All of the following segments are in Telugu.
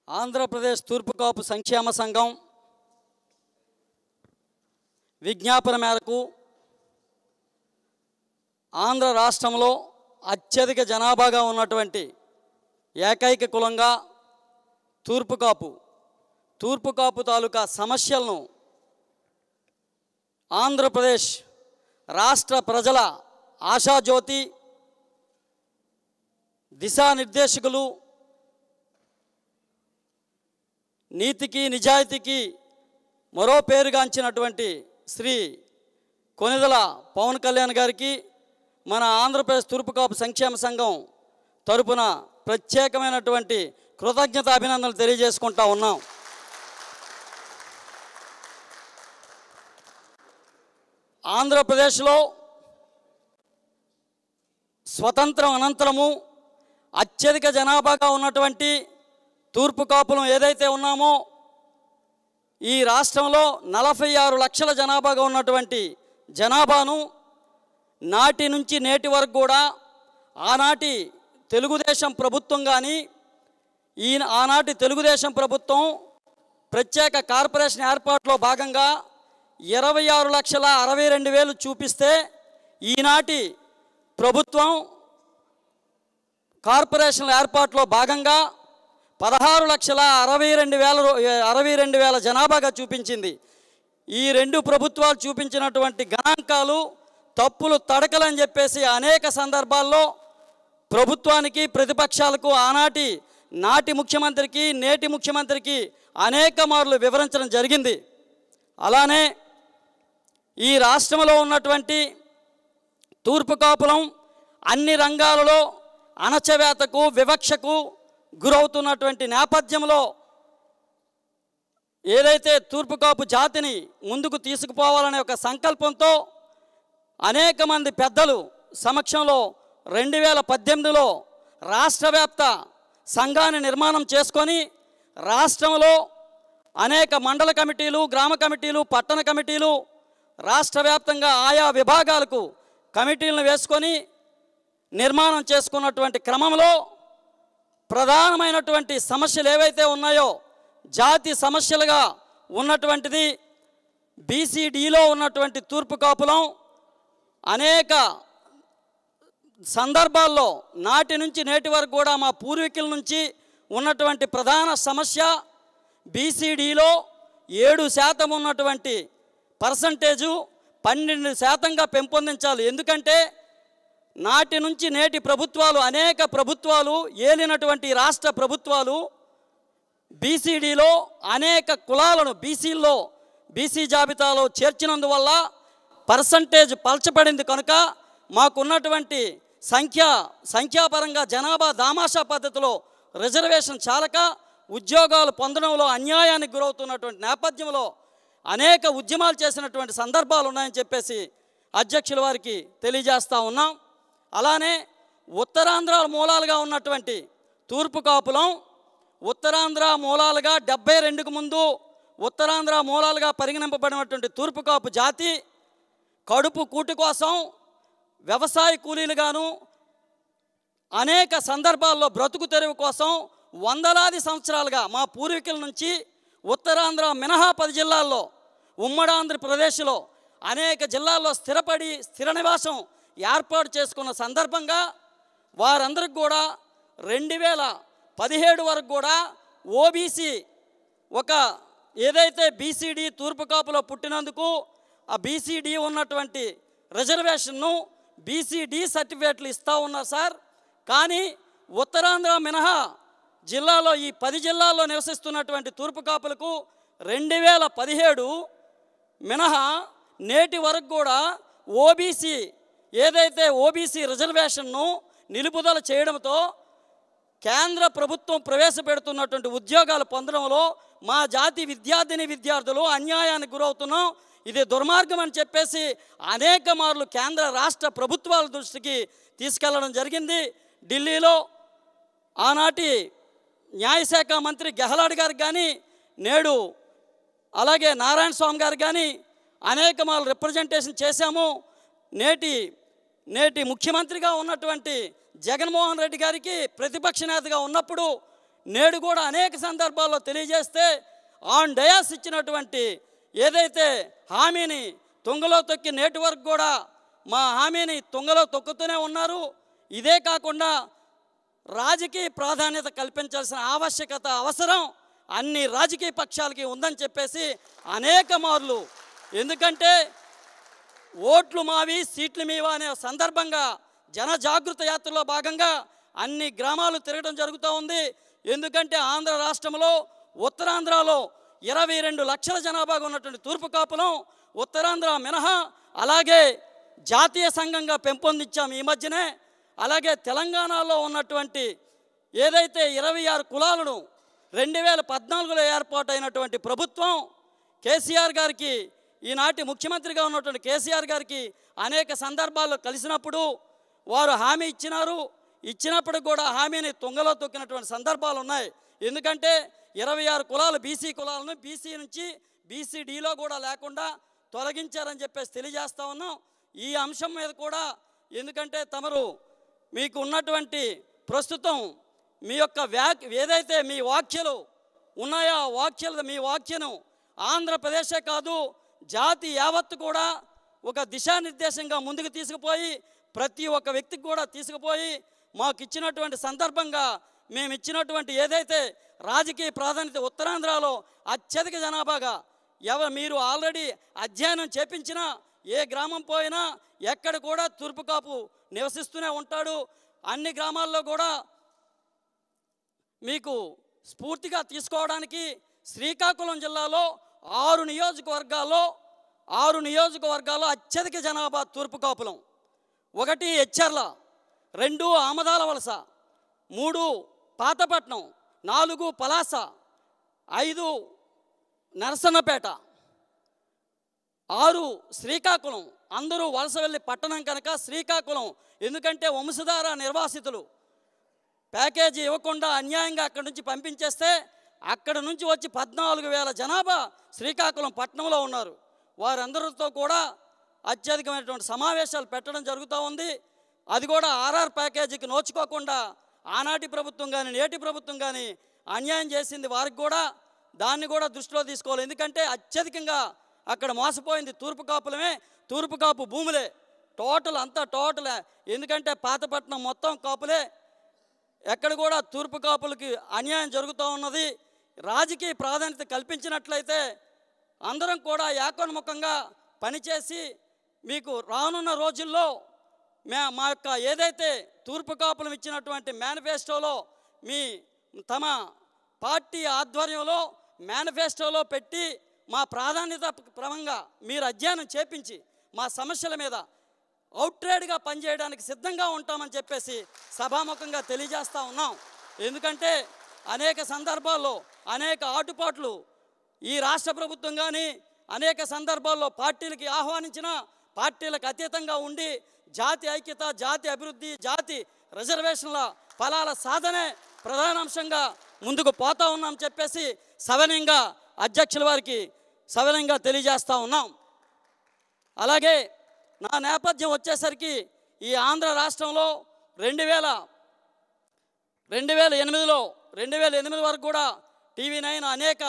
ఆంధ్రప్రదేశ్ తూర్పు కాపు సంక్షేమ సంఘం విజ్ఞాపన మేరకు ఆంధ్ర రాష్ట్రంలో అత్యధిక జనాభాగా ఉన్నటువంటి ఏకైక కులంగా తూర్పు కాపు తాలూకా సమస్యలను ఆంధ్రప్రదేశ్ రాష్ట్ర ప్రజల ఆశాజ్యోతి దిశానిర్దేశకులు నీతికి నిజాయితీకి మరో పేరుగాంచినటువంటి శ్రీ కొనిదెల పవన్ కళ్యాణ్ గారికి మన ఆంధ్రప్రదేశ్ తూర్పు కాపు సంక్షేమ సంఘం తరపున ప్రత్యేకమైనటువంటి కృతజ్ఞత అభినందనలు తెలియజేసుకుంటా ఉన్నాం. ఆంధ్రప్రదేశ్లో స్వతంత్రం అనంతరము అత్యధిక జనాభాగా ఉన్నటువంటి తూర్పు కాపులం ఏదైతే ఉన్నామో ఈ రాష్ట్రంలో 46 లక్షల జనాభాగా ఉన్నటువంటి జనాభాను నాటి నుంచి నేటి వరకు కూడా ఆనాటి తెలుగుదేశం ప్రభుత్వం కానీ ఆనాటి తెలుగుదేశం ప్రభుత్వం ప్రత్యేక కార్పొరేషన్ ఏర్పాటులో భాగంగా 26,62,000 చూపిస్తే ఈనాటి ప్రభుత్వం కార్పొరేషన్ల ఏర్పాటులో భాగంగా 16,62,000 జనాభాగా చూపించింది. ఈ రెండు ప్రభుత్వాలు చూపించినటువంటి గణాంకాలు తప్పులు తడకలని చెప్పేసి అనేక సందర్భాల్లో ప్రభుత్వానికి ప్రతిపక్షాలకు నాటి ముఖ్యమంత్రికి నేటి ముఖ్యమంత్రికి అనేక మార్లు వివరించడం జరిగింది. అలానే ఈ రాష్ట్రంలో ఉన్నటువంటి తూర్పు కాపులం అన్ని రంగాలలో అణచవేతకు వివక్షకు గురవుతున్నటువంటి నేపథ్యంలో ఏదైతే తూర్పు కాపు జాతిని ముందుకు తీసుకుపోవాలనే ఒక సంకల్పంతో అనేక మంది పెద్దలు సమక్షంలో 2018లో రాష్ట్రవ్యాప్త సంఘాన్ని నిర్మాణం చేసుకొని రాష్ట్రంలో అనేక మండల కమిటీలు, గ్రామ కమిటీలు, పట్టణ కమిటీలు, రాష్ట్ర వ్యాప్తంగా ఆయా విభాగాలకు కమిటీలను వేసుకొని నిర్మాణం చేసుకున్నటువంటి క్రమంలో ప్రధానమైనటువంటి సమస్యలు ఏవైతే ఉన్నాయో జాతి సమస్యలుగా ఉన్నటువంటిది బీసీడీలో ఉన్నటువంటి తూర్పు కాపులం అనేక సందర్భాల్లో నాటి నుంచి నేటి వరకు కూడా మా పూర్వీకుల నుంచి ఉన్నటువంటి ప్రధాన సమస్య బీసీడీలో 7% ఉన్నటువంటి పర్సంటేజు 12%గా పెంపొందించాలి. ఎందుకంటే నాటి నుంచి నేటి ప్రభుత్వాలు అనేక ప్రభుత్వాలు ఏలినటువంటి రాష్ట్ర ప్రభుత్వాలు బీసీడీలో అనేక కులాలను బీసీ జాబితాలో చేర్చినందువల్ల పర్సంటేజ్ పల్చబడింది. కనుక మాకున్నటువంటి సంఖ్యాపరంగా జనాభా దామాషా పద్ధతిలో రిజర్వేషన్ చాలక ఉద్యోగాలు పొందడంలో అన్యాయానికి గురవుతున్నటువంటి నేపథ్యంలో అనేక ఉద్యమాలు చేసినటువంటి సందర్భాలు ఉన్నాయని చెప్పేసి అధ్యక్షుల వారికి తెలియజేస్తూ ఉన్నాం. అలానే ఉత్తరాంధ్ర మూలాలుగా ఉన్నటువంటి తూర్పు కాపులం ఉత్తరాంధ్ర మూలాలుగా 72కు ముందు ఉత్తరాంధ్ర మూలాలుగా పరిగణింపబడినటువంటి తూర్పు కాపు జాతి కడుపు కూటి కోసం వ్యవసాయ కూలీలుగాను అనేక సందర్భాల్లో బ్రతుకు తెరువు కోసం వందలాది సంవత్సరాలుగా మా పూర్వీకుల నుంచి ఉత్తరాంధ్ర మినహా 10 జిల్లాల్లో ఉమ్మడి ఆంధ్రప్రదేశ్లో అనేక జిల్లాల్లో స్థిర నివాసం ఏర్పాటు చేసుకున్న సందర్భంగా వారందరికి కూడా 2017 వరకు కూడా ఓబీసీ ఏదైతే బీసీడీ తూర్పు కాపులో పుట్టినందుకు ఆ బీసీడీ ఉన్నటువంటి రిజర్వేషన్ను బీసీడీ సర్టిఫికేట్లు ఇస్తూ ఉన్నారు సార్. కానీ ఉత్తరాంధ్ర మినహా జిల్లాలో ఈ 10 జిల్లాల్లో నివసిస్తున్నటువంటి తూర్పు కాపులకు 2017 మినహా నేటి వరకు కూడా ఓబీసీ రిజర్వేషన్ను నిలుపుదల చేయడంతో కేంద్ర ప్రభుత్వం ప్రవేశపెడుతున్నటువంటి ఉద్యోగాలు పొందడంలో మా జాతి విద్యార్థులు అన్యాయానికి గురవుతున్నాం, ఇది దుర్మార్గం అని చెప్పేసి అనేక మార్లు కేంద్ర రాష్ట్ర ప్రభుత్వాల దృష్టికి తీసుకెళ్లడం జరిగింది. ఢిల్లీలో ఆనాటి న్యాయశాఖ మంత్రి గెహ్లాట్ గారికి కానీ నేడు అలాగే నారాయణ స్వామి గారు కానీ అనేక మార్లు రిప్రజెంటేషన్ చేశాము. నేటి ముఖ్యమంత్రిగా ఉన్నటువంటి జగన్మోహన్ రెడ్డి గారికి ప్రతిపక్ష నేతగా ఉన్నప్పుడు నేడు కూడా అనేక సందర్భాల్లో తెలియజేస్తే ఆన్ డయాస్ ఇచ్చినటువంటి ఏదైతే హామీని తుంగలో తొక్కి నేటి వరకు కూడా మా హామీని తుంగలో తొక్కుతూనే ఉన్నారు. ఇదే కాకుండా రాజకీయ ప్రాధాన్యత కల్పించాల్సిన ఆవశ్యకత అవసరం అన్ని రాజకీయ పక్షాలకి ఉందని చెప్పేసి అనేక మార్లు, ఎందుకంటే ఓట్లు మావి సీట్లు మీవా అనే సందర్భంగా జనజాగృత యాత్రలో భాగంగా అన్ని గ్రామాలు తిరగడం జరుగుతూ ఉంది. ఎందుకంటే ఆంధ్ర రాష్ట్రంలో ఉత్తరాంధ్రలో 22 లక్షల జనాభాగా ఉన్నటువంటి తూర్పు కాపులం ఉత్తరాంధ్ర మినహా, అలాగే జాతీయ సంఘంగా పెంపొందించాము ఈ మధ్యనే. అలాగే తెలంగాణలో ఉన్నటువంటి ఏదైతే 26 కులాలను 2014లో ఏర్పాటైనటువంటి ప్రభుత్వం కేసీఆర్ గారికి, ఈనాటి ముఖ్యమంత్రిగా ఉన్నటువంటి కేసీఆర్ గారికి అనేక సందర్భాల్లో కలిసినప్పుడు వారు హామీ ఇచ్చినప్పుడు కూడా హామీని తుంగలో తొక్కినటువంటి సందర్భాలు ఉన్నాయి. ఎందుకంటే 26 కులాలు బీసీ కులాలను బీసీ నుంచి బీసీడీలో కూడా లేకుండా తొలగించారని చెప్పేసి తెలియజేస్తా ఉన్నాం. ఈ అంశం మీద కూడా, ఎందుకంటే తమరు మీకు ఉన్నటువంటి ప్రస్తుతం మీ యొక్క ఏదైతే మీ వ్యాఖ్యలు ఉన్నాయో మీ వ్యాఖ్యను ఆంధ్రప్రదేశే కాదు జాతి యావత్తు కూడా ఒక దిశానిర్దేశంగా ముందుకు తీసుకుపోయి ప్రతి ఒక్క వ్యక్తికి కూడా తీసుకుపోయి మాకు ఇచ్చినటువంటి సందర్భంగా మేము ఇచ్చినటువంటి ఏదైతే రాజకీయ ప్రాధాన్యత ఉత్తరాంధ్రలో అత్యధిక జనాభాగా మీరు ఆల్రెడీ అధ్యయనం చేపించినా ఏ గ్రామం పోయినా ఎక్కడ కూడా తూర్పు కాపు నివసిస్తూనే ఉంటాడు. అన్ని గ్రామాల్లో కూడా మీకు స్ఫూర్తిగా తీసుకోవడానికి శ్రీకాకుళం జిల్లాలో 6 నియోజకవర్గాల్లో అత్యధిక జనాభా తూర్పు కాపులం. 1 ఎచ్చర్ల, 2 ఆమదాల వలస, 3 పాతపట్నం, 4 పలాస, 5 నరసన్నపేట, 6 శ్రీకాకుళం. అందరూ వలస వెళ్ళి పట్టణం కనుక శ్రీకాకుళం. ఎందుకంటే వంశధార నిర్వాసితులు ప్యాకేజీ ఇవ్వకుండా అన్యాయంగా అక్కడి నుంచి పంపించేస్తే అక్కడ నుంచి వచ్చి 14,000 జనాభా శ్రీకాకుళం పట్టణంలో ఉన్నారు. వారందరితో కూడా అత్యధికమైనటువంటి సమావేశాలు పెట్టడం జరుగుతూ ఉంది. అది కూడా ఆర్ఆర్ ప్యాకేజీకి నోచుకోకుండా ఆనాటి ప్రభుత్వం కానీ నేటి ప్రభుత్వం కానీ అన్యాయం చేసింది వారికి కూడా. దాన్ని కూడా దృష్టిలో తీసుకోవాలి. ఎందుకంటే అత్యధికంగా అక్కడ మోసపోయింది తూర్పు కాపులమే, తూర్పు కాపు భూములే, టోటల్. ఎందుకంటే పాతపట్నం మొత్తం కాపులే. ఎక్కడ కూడా తూర్పు కాపులకి అన్యాయం జరుగుతూ ఉన్నది. రాజకీయ ప్రాధాన్యత కల్పించినట్లయితే అందరం కూడా ఏకోన్ముఖంగా పనిచేసి మీకు రానున్న రోజుల్లో మా యొక్క ఏదైతే తూర్పు కాపులం ఇచ్చినటువంటి మేనిఫెస్టోలో తమ పార్టీ ఆధ్వర్యంలో మేనిఫెస్టోలో పెట్టి మా ప్రాధాన్యత క్రమంగా మీరు అధ్యయనం చేపించి మా సమస్యల మీద అవుట్రేడ్గా పనిచేయడానికి సిద్ధంగా ఉంటామని చెప్పేసి సభాముఖంగా తెలియజేస్తూ ఉన్నాం. ఎందుకంటే అనేక సందర్భాల్లో అనేక ఆటుపాట్లు ఈ రాష్ట్ర ప్రభుత్వం కానీ అనేక సందర్భాల్లో పార్టీలకి ఆహ్వానించిన పార్టీలకు అతీతంగా ఉండి జాతి ఐక్యత, జాతి అభివృద్ధి, జాతి రిజర్వేషన్ల ఫలాల సాధనే ప్రధాన అంశంగా ముందుకు పోతా ఉన్నాం చెప్పేసి సవినయంగా అధ్యక్షుల వారికి సవినయంగా తెలియజేస్తూ ఉన్నాం. అలాగే నా నేపథ్యం వచ్చేసరికి ఈ ఆంధ్ర రాష్ట్రంలో 2008 వరకు కూడా TV9 అనేక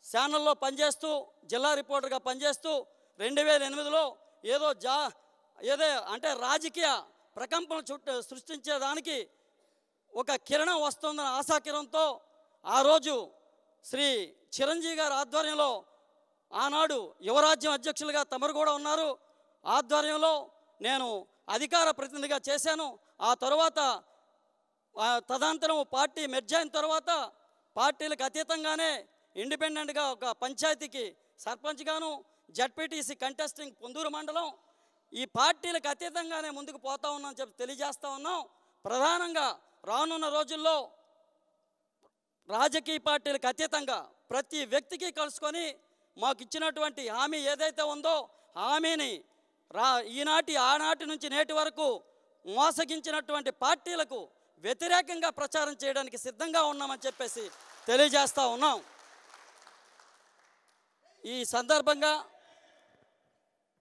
ఛానల్లో పనిచేస్తూ జిల్లా రిపోర్టర్గా పనిచేస్తూ 2008లో ఏదో అంటే రాజకీయ ప్రకంపన సృష్టించేదానికి ఒక కిరణం వస్తుందన్న ఆశాకిరణంతో ఆ రోజు శ్రీ చిరంజీవి గారి ఆధ్వర్యంలో ఆనాడు యువరాజ్యం అధ్యక్షులుగా తమరు కూడా ఉన్నారు ఆధ్వర్యంలో నేను అధికార ప్రతినిధిగా చేశాను. ఆ తర్వాత తదనంతరం పార్టీ మెర్జ్ అయిన తర్వాత పార్టీలకు అతీతంగానే ఇండిపెండెంట్గా ఒక పంచాయతీకి సర్పంచ్గాను, జడ్పీటీసీ కంటెస్టింగ్ పొందూరు మండలం, ఈ పార్టీలకు అతీతంగానే ముందుకు పోతా ఉన్నామని చెప్పి తెలియజేస్తూ ఉన్నాం. ప్రధానంగా రానున్న రోజుల్లో రాజకీయ పార్టీలకు అతీతంగా ప్రతి వ్యక్తికి కలుసుకొని మాకు ఇచ్చినటువంటి హామీ ఏదైతే ఉందో హామీని ఆనాటి నుంచి నేటి వరకు మోసగించినటువంటి పార్టీలకు వ్యతిరేకంగా ప్రచారం చేయడానికి సిద్ధంగా ఉన్నామని చెప్పేసి తెలియజేస్తూ ఉన్నాం. ఈ సందర్భంగా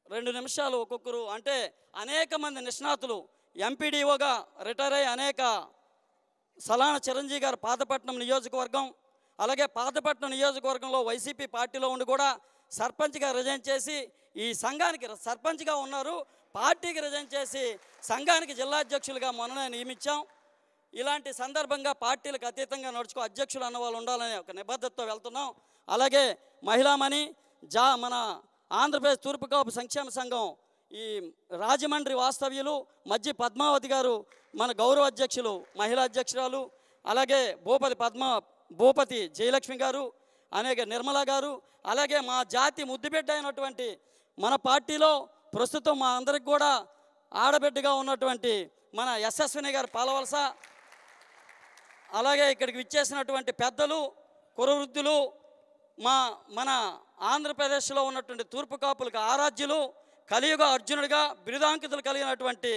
2 నిమిషాలు ఒక్కొక్కరు, అంటే అనేక మంది నిష్ణాతులు ఎంపీడీఓగా రిటైర్ అయ్యి అనేక సలాన చిరంజీవి గారు పాతపట్నం నియోజకవర్గం, అలాగే పాతపట్నం నియోజకవర్గంలో వైసీపీ పార్టీలో ఉండి కూడా సర్పంచ్గా రిజైన్ చేసి ఈ సంఘానికి సర్పంచ్గా ఉన్నారు, పార్టీకి రిజైన్ చేసి సంఘానికి జిల్లా అధ్యక్షులుగా మొన్ననే నియమించాం. ఇలాంటి సందర్భంగా పార్టీలకు అతీతంగా అధ్యక్షులు అన్న వాళ్ళు ఉండాలనే ఒక నిబద్ధతతో వెళ్తున్నాం. అలాగే మహిళామణి మన ఆంధ్రప్రదేశ్ తూర్పుకాపు సంక్షేమ సంఘం ఈ రాజమండ్రి వాస్తవ్యులు మధ్య పద్మావతి గారు మన గౌరవ అధ్యక్షులు, మహిళా అధ్యక్షురాలు. అలాగే భూపతి జయలక్ష్మి గారు, అనేక నిర్మల గారు, అలాగే మా జాతి ముద్దుబిడ్డ అయినటువంటి మన పార్టీలో ప్రస్తుతం మా అందరికి కూడా ఆడబిడ్డగా ఉన్నటువంటి మన యశస్విని గారు పాలవలస, అలాగే ఇక్కడికి విచ్చేసినటువంటి పెద్దలు, కురవృద్ధులు, మన ఆంధ్రప్రదేశ్లో ఉన్నటువంటి తూర్పు కాపులకు ఆరాధ్యులు, కలియుగ అర్జునుడిగా బిరుదాంకితులు కలిగినటువంటి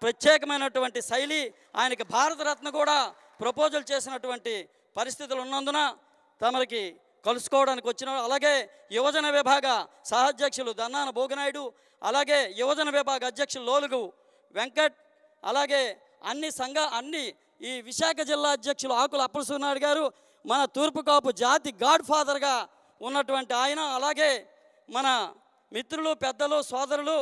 ప్రత్యేకమైనటువంటి శైలి, ఆయనకి భారతరత్న కూడా ప్రపోజల్ చేసినటువంటి పరిస్థితులు ఉన్నందున తమరికి కలుసుకోవడానికి వచ్చిన, అలాగే యువజన విభాగ సహాధ్యక్షులు దన్నాన భోగినాయుడు, అలాగే యువజన విభాగ అధ్యక్షులు లోలుగు వెంకట్, అలాగే అన్ని ఈ విశాఖ జిల్లా అధ్యక్షులు ఆకుల అప్పలసూనాయుడు గారు, మన తూర్పు కాపు జాతి గాడ్ ఫాదర్గా ఉన్నటువంటి ఆయన, అలాగే మన మిత్రులు, పెద్దలు, సోదరులు,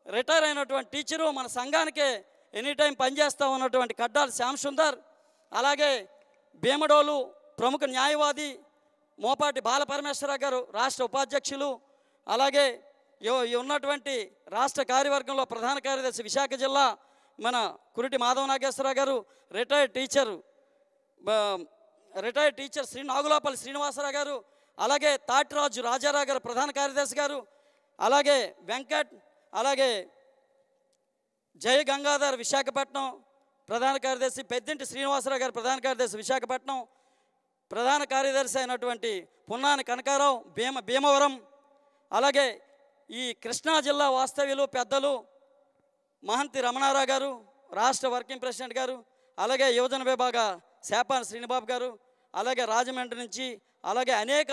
రిటైర్ అయినటువంటి టీచరు, మన సంఘానికే ఎనీ టైం పనిచేస్తూ ఉన్నటువంటి కడ్డాలి శ్యామ్ సుందర్, అలాగే భీమడోలు ప్రముఖ న్యాయవాది మోపాటి బాలపరమేశ్వర గారు రాష్ట్ర ఉపాధ్యక్షులు, అలాగే ఉన్నటువంటి రాష్ట్ర కార్యవర్గంలో ప్రధాన కార్యదర్శి విశాఖ జిల్లా మన కురిటి మాధవ నాగేశ్వరరావు గారు, రిటైర్డ్ టీచర్ నాగులాపల్లి శ్రీనివాసరావు గారు, అలాగే తాటిరాజు రాజారావు గారు ప్రధాన కార్యదర్శి గారు, అలాగే వెంకట్, అలాగే జయ గంగాధర్ విశాఖపట్నం ప్రధాన కార్యదర్శి, పెద్దింటి శ్రీనివాసరావు గారు ప్రధాన కార్యదర్శి విశాఖపట్నం, ప్రధాన కార్యదర్శి అయినటువంటి పున్నాని కనకారావు భీమవరం, అలాగే ఈ కృష్ణా జిల్లా వాస్తవ్యులు పెద్దలు మహంతి రమణారావు గారు రాష్ట్ర వర్కింగ్ ప్రెసిడెంట్ గారు, అలాగే యువజన విభాగ శాపాన్ శ్రీనిబాబు గారు, అలాగే రాజమండ్రి నుంచి, అలాగే అనేక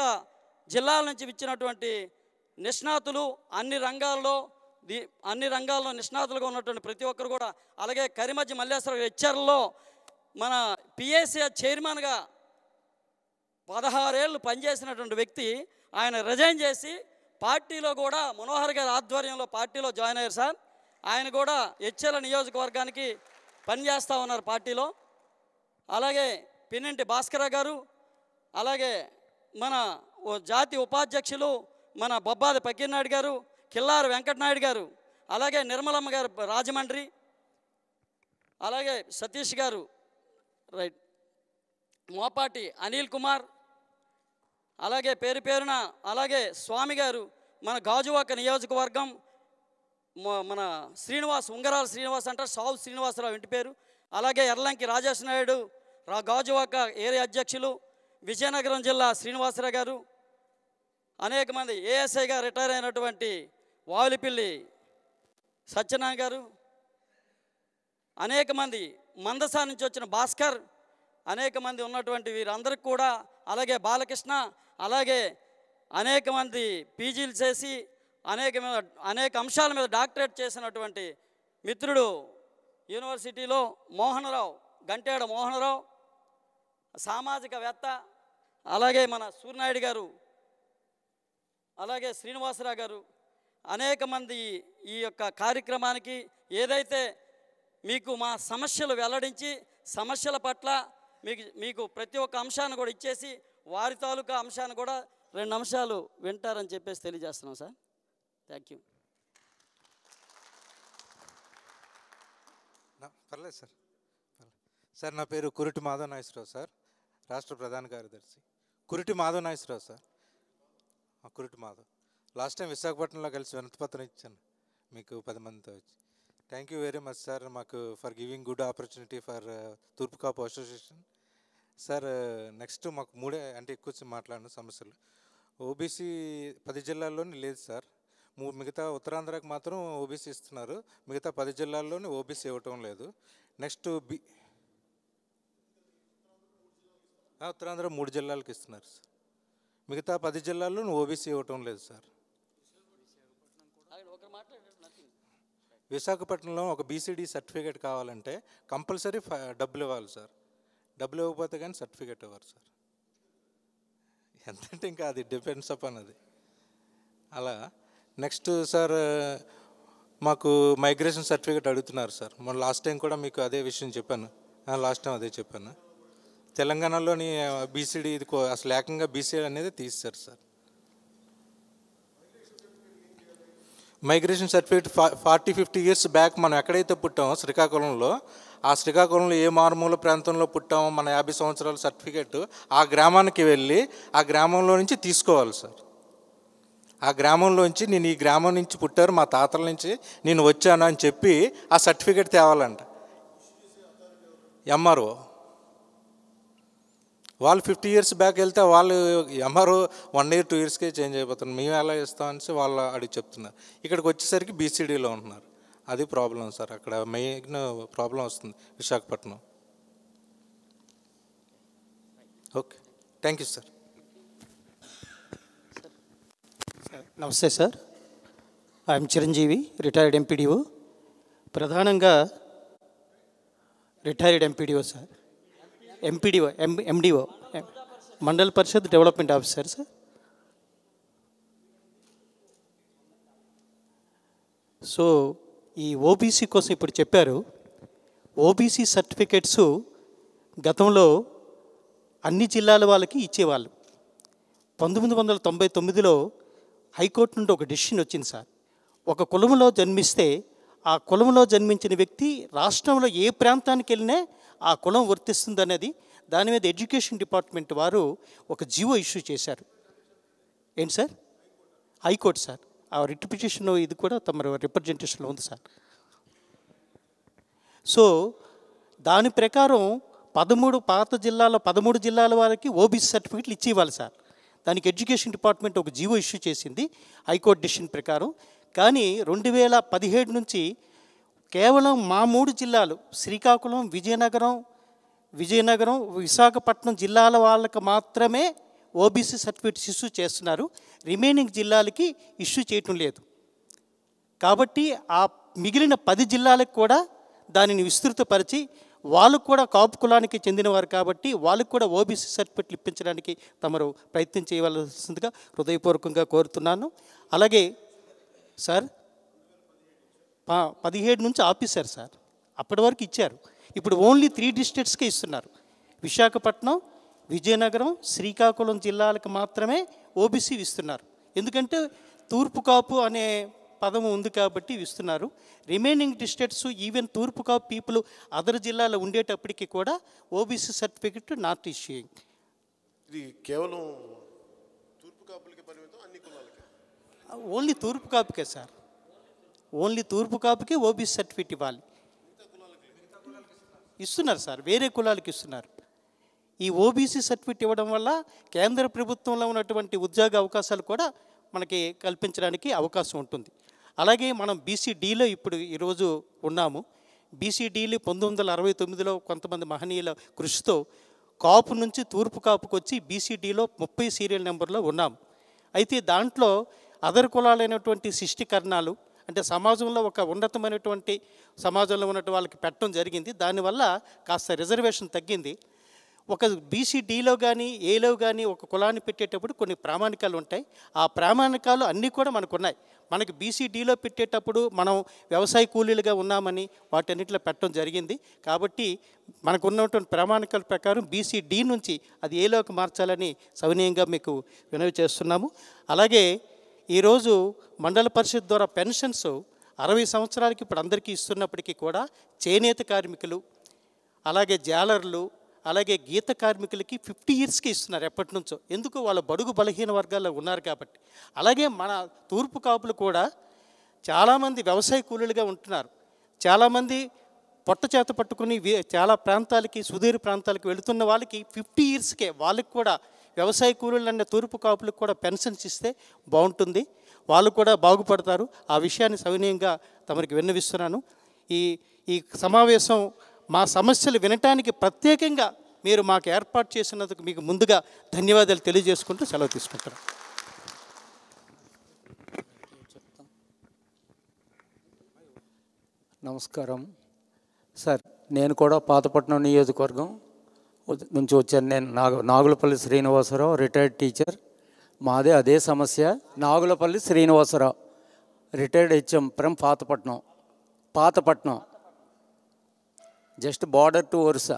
జిల్లాల నుంచి ఇచ్చినటువంటి నిష్ణాతులు, అన్ని రంగాల్లో నిష్ణాతులుగా ఉన్నటువంటి ప్రతి ఒక్కరు కూడా, అలాగే కరిమజ్జి మల్లేశ్వర హెచ్ఆర్లో మన పిఏసీ చైర్మన్గా 16 ఏళ్ళు పనిచేసినటువంటి వ్యక్తి, ఆయన రిజైన్ చేసి పార్టీలో కూడా మనోహర్ గారి ఆధ్వర్యంలో పార్టీలో జాయిన్ అయ్యారు సార్. ఆయన కూడా హెచ్ఎల్ నియోజకవర్గానికి పనిచేస్తూ ఉన్నారు పార్టీలో. అలాగే పిన్నింటి భాస్కర గారు, అలాగే మన జాతి ఉపాధ్యక్షులు మన బొబ్బాది పకీర్నాయుడు గారు, కిల్లారు వెంకటనాయుడు గారు, అలాగే నిర్మలమ్మ గారు రాజమండ్రి, అలాగే సతీష్ గారు రైట్, మోపాటి అనిల్ కుమార్, అలాగే పేరున అలాగే స్వామి గారు మన గాజువాక నియోజకవర్గం, మన ఉంగరాల శ్రీనివాస్ అంటారు, సావు శ్రీనివాసరావు ఇంటి పేరు, అలాగే ఎర్లంకి రాజేష్ నాయుడు గాజువాక ఏరియా అధ్యక్షులు, విజయనగరం జిల్లా శ్రీనివాసరావు గారు, అనేక మంది ఏఎస్ఐగా రిటైర్ అయినటువంటి వాయులపిల్లి సత్యనారాయణ గారు, అనేక మంది మందసా నుంచి వచ్చిన భాస్కర్, అనేక మంది ఉన్నటువంటి వీరందరికీ కూడా, అలాగే బాలకృష్ణ, అలాగే అనేక మంది పీజీలు చేసి అనేక అంశాల మీద డాక్టరేట్ చేసినటువంటి మిత్రుడు యూనివర్సిటీలో గంటేడ మోహనరావు సామాజికవేత్త, అలాగే మన సూర్యనాయుడు గారు, అలాగే శ్రీనివాసరావు గారు, అనేక మంది ఈ యొక్క కార్యక్రమానికి ఏదైతే మీకు మా సమస్యలు వెల్లడించి సమస్యల పట్ల మీకు ప్రతి ఒక్క అంశాన్ని కూడా ఇచ్చేసి వారి తాలూకా అంశాన్ని కూడా 2 అంశాలు వింటారని చెప్పేసి తెలియజేస్తున్నాం సార్. Thank you. పర్లేదు సార్. సార్ నా పేరు కురిటి మాధవ నాగేశ్వరరావు సార్, రాష్ట్ర ప్రధాన కార్యదర్శి. Kuriti Madhava Nageswara Rao sir, Kuriti Madhav. Last time విశాఖపట్నంలో కలిసి వినతిపత్రం ఇచ్చాను మీకు 10 మందితో వచ్చి. Thank you very much sir, మాకు for giving good opportunity for Turpu Kapu association. Sir next మాకు 3 అంటే ఎక్కువ మాట్లాడిన సమస్యలు. ఓబీసీ 10 జిల్లాల్లోని లేదు సార్, మిగతా ఉత్తరాంధ్రకు మాత్రం ఓబీసీ ఇస్తున్నారు, మిగతా 10 జిల్లాల్లోని ఓబీసీ ఇవ్వటం లేదు. నెక్స్ట్ ఉత్తరాంధ్ర 3 జిల్లాలకు ఇస్తున్నారు సార్, మిగతా 10 జిల్లాల్లో ఓబీసీ ఇవ్వటం లేదు సార్. విశాఖపట్నంలో ఒక బీసీడీ సర్టిఫికేట్ కావాలంటే కంపల్సరీ డబ్బులు ఇవ్వాలి సార్. డబ్బులు ఇవ్వకపోతే కానీ సర్టిఫికేట్ ఇవ్వరు సార్. ఎంతంటే ఇంకా అది డిపెండ్స్ అపాన్ అది. అలా నెక్స్ట్ సార్ మాకు మైగ్రేషన్ సర్టిఫికేట్ అడుగుతున్నారు సార్. మొన్న లాస్ట్ టైం కూడా మీకు అదే విషయం చెప్పాను. లాస్ట్ టైం అదే చెప్పాను. తెలంగాణలోని బీసీడీ ఇది అసలు ఏకంగా బీసీడీ అనేది తీస్తారు sir. Migration certificate 40-50 years back మనం ఎక్కడైతే పుట్టామో శ్రీకాకుళంలో, ఆ శ్రీకాకుళంలో ఏ మారుమూల ప్రాంతంలో పుట్టామో మన 50 సంవత్సరాల సర్టిఫికేట్ ఆ గ్రామానికి వెళ్ళి ఆ గ్రామంలో నుంచి తీసుకోవాలి సార్. ఆ గ్రామంలోంచి నేను ఈ గ్రామం నుంచి పుట్టారు, మా తాతల నుంచి నేను వచ్చాను అని చెప్పి ఆ సర్టిఫికేట్ తేవాలంట. ఎంఆర్ఓ వాళ్ళు 50 ఇయర్స్ బ్యాక్ వెళ్తే వాళ్ళు ఎంఆర్ఓ 1 year 2 yearsకే చేంజ్ అయిపోతున్నారు. మేము ఎలా ఇస్తామని వాళ్ళు అడిగి చెప్తున్నారు. ఇక్కడికి వచ్చేసరికి బీసీడీలో ఉంటున్నారు. అది ప్రాబ్లం సార్. అక్కడ మెయిన్ ప్రాబ్లం వస్తుంది Visakhapatnam. Okay, thank you sir. నమస్తే sir, I'm Chiranjeevi, retired MPDO. ప్రధానంగా retired MPDO sir, MPDO MDO mandal parishad development officer sir. So ఈ ఓబీసీ కోసం ఇప్పుడు చెప్పారు. ఓబీసీ సర్టిఫికేట్స్ గతంలో అన్ని జిల్లాల వాళ్ళకి ఇచ్చేవాళ్ళు. 1999లో హైకోర్టు నుండి ఒక డెసిషన్ వచ్చింది సార్. ఒక కులంలో జన్మిస్తే ఆ కులంలో జన్మించిన వ్యక్తి రాష్ట్రంలో ఏ ప్రాంతానికి వెళ్ళినా ఆ కులం వర్తిస్తుంది అనేది, దాని మీద ఎడ్యుకేషన్ డిపార్ట్మెంట్ వారు ఒక జీవో ఇష్యూ చేశారు. ఏంటి సార్? High court sir. ఆ రిట్ పిటిషన్ ఇది కూడా తమ రిప్రజెంటేషన్లో ఉంది సార్. సో దాని ప్రకారం 13 జిల్లాల వారికి ఓబీసీ సర్టిఫికెట్లు ఇచ్చేవాళ్ళు సార్. దానికి ఎడ్యుకేషన్ డిపార్ట్మెంట్ ఒక జీవో ఇష్యూ చేసింది హైకోర్టు డెసిషన్ ప్రకారం. కానీ 2017 నుంచి కేవలం మా 3 జిల్లాలు శ్రీకాకుళం, విజయనగరం, విశాఖపట్నం జిల్లాల వాళ్ళకి మాత్రమే ఓబీసీ సర్టిఫికేట్స్ ఇష్యూ చేస్తున్నారు. రిమైనింగ్ జిల్లాలకి ఇష్యూ చేయటం లేదు. కాబట్టి ఆ మిగిలిన 10 జిల్లాలకు కూడా దానిని విస్తృతపరిచి వాళ్ళకు కూడా కాపు కులానికి చెందినవారు కాబట్టి వాళ్ళకు కూడా ఓబీసీ సర్టిఫికేట్లు ఇప్పించడానికి తమరు ప్రయత్నం చేయవలసిందిగా హృదయపూర్వకంగా కోరుతున్నాను. అలాగే సార్ 17 నుంచి ఆపేశారు సార్. అప్పటి వరకు ఇచ్చారు. ఇప్పుడు ఓన్లీ 3 డిస్ట్రిక్ట్స్కే ఇస్తున్నారు. విశాఖపట్నం, విజయనగరం, శ్రీకాకుళం జిల్లాలకు మాత్రమే ఓబీసీ ఇస్తున్నారు. ఎందుకంటే తూర్పు కాపు అనే పదం ఉంది కాబట్టి ఇస్తున్నారు. రిమైనింగ్ డిస్ట్రిక్ట్స్ ఈవెన్ తూర్పు కాపు పీపుల్ అదర్ జిల్లాలో ఉండేటప్పటికి కూడా ఓబీసీ సర్టిఫికెట్ నాట్ ఇష్యూయింగ్. ఇది కేవలం తూర్పు కాపులకి పరిమితం, అన్ని కులాలకి? ఓన్లీ తూర్పు కాపుకే సార్. ఓన్లీ తూర్పు కాపుకే ఓబీసీ సర్టిఫికెట్ ఇవ్వాలి. ఇస్తున్నారు సార్, వేరే కులాలకి ఇస్తున్నారు. ఈ ఓబీసీ సర్టిఫికెట్ ఇవ్వడం వల్ల కేంద్ర ప్రభుత్వంలో ఉన్నటువంటి ఉద్యోగ అవకాశాలు కూడా మనకి కల్పించడానికి అవకాశం ఉంటుంది. అలాగే మనం బీసీడీలో ఇప్పుడు ఈరోజు ఉన్నాము. బీసీడీలు 1969లో కొంతమంది మహనీయుల కృషితో కాపు నుంచి తూర్పు కాపుకి వచ్చి బీసీడీలో 30 సీరియల్ నెంబర్లో ఉన్నాం. అయితే దాంట్లో అదర్ కులాలైనటువంటి శిష్టీకరణాలు అంటే సమాజంలో ఒక ఉన్నతమైనటువంటి సమాజంలో ఉన్నటువంటి వాళ్ళకి పెట్టడం జరిగింది. దానివల్ల కాస్త రిజర్వేషన్ తగ్గింది. ఒక బీసీడీలో కానీ ఏలో కానీ ఒక కులాన్ని పెట్టేటప్పుడు కొన్ని ప్రామాణికాలు ఉంటాయి. ఆ ప్రామాణికాలు అన్నీ కూడా మనకు ఉన్నాయి. మనకి బీసీడీలో పెట్టేటప్పుడు మనం వ్యవసాయ కూలీలుగా ఉన్నామని వాటన్నిటిలో పెట్టడం జరిగింది. కాబట్టి మనకు ఉన్నటువంటి ప్రామాణికాల ప్రకారం బీసీడీ నుంచి అది ఏలోకి మార్చాలని సవినయంగా మీకు వినవి చేస్తున్నాము. అలాగే ఈరోజు మండల పరిషత్ ద్వారా పెన్షన్స్ 60 సంవత్సరాలకి ఇప్పుడు అందరికీ ఇస్తున్నప్పటికీ కూడా చేనేత కార్మికులు, అలాగే జాలర్లు, అలాగే గీత కార్మికులకి 50 ఇయర్స్కి ఇస్తున్నారు ఎప్పటి నుంచో. ఎందుకు? వాళ్ళ బడుగు బలహీన వర్గాల్లో ఉన్నారు కాబట్టి. అలాగే మన తూర్పు కాపులు కూడా చాలామంది వ్యవసాయ కూలీలుగా ఉంటున్నారు. చాలామంది పొట్ట చేత పట్టుకుని చాలా ప్రాంతాలకి, సుదూర ప్రాంతాలకు వెళుతున్న వాళ్ళకి 50 ఇయర్స్కే వాళ్ళకి కూడా వ్యవసాయ కూలీలు అనే తూర్పు కాపులకు కూడా పెన్షన్స్ ఇస్తే బాగుంటుంది. వాళ్ళు కూడా బాగుపడతారు. ఆ విషయాన్ని సవినయంగా తమరికి విన్నవిస్తున్నాను. ఈ సమావేశం మా సమస్యలు వినటానికి ప్రత్యేకంగా మీరు మాకు ఏర్పాటు చేసినందుకు మీకు ముందుగా ధన్యవాదాలు తెలియజేసుకుంటూ సెలవు తీసుకుంటున్నాను. నమస్కారం సార్. నేను కూడా పాతపట్నం నియోజకవర్గం నుంచి వచ్చాను. నేను నాగులపల్లి శ్రీనివాసరావు, రిటైర్డ్ టీచర్. మాదే అదే సమస్య. Nagulapalli Srinivasarao, retired HM from Patapatnam, just border to Orissa.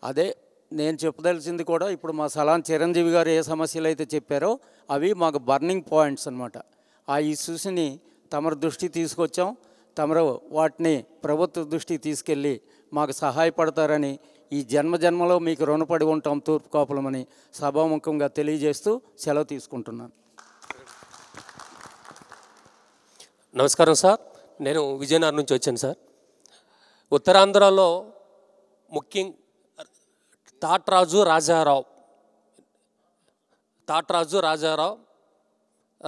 అదే నేను చెప్పదలిసింది కూడా. ఇప్పుడు మా సలాన్ చిరంజీవి గారు ఏ సమస్యలు అయితే చెప్పారో అవి మాకు బర్నింగ్ పాయింట్స్ అనమాట. ఆ ఇష్యూస్ని తమరి దృష్టికి తీసుకొచ్చాం. తమరు వాటిని ప్రభుత్వ దృష్టికి తీసుకెళ్ళి మాకు సహాయపడతారని, ఈ జన్మలో మీకు రుణపడి ఉంటాం తూర్పు కాపులమని సభాముఖంగా తెలియజేస్తూ సెలవు తీసుకుంటున్నాను. నమస్కారం సార్. నేను విజయనగరం నుంచి వచ్చాను సార్. ఉత్తరాంధ్రలో ముఖ్యంగా తాట్రాజు రాజారావు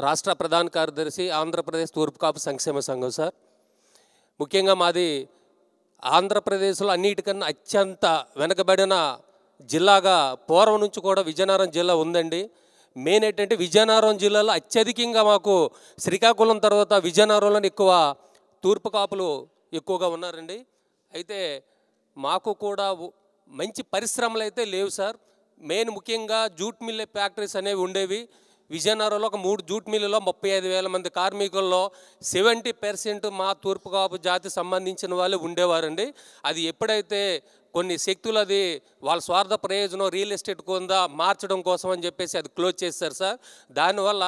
రాష్ట్ర ప్రధాన కార్యదర్శి, ఆంధ్రప్రదేశ్ తూర్పు కాపు సంక్షేమ సంఘం సార్. ముఖ్యంగా మాది ఆంధ్రప్రదేశ్లో అన్నిటికన్నా అత్యంత వెనకబడిన జిల్లాగా పూర్వం నుంచి కూడా విజయనగరం జిల్లా ఉందండి. మెయిన్ ఏంటంటే విజయనగరం జిల్లాలో అత్యధికంగా మాకు శ్రీకాకుళం తర్వాత విజయనగరంలో ఎక్కువ తూర్పు కాపులు ఎక్కువగా ఉన్నారండి. అయితే మాకు కూడా మంచి పరిశ్రమలు అయితే లేవు సార్. మెయిన్ ముఖ్యంగా జూట్ మిల్ ఫ్యాక్టరీస్ అనేవి ఉండేవి. విజయనగరంలో ఒక 3 జూట్ మిల్లులో 35,000 మంది కార్మికుల్లో 70% మా తూర్పు కాపు జాతి సంబంధించిన వాళ్ళు ఉండేవారండి. అది ఎప్పుడైతే కొన్ని శక్తులు అది వాళ్ళ స్వార్థ ప్రయోజనం రియల్ ఎస్టేట్ కింద మార్చడం కోసం అని చెప్పేసి అది క్లోజ్ చేశారు సార్. దానివల్ల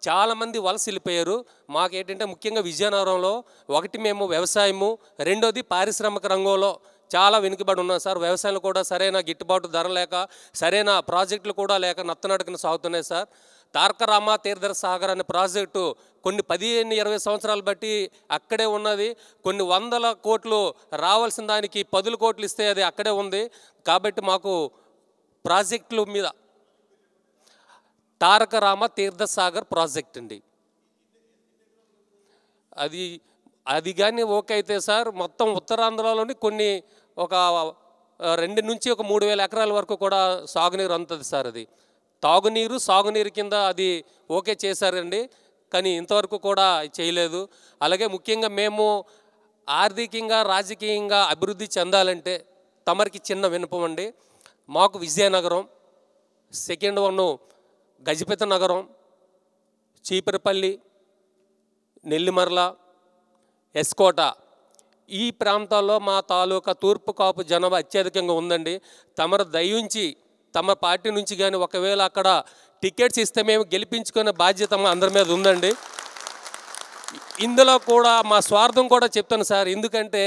చాలామంది వలస వెళ్ళిపోయారు. మాకేంటంటే ముఖ్యంగా విజయనగరంలో ఒకటి మేము వ్యవసాయము, రెండోది పారిశ్రామిక రంగంలో చాలా వెనుకబడి ఉన్నాం సార్. వ్యవసాయంలో కూడా సరైన గిట్టుబాటు ధర లేక, సరైన ప్రాజెక్టులు కూడా లేక నత్తనడకన సాగుతున్నాయి సార్. తారక రామ తీర్థ సాగర్ అనే ప్రాజెక్టు కొన్ని 15-20 సంవత్సరాలు బట్టి అక్కడే ఉన్నది. కొన్ని 100 కోట్లు రావాల్సిన దానికి 10 కోట్లు ఇస్తే అది అక్కడే ఉంది. కాబట్టి మాకు ప్రాజెక్టుల మీద తారక రామ తీర్థ సాగర్ ప్రాజెక్ట్ అండి. అది కానీ ఓకే అయితే సార్, మొత్తం ఉత్తరాంధ్రలోని కొన్ని ఒక 2 నుంచి 3,000 ఎకరాల వరకు కూడా సాగునీరు అందుతుంది సార్. అది తాగునీరు, సాగునీరు కింద అది ఓకే చేశారండి. కానీ ఇంతవరకు కూడా చేయలేదు. అలాగే ముఖ్యంగా మేము ఆర్థికంగా, రాజకీయంగా అభివృద్ధి చెందాలంటే తమరికి చిన్న విన్నపం అండి. మాకు విజయనగరం, సెకండ్ 1 గజపతి నగరం, చీపురపల్లి, నెల్లిమర్ల, ఎస్కోట ఈ ప్రాంతాల్లో మా తాలూకా తూర్పు కాపు జనాభా అత్యధికంగా ఉందండి. తమరు దయించి తమ పార్టీ నుంచి కానీ ఒకవేళ అక్కడ టికెట్స్ ఇస్తే మేము గెలిపించుకునే బాధ్యత మా అందరి మీద ఉందండి. ఇందులో కూడా మా స్వార్థం కూడా చెప్తాను సార్. ఎందుకంటే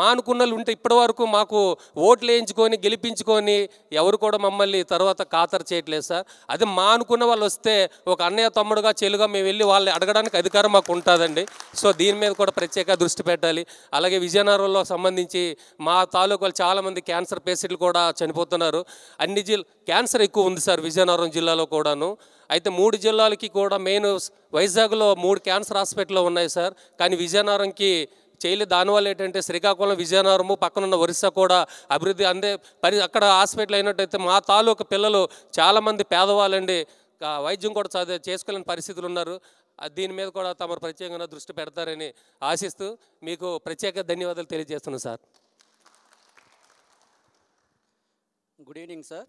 మానుకున్నలు ఉంటే ఇప్పటి వరకు మాకు ఓట్లు వేయించుకొని గెలిపించుకొని ఎవరు కూడా మమ్మల్ని తర్వాత ఖాతరు చేయట్లేదు సార్. అది మానుకున్న వాళ్ళు వస్తే ఒక అన్నయ్య తమ్ముడుగా చెల్లుగా మేము వెళ్ళి వాళ్ళని అడగడానికి అధికారం మాకు ఉంటుందండి. సో దీని మీద కూడా ప్రత్యేక దృష్టి పెట్టాలి. అలాగే విజయనగరంలో సంబంధించి మా తాలూకాలు చాలామంది క్యాన్సర్ పేషెంట్లు కూడా చనిపోతున్నారు. అన్ని క్యాన్సర్ ఎక్కువ ఉంది సార్ విజయనగరం జిల్లాలో కూడాను. అయితే 3 జిల్లాలకి కూడా మెయిన్ వైజాగ్లో 3 క్యాన్సర్ హాస్పిటల్లో ఉన్నాయి సార్. కానీ విజయనగరంకి చేయలేదు. దానివల్ల ఏంటంటే శ్రీకాకుళం, విజయనగరము పక్కనున్న ఒరిస్సా కూడా అభివృద్ధి అక్కడ హాస్పిటల్ అయినట్టయితే మా తాలూకు పిల్లలు చాలామంది పేదవాళ్ళండి, వైద్యం కూడా చేసుకోలేని పరిస్థితులు ఉన్నారు. దీని మీద కూడా తమరు ప్రత్యేకంగా దృష్టి పెడతారని ఆశిస్తూ మీకు ప్రత్యేక ధన్యవాదాలు తెలియజేస్తున్నాను సార్. Good evening sir.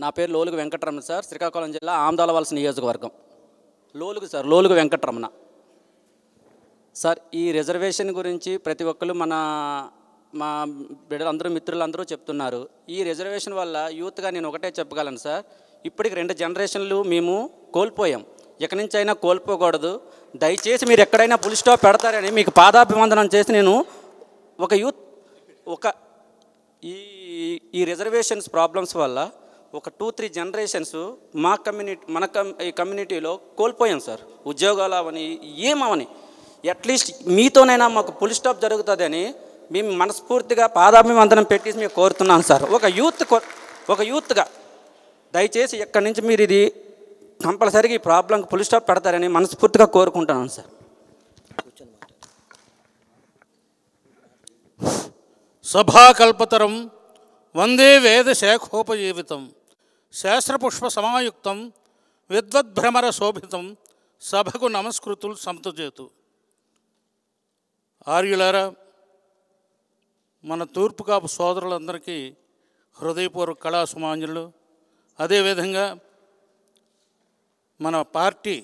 నా పేరు లోలుగు వెంకటరమణ సార్. శ్రీకాకుళం జిల్లా ఆమదాలవలస నియోజకవర్గం. లోలుగు వెంకటరమణ సార్. ఈ రిజర్వేషన్ గురించి ప్రతి ఒక్కరు మా బిడ్డలందరూ మిత్రులందరూ చెప్తున్నారు. ఈ రిజర్వేషన్ వల్ల యూత్గా నేను ఒకటే చెప్పగలను సార్. ఇప్పటికి 2 జనరేషన్లు మేము కోల్పోయాం. ఎక్కడి నుంచి అయినా కోల్పోకూడదు. దయచేసి మీరు ఎక్కడైనా ఫుల్ స్టాప్ పెడతారని మీకు పాదాభివందనం చేసి నేను ఈ రిజర్వేషన్స్ ప్రాబ్లమ్స్ వల్ల ఒక 2-3 జనరేషన్స్ మన కమ్యూనిటీలో కోల్పోయాం సార్. ఉద్యోగాలు అవని ఏమవని అట్లీస్ట్ మీతోనైనా మాకు ఫుల్ స్టాప్ జరుగుతుందని మేము మనస్ఫూర్తిగా పాదాభివందనం పెట్టి మేము కోరుతున్నాను సార్. ఒక యూత్గా దయచేసి ఎక్కడి నుంచి మీరు ఇది కంపల్సరీగా ఈ ప్రాబ్లంకి ఫుల్ స్టాప్ పెడతారని మనస్ఫూర్తిగా కోరుకుంటున్నాను సార్. సభాకల్పతరం వందే వేద శాఖోపజీవితం శాస్త్రపుష్ప సమాయుక్తం విద్వద్భ్రమర శోభితం సభకు నమస్కృతులు సంతజేతు. ఆర్యులారా, మన తూర్పు కాపు సోదరులందరికీ హృదయపూర్వక కళా సుమాంజలు. అదేవిధంగా మన పార్టీ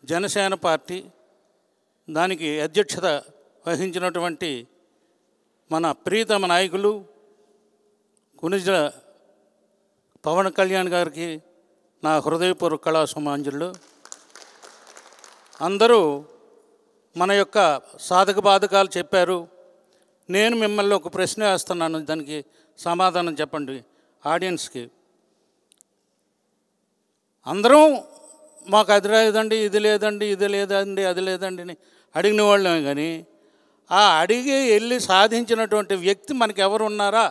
జనసేన పార్టీ దానికి అధ్యక్షత వహించినటువంటి మన ప్రియతమ నాయకులు కునిజల పవన్ కళ్యాణ్ గారికి నా హృదయపూర్వక కళా సుమాంజలు. అందరూ మన యొక్క సాధక బాధకాలు చెప్పారు. నేను మిమ్మల్ని ఒక ప్రశ్న వేస్తున్నాను, దానికి సమాధానం చెప్పండి ఆడియన్స్కి. అందరం మాకు అది లేదండి, ఇది లేదండి, ఇది లేదండి, అది లేదండి అని అడిగిన వాళ్ళమే, కానీ ఆ అడిగి వెళ్ళి సాధించినటువంటి వ్యక్తి మనకు ఎవరు ఉన్నారా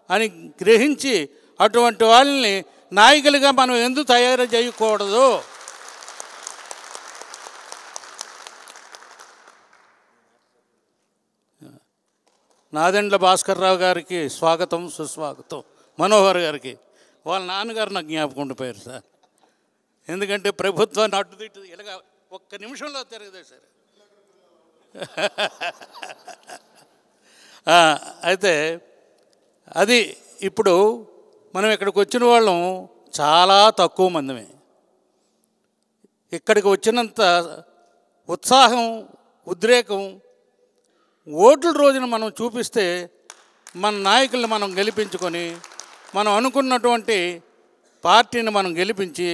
అని గ్రహించి అటువంటి వాళ్ళని నాయకులుగా మనం ఎందుకు తయారు చేయకూడదు? నాదెండ్ల భాస్కర్ రావు గారికి స్వాగతం సుస్వాగతం. మనోహర్ గారికి వాళ్ళ నాన్నగారు నాకు జ్ఞాపకం ఉండిపోయారు సార్. ఎందుకంటే ప్రభుత్వాన్ని అడ్డుదిట్టు ఇలాగ ఒక్క నిమిషంలో తిరగదే సార్. అయితే అది ఇప్పుడు మనం ఇక్కడికి వచ్చిన వాళ్ళం చాలా తక్కువ మందిమే. ఇక్కడికి వచ్చినంత ఉత్సాహం, ఉద్రేకం ఓట్ల రోజున మనం చూపిస్తే మన నాయకుల్ని మనం గెలిపించుకొని మనం అనుకున్నటువంటి పార్టీని మనం గెలిపించి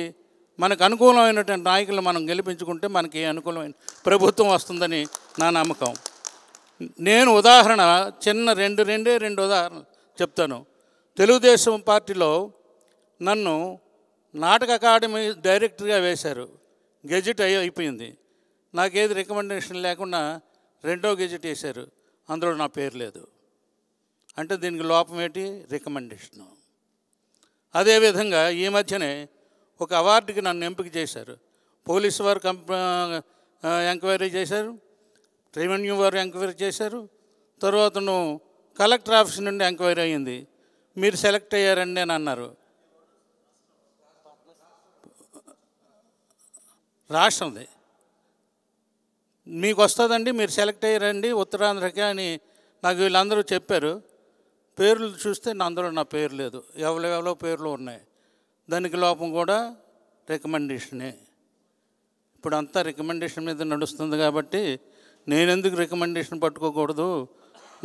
మనకు అనుకూలమైనటువంటి నాయకులను మనం గెలిపించుకుంటే మనకి అనుకూలమైన ప్రభుత్వం వస్తుందని నా నమ్మకం. నేను ఉదాహరణ రెండు ఉదాహరణలు చెప్తాను. తెలుగుదేశం పార్టీలో నన్ను నాటక అకాడమీ డైరెక్టర్గా వేశారు. గెజిట్ అయిపోయింది. నాకేది రికమెండేషన్ లేకుండా రెండో గెజిట్ వేశారు, అందులో నా పేరు లేదు. అంటే దీనికి లోపం ఏంటి? రికమెండేషను. అదేవిధంగా ఈ మధ్యనే ఒక అవార్డుకి నన్ను ఎంపిక చేశారు. పోలీసు వారు ఎంక్వైరీ చేశారు, రెవెన్యూ వారు ఎంక్వైరీ చేశారు, తర్వాత కలెక్టర్ ఆఫీస్ నుండి ఎంక్వైరీ అయ్యింది. మీరు సెలెక్ట్ అయ్యారండి అని అన్నారు. రాష్ట్రంది మీకు వస్తుందండి, మీరు సెలెక్ట్ అయ్యారండి ఉత్తరాంధ్రకి అని నాకు వీళ్ళందరూ చెప్పారు. పేర్లు చూస్తే అందులో నా పేరు లేదు, ఎవరో పేర్లు ఉన్నాయి. దానికి లోపం కూడా రికమెండేషనే. ఇప్పుడు అంతా రికమెండేషన్ మీద నడుస్తుంది కాబట్టి నేనెందుకు రికమెండేషన్ పట్టుకోకూడదు?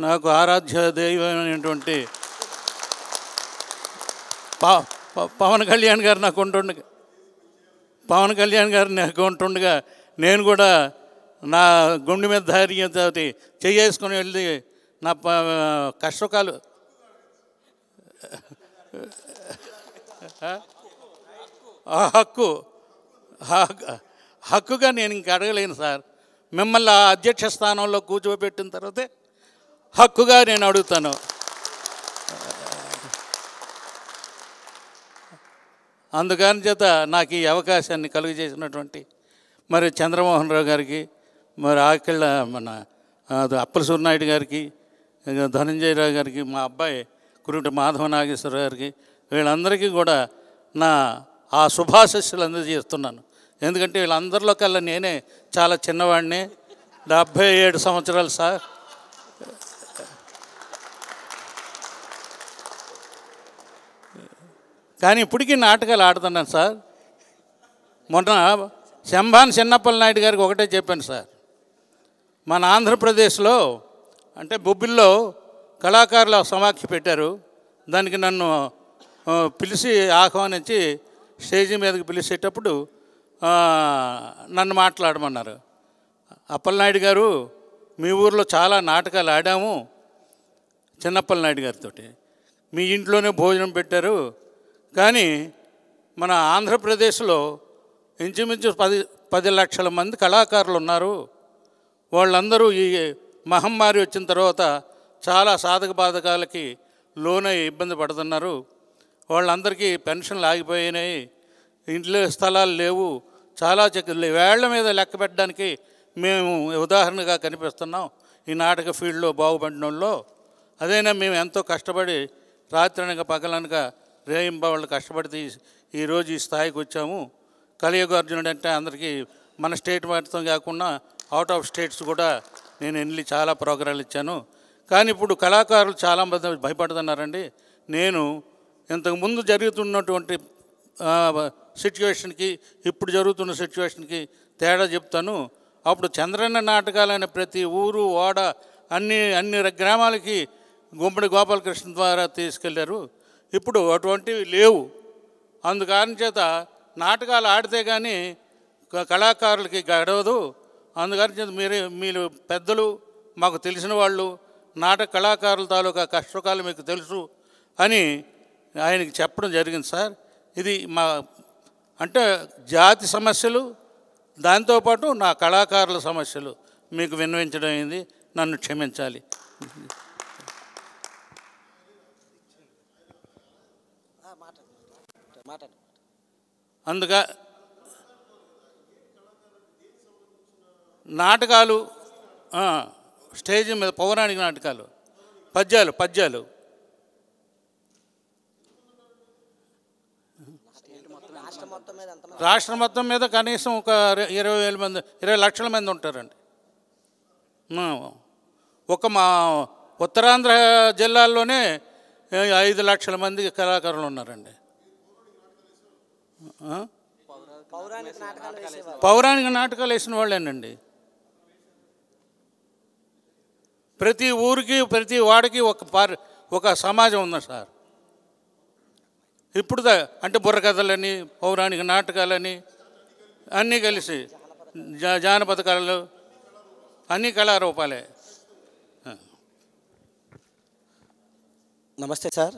నాకు ఆరాధ్య దైవమైనటువంటి పవన్ కళ్యాణ్ గారు నాకు ఉంటుండగా నేను కూడా నా గుండె మీద ధైర్యంతో చేసుకొని వెళ్ళి నా కష్టకాలు హక్కుగా నేను ఇంక అడగలేను సార్. మిమ్మల్ని ఆ అధ్యక్ష స్థానంలో కూర్చోబెట్టిన తర్వాతే హక్కుగా నేను అడుగుతాను. అందుకని చేత నాకు ఈ అవకాశాన్ని కలుగజేసినటువంటి మరి చంద్రమోహన్ రావు గారికి, మరి ఆకెళ్ళ మన అప్పల సూర్యనాయుడు గారికి, ధనంజయరావు గారికి, మా అబ్బాయి కురుటి మాధవ నాగేశ్వర గారికి, వీళ్ళందరికీ కూడా నా ఆ శుభాశస్సులు అందజేస్తున్నాను. ఎందుకంటే వీళ్ళందరిలో కల్లా నేనే చాలా చిన్నవాడిని, 77 సంవత్సరాలు సార్. కానీ ఇప్పటికీ నాటకాలు ఆడుతున్నాను సార్. మొన్న శంభాన్ చిన్నప్పల నాయుడు గారికి ఒకటే చెప్పాను సార్. మన ఆంధ్రప్రదేశ్లో అంటే బొబ్బిల్లో కళాకారుల సమాఖ్య పెట్టారు. దానికి నన్ను పిలిచి ఆహ్వానించి స్టేజీ మీదకి పిలిచేటప్పుడు నన్ను మాట్లాడమన్నారు. అప్పలనాయుడు గారు, మీ ఊరిలో చాలా నాటకాలు ఆడాము చిన్నప్పలనాయుడు గారితో, మీ ఇంట్లోనే భోజనం పెట్టారు, కానీ మన ఆంధ్రప్రదేశ్లో ఇంచుమించు 10 లక్షల మంది కళాకారులు ఉన్నారు. వాళ్ళందరూ ఈ మహమ్మారి వచ్చిన తర్వాత చాలా సాధక బాధకాలకి లోనై ఇబ్బంది పడుతున్నారు. వాళ్ళందరికీ పెన్షన్లు ఆగిపోయినాయి, ఇంట్లో స్థలాలు లేవు, చాలా వేళ్ల మీద లెక్క పెట్టడానికి మేము ఉదాహరణగా కనిపిస్తున్నాం ఈ నాటక ఫీల్డ్లో బాగుపడిన వాళ్ళు. అదైనా మేము ఎంతో కష్టపడి రాత్రనక పగలనక రేయింబాళ్ళు కష్టపడితే ఈరోజు ఈ స్థాయికి వచ్చాము. కలియుగ అర్జునుడు అంటే అందరికీ మన స్టేట్ వాటితో కాకుండా అవుట్ ఆఫ్ స్టేట్స్ కూడా నేను వెళ్ళి చాలా ప్రోగ్రాలు ఇచ్చాను. కానీ ఇప్పుడు కళాకారులు చాలామంది భయపడుతున్నారండి. నేను ఇంతకుముందు జరుగుతున్నటువంటి సిచ్యువేషన్కి ఇప్పుడు జరుగుతున్న సిచ్యువేషన్కి తేడా చెప్తాను. అప్పుడు చంద్రన్న నాటకాలైన ప్రతి ఊరు వాడ అన్ని గ్రామాలకి గుమ్మడి గోపాలకృష్ణ ద్వారా తీసుకెళ్లారు. ఇప్పుడు అటువంటివి లేవు. అందుకారణం చేత నాటకాలు ఆడితే కానీ కళాకారులకి గడవదు. అందుకని చేత మీరు పెద్దలు, మాకు తెలిసిన వాళ్ళు, నాటక కళాకారుల తాలూకా కష్టకాలు మీకు తెలుసు అని ఆయనకి చెప్పడం జరిగింది సార్. ఇది మా అంటే జాతి సమస్యలు, దాంతోపాటు నా కళాకారుల సమస్యలు మీకు విన్నవించడం అయింది. నన్ను క్షమించాలి. అందుగా నాటకాలు, స్టేజ్ మీద పౌరాణిక నాటకాలు, పద్యాలు రాష్ట్రం మొత్తం మీద కనీసం ఒక 20,000 మంది, 20 లక్షల మంది ఉంటారండి. ఒక మా ఉత్తరాంధ్ర జిల్లాల్లోనే 5 లక్షల మంది కళాకారులు ఉన్నారండి. పౌరాణిక నాటకాలు వేసిన వాళ్ళేనండి. ప్రతి ఊరికి ప్రతి వాడికి ఒక సమాజం ఉంది సార్. ఇప్పుడు అంటే బుర్రకథలని, పౌరాణిక నాటకాలని అన్నీ కలిసి జానపద కళలు అన్ని కళారూపాలే. నమస్తే సార్,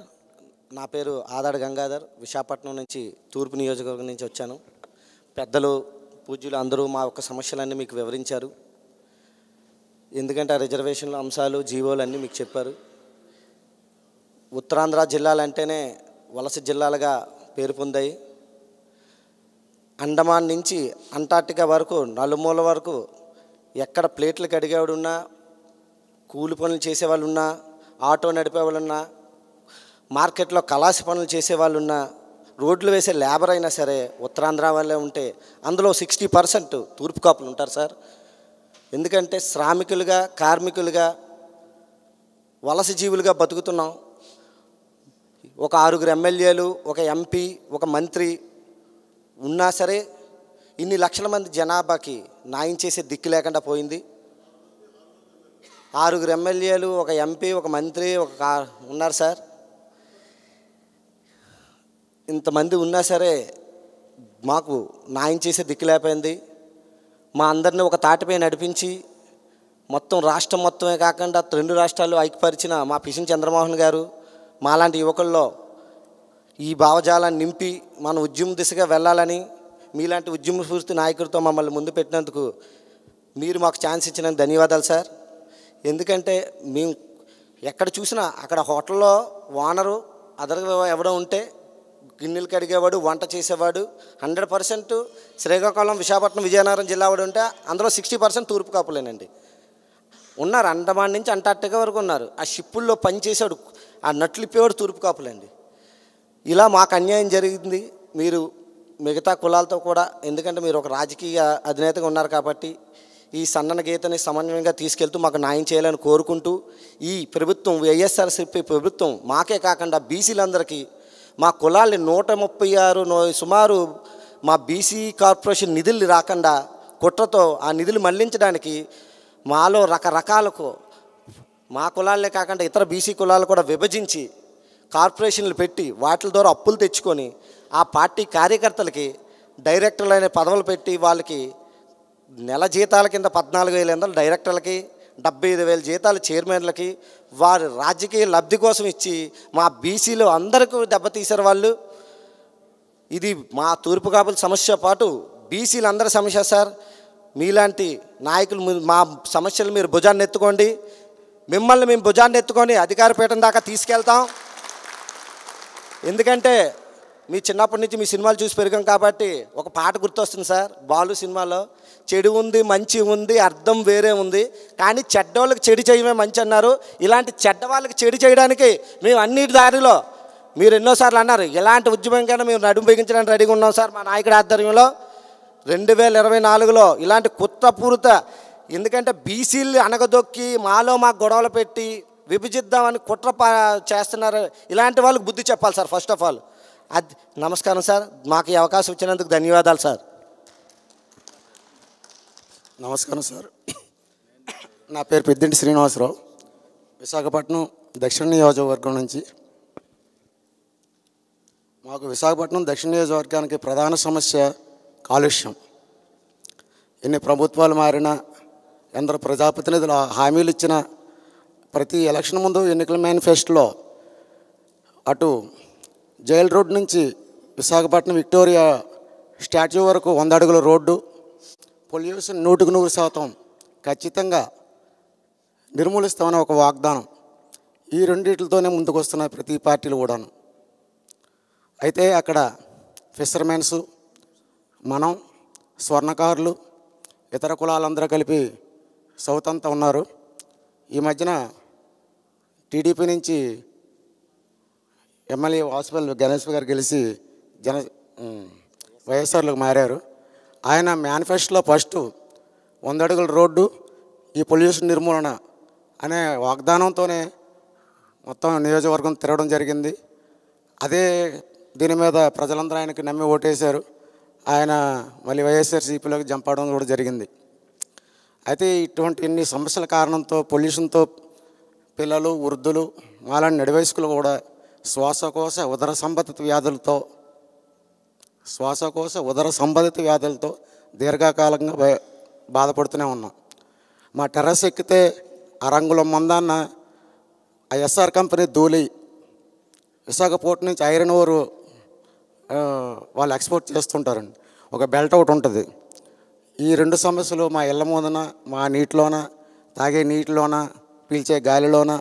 నా పేరు ఆదాడు గంగాధర్. విశాఖపట్నం నుంచి, తూర్పు నియోజకవర్గం నుంచి వచ్చాను. పెద్దలు, పూజ్యులు అందరూ మా యొక్క సమస్యలన్నీ మీకు వివరించారు. ఎందుకంటే ఆ రిజర్వేషన్ల అంశాలు, జీవోలు అన్నీ మీకు చెప్పారు. ఉత్తరాంధ్ర జిల్లాలంటేనే వలస జిల్లాలుగా పేరు పొందాయి. అండమాన్ నుంచి అంటార్టికా వరకు, నలుమూల వరకు ఎక్కడ ప్లేట్లు కడిగేవాడున్నా, కూలి పనులు చేసేవాళ్ళు ఉన్నా, ఆటో నడిపేవాళ్ళు ఉన్నా, మార్కెట్లో కళాసి పనులు చేసేవాళ్ళున్నా, రోడ్లు వేసే లేబర్ అయినా సరే ఉత్తరాంధ్ర వాళ్ళే ఉంటే అందులో 60% తూర్పు కాపులు ఉంటారు సార్. ఎందుకంటే శ్రామికులుగా, కార్మికులుగా, వలస జీవులుగా బతుకుతున్నాం. ఒక 6 ఎమ్మెల్యేలు, ఒక ఎంపీ, ఒక మంత్రి ఉన్నా సరే ఇన్ని లక్షల మంది జనాభాకి న్యాయం చేసే దిక్కు లేకుండా పోయింది. 6 ఎమ్మెల్యేలు, ఒక ఎంపీ, ఒక మంత్రి, ఉన్నారు సార్. ఇంతమంది ఉన్నా సరే మాకు న్యాయం చేసే దిక్కు లేకపోయింది. మా అందరినీ ఒక తాటిపై నడిపించి మొత్తం రాష్ట్రం మొత్తమే కాకుండా 2 రాష్ట్రాలు ఐక్యపరిచిన మా పిసిని చంద్రమోహన్ గారు మాలాంటి యువకుల్లో ఈ భావజాలాన్ని నింపి మన ఉద్యమ దిశగా వెళ్ళాలని, మీలాంటి ఉద్యమ స్ఫూర్తి నాయకుడితో మమ్మల్ని ముందు పెట్టినందుకు మీరు మాకు ఛాన్స్ ఇచ్చినందుకు ధన్యవాదాలు సార్. ఎందుకంటే మేము ఎక్కడ చూసినా అక్కడ హోటల్లో ఓనరు ఎవడో ఉంటే గిన్నెలు కడిగేవాడు, వంట చేసేవాడు 100%. శ్రీకాకుళం, విశాఖపట్నం, విజయనగరం జిల్లా వాడు ఉంటే అందులో 60% తూర్పు కాపులేనండి ఉన్నారు. అండమాన్ నుంచి అంటార్టికా వరకు ఉన్నారు. ఆ షిప్పుల్లో పనిచేసాడు, ఆ నట్లు ఇప్పేవాడు తూర్పు కాపులండి. ఇలా మాకు అన్యాయం జరిగింది. మీరు మిగతా కులాలతో కూడా, ఎందుకంటే మీరు ఒక రాజకీయ అధినేతగా ఉన్నారు కాబట్టి ఈ సన్నన గీతని సమన్వయంగా తీసుకెళ్తూ మాకు న్యాయం చేయాలని కోరుకుంటూ, ఈ ప్రభుత్వం వైఎస్ఆర్సీపీ ప్రభుత్వం మాకే కాకుండా బీసీలందరికీ మా కులాల్ని 136 సుమారు మా బీసీ కార్పొరేషన్ నిధులు రాకుండా కుట్రతో ఆ నిధులు మళ్లించడానికి మాలో రకరకాలకు మా కులాలనే కాకుండా ఇతర బీసీ కులాలు కూడా విభజించి కార్పొరేషన్లు పెట్టి వాటి ద్వారా అప్పులు తెచ్చుకొని ఆ పార్టీ కార్యకర్తలకి డైరెక్టర్లు అనే పదవులు పెట్టి వాళ్ళకి నెల జీతాల కింద 14,500 డైరెక్టర్లకి, 75,000 జీతాలు చైర్మన్లకి వారి రాజకీయ లబ్ధి కోసం ఇచ్చి మా బీసీలు అందరికీ దెబ్బతీశారు వాళ్ళు. ఇది మా తూర్పు కాపుల సమస్య పాటు బీసీలందరి సమస్య సార్. మీలాంటి నాయకులు మా సమస్యలు మీరు భుజాన్ని ఎత్తుకోండి. మిమ్మల్ని మేము భుజాన్ని ఎత్తుకొని అధికార పీఠం దాకా తీసుకెళ్తాం. ఎందుకంటే మీ చిన్నప్పటి నుంచి మీ సినిమాలు చూసి పెరిగాం కాబట్టి ఒక పాట గుర్తొస్తుంది సార్. బాలు సినిమాలో చెడు ఉంది, మంచి ఉంది, అర్థం వేరే ఉంది, కానీ చెడ్డవాళ్ళకి చెడు చేయడమే మంచి అన్నారు. ఇలాంటి చెడ్డ వాళ్ళకి చెడు చేయడానికి మేము అన్నిటి దారిలో మీరు ఎన్నోసార్లు అన్నారు, ఎలాంటి ఉద్యమంకైనా మేము నడుము బిగించడానికి రెడీగా ఉన్నాం సార్. మా నాయకుడి ఆధ్వర్యంలో 2024లో ఇలాంటి కుట్రపూరిత, ఎందుకంటే బీసీలు అనగదొక్కి మాలో మాకు గొడవలు పెట్టి విభజిద్దామని కుట్ర చేస్తున్నారు. ఇలాంటి వాళ్ళకి బుద్ధి చెప్పాలి సార్ ఫస్ట్ ఆఫ్ ఆల్. అది నమస్కారం సార్, మాకు ఈ అవకాశం ఇచ్చినందుకు ధన్యవాదాలు సార్. నమస్కారం సార్, నా పేరు పెద్దింటి శ్రీనివాసరావు, విశాఖపట్నం దక్షిణ నియోజకవర్గం నుంచి. మాకు విశాఖపట్నం దక్షిణ నియోజకవర్గానికి ప్రధాన సమస్య కాలుష్యం. ఎన్ని ప్రభుత్వాలు మారినా, ఎందరో ప్రజాప్రతినిధులు హామీలు ఇచ్చిన ప్రతి ఎలక్షన్ ముందు ఎన్నికల మేనిఫెస్టోలో అటు జైల్ రోడ్ నుంచి విశాఖపట్నం విక్టోరియా స్టాచ్యూ వరకు 100 అడుగుల రోడ్డు, పొల్యూషన్ 100% ఖచ్చితంగా నిర్మూలిస్తామని ఒక వాగ్దానం. ఈ రెండింటితోనే ముందుకు వస్తున్నాయి ప్రతి పార్టీలు కూడాను. అయితే అక్కడ ఫిషర్మెన్స్, మనం, స్వర్ణకారులు, ఇతర కులాలందరూ కలిపి సౌత్ అంతా ఉన్నారు. ఈ మధ్యన టీడీపీ నుంచి ఎమ్మెల్యే వాసుపల్లి గణేష్ గారు గెలిచి వైఎస్ఆర్లకు మారారు. ఆయన మేనిఫెస్టోలో ఫస్ట్ 100 అడుగుల రోడ్డు, ఈ పొల్యూషన్ నిర్మూలన అనే వాగ్దానంతోనే మొత్తం నియోజకవర్గం తిరగడం జరిగింది. అదే దీని మీద ప్రజలందరూ ఆయనకి నమ్మి ఓటేశారు. ఆయన మళ్ళీ వైఎస్ఆర్సీపీలోకి జంప్ అవడం కూడా జరిగింది. అయితే ఇటువంటి ఇన్ని సమస్యల కారణంతో, పొల్యూషన్తో పిల్లలు, వృద్ధులు, మాలాంటి నడివయస్కులు కూడా శ్వాసకోశ ఉదర సంబంధిత వ్యాధులతో దీర్ఘకాలంగా బాధపడుతూనే ఉన్నాం. మా టెర్రస్ ఎక్కితే అరంగుళం మందాన్న ఆ ఎస్ఆర్ కంపెనీ ధూళి, విశాఖ పోర్ట్ నుంచి ఐరన్ ఓరు వాళ్ళు ఎక్స్పోర్ట్ చేస్తుంటారండి. ఒక బెల్ట్ ఒకటి ఉంటుంది. ఈ 2 సమస్యలు మా ఇళ్ళ ముందున, మా నీటిలోన, తాగే నీటిలోన, పీల్చే గాలిలోన,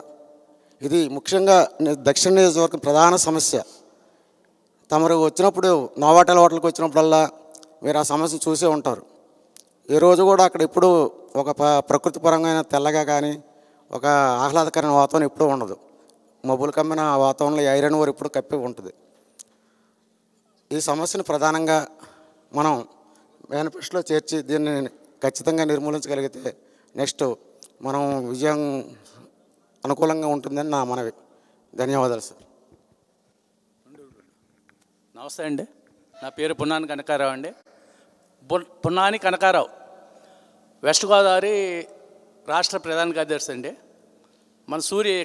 ఇది ముఖ్యంగా దక్షిణ నియోజకవర్గం ప్రధాన సమస్య. తమరు వచ్చినప్పుడు నోవాటల్ హోటల్కి వచ్చినప్పుడల్లా మీరు ఆ సమస్యను చూసే ఉంటారు. ఈ రోజు కూడా అక్కడ ఇప్పుడు ఒక ప్రకృతి పరంగా తెల్లగా కానీ ఒక ఆహ్లాదకరమైన వాతావరణం ఎప్పుడూ ఉండదు. మబ్బులు కమ్మిన ఆ వాతావరణంలో ఐరన్ ఓర్ ఎప్పుడు కప్పి ఉంటుంది. ఈ సమస్యను ప్రధానంగా మనం మేనిఫెస్టోలో చేర్చి దీన్ని ఖచ్చితంగా నిర్మూలించగలిగితే నెక్స్ట్ మనం విజయం అనుకూలంగా ఉంటుందని నా మనవి. ధన్యవాదాలు సార్. నమస్తే అండి, నా పేరు పున్నాని కనకారావు అండి. పున్నాని కనకారావు, వెస్ట్ గోదావరి రాష్ట్ర ప్రధాన కార్యదర్శి అండి. మన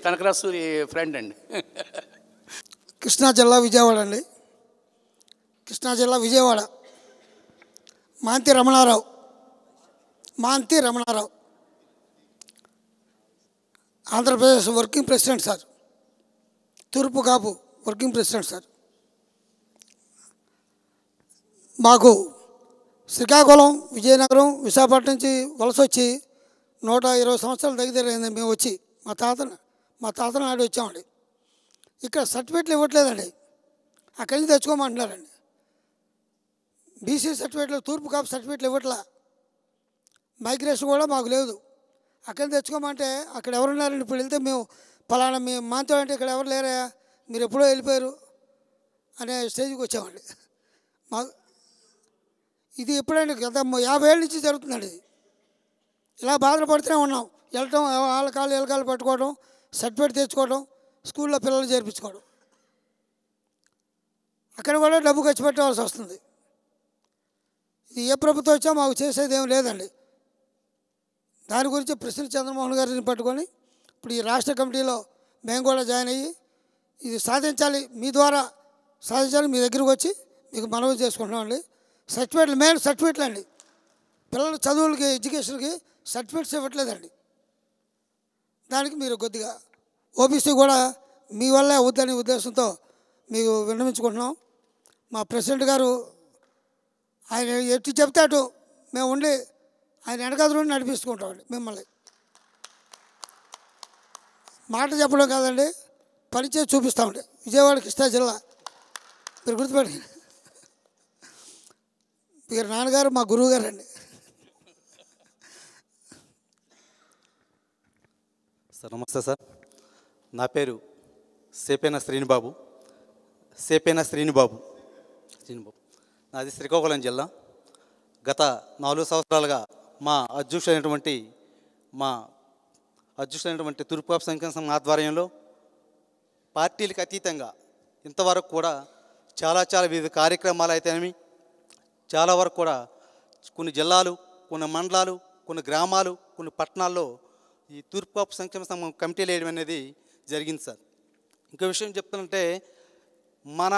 కనకరాజు సూరి ఫ్రెండ్ అండి. కృష్ణా జిల్లా విజయవాడ అండి. కృష్ణా జిల్లా Vijayawada. Manthi Ramana Rao, Andhra Pradesh working president sir. Turpu Kapu working president sir. మాకు శ్రీకాకుళం, విజయనగరం, విశాఖపట్నం నుంచి వలస వచ్చి 120 సంవత్సరాలు దగ్గరైంది మేము వచ్చి. మా తాత నాడు వచ్చామండి. ఇక్కడ సర్టిఫికేట్లు ఇవ్వట్లేదండి, అక్కడి నుంచి తెచ్చుకోమంటున్నారండి. బీసీ సర్టిఫికేట్లు, తూర్పు కాపు సర్టిఫికేట్లు ఇవ్వట్లా. మైగ్రేషన్ కూడా మాకు లేదు. అక్కడ తెచ్చుకోమంటే అక్కడ ఎవరున్నారండి? ఇప్పుడు వెళ్తే మేము ఫలానా మేము మాతో అంటే ఇక్కడ ఎవరు లేరా, మీరు ఎప్పుడో వెళ్ళిపోయారు అనే స్టేజ్కి వచ్చామండి. ఇది ఎప్పుడండి? గత 50 ఏళ్ళ నుంచి జరుగుతుందండి. ఇది ఇలా బాధలు పడుతూనే ఉన్నాం. వెళ్ళటం, వాళ్ళకాలు ఎలకాలు పట్టుకోవడం, సర్టిఫికేట్ తెచ్చుకోవడం, స్కూల్లో పిల్లలు చేర్పించుకోవడం. అక్కడ కూడా డబ్బు ఖర్చు పెట్టవలసి వస్తుంది. ఇది ఏ ప్రభుత్వం వచ్చా మాకు చేసేది ఏం లేదండి. దాని గురించి ప్రెసిడెంట్ చంద్రమోహన్ గారిని పట్టుకొని ఇప్పుడు ఈ రాష్ట్ర కమిటీలో మేము కూడా జాయిన్ అయ్యి ఇది సాధించాలి, మీ ద్వారా సాధించాలి, మీ దగ్గరికి వచ్చి మీకు మనవి చేసుకుంటున్నామండి. సర్టిఫికేట్లు, మెయిన్ సర్టిఫికేట్లు అండి. పిల్లల చదువులకి, ఎడ్యుకేషన్కి సర్టిఫికేట్స్ ఇవ్వట్లేదండి. దానికి మీరు కొద్దిగా ఓబీసీ కూడా మీ వల్లే అవుద్దనే ఉద్దేశంతో మీకు విన్నవించుకుంటున్నాం. మా ప్రెసిడెంట్ గారు ఆయన ఎట్టి చెప్తే అటు మేము ఉండి ఆయన వెనకాదురుండి నడిపిస్తుంటామండి. మిమ్మల్ని మాట చెప్పడం కాదండి, పనిచేసి చూపిస్తామండి. విజయవాడ కృష్ణా జిల్లా మీరు గుర్తుపెట్టి. మీరు నాన్నగారు మా గురువు గారు అండి. సార్ నమస్తే సార్, నా పేరు సేపేన శ్రీనిబాబు. నాది శ్రీకాకుళం జిల్లా. గత 4 సంవత్సరాలుగా మా అధ్యక్షుడైనటువంటి మా అధ్యక్షుడైనటువంటి తూర్పుగోదావరి సంక్షేమ సంఘం ఆధ్వర్యంలో పార్టీలకు అతీతంగా ఇంతవరకు కూడా చాలా వివిధ కార్యక్రమాలు అయితేనేమి చాలా వరకు కూడా కొన్ని జిల్లాలు, కొన్ని మండలాలు, కొన్ని గ్రామాలు, కొన్ని పట్టణాల్లో ఈ తూర్పుగోదావరి సంక్షేమ సంఘం కమిటీలు వేయడం అనేది జరిగింది సార్. ఇంకో విషయం చెప్తుంటే మన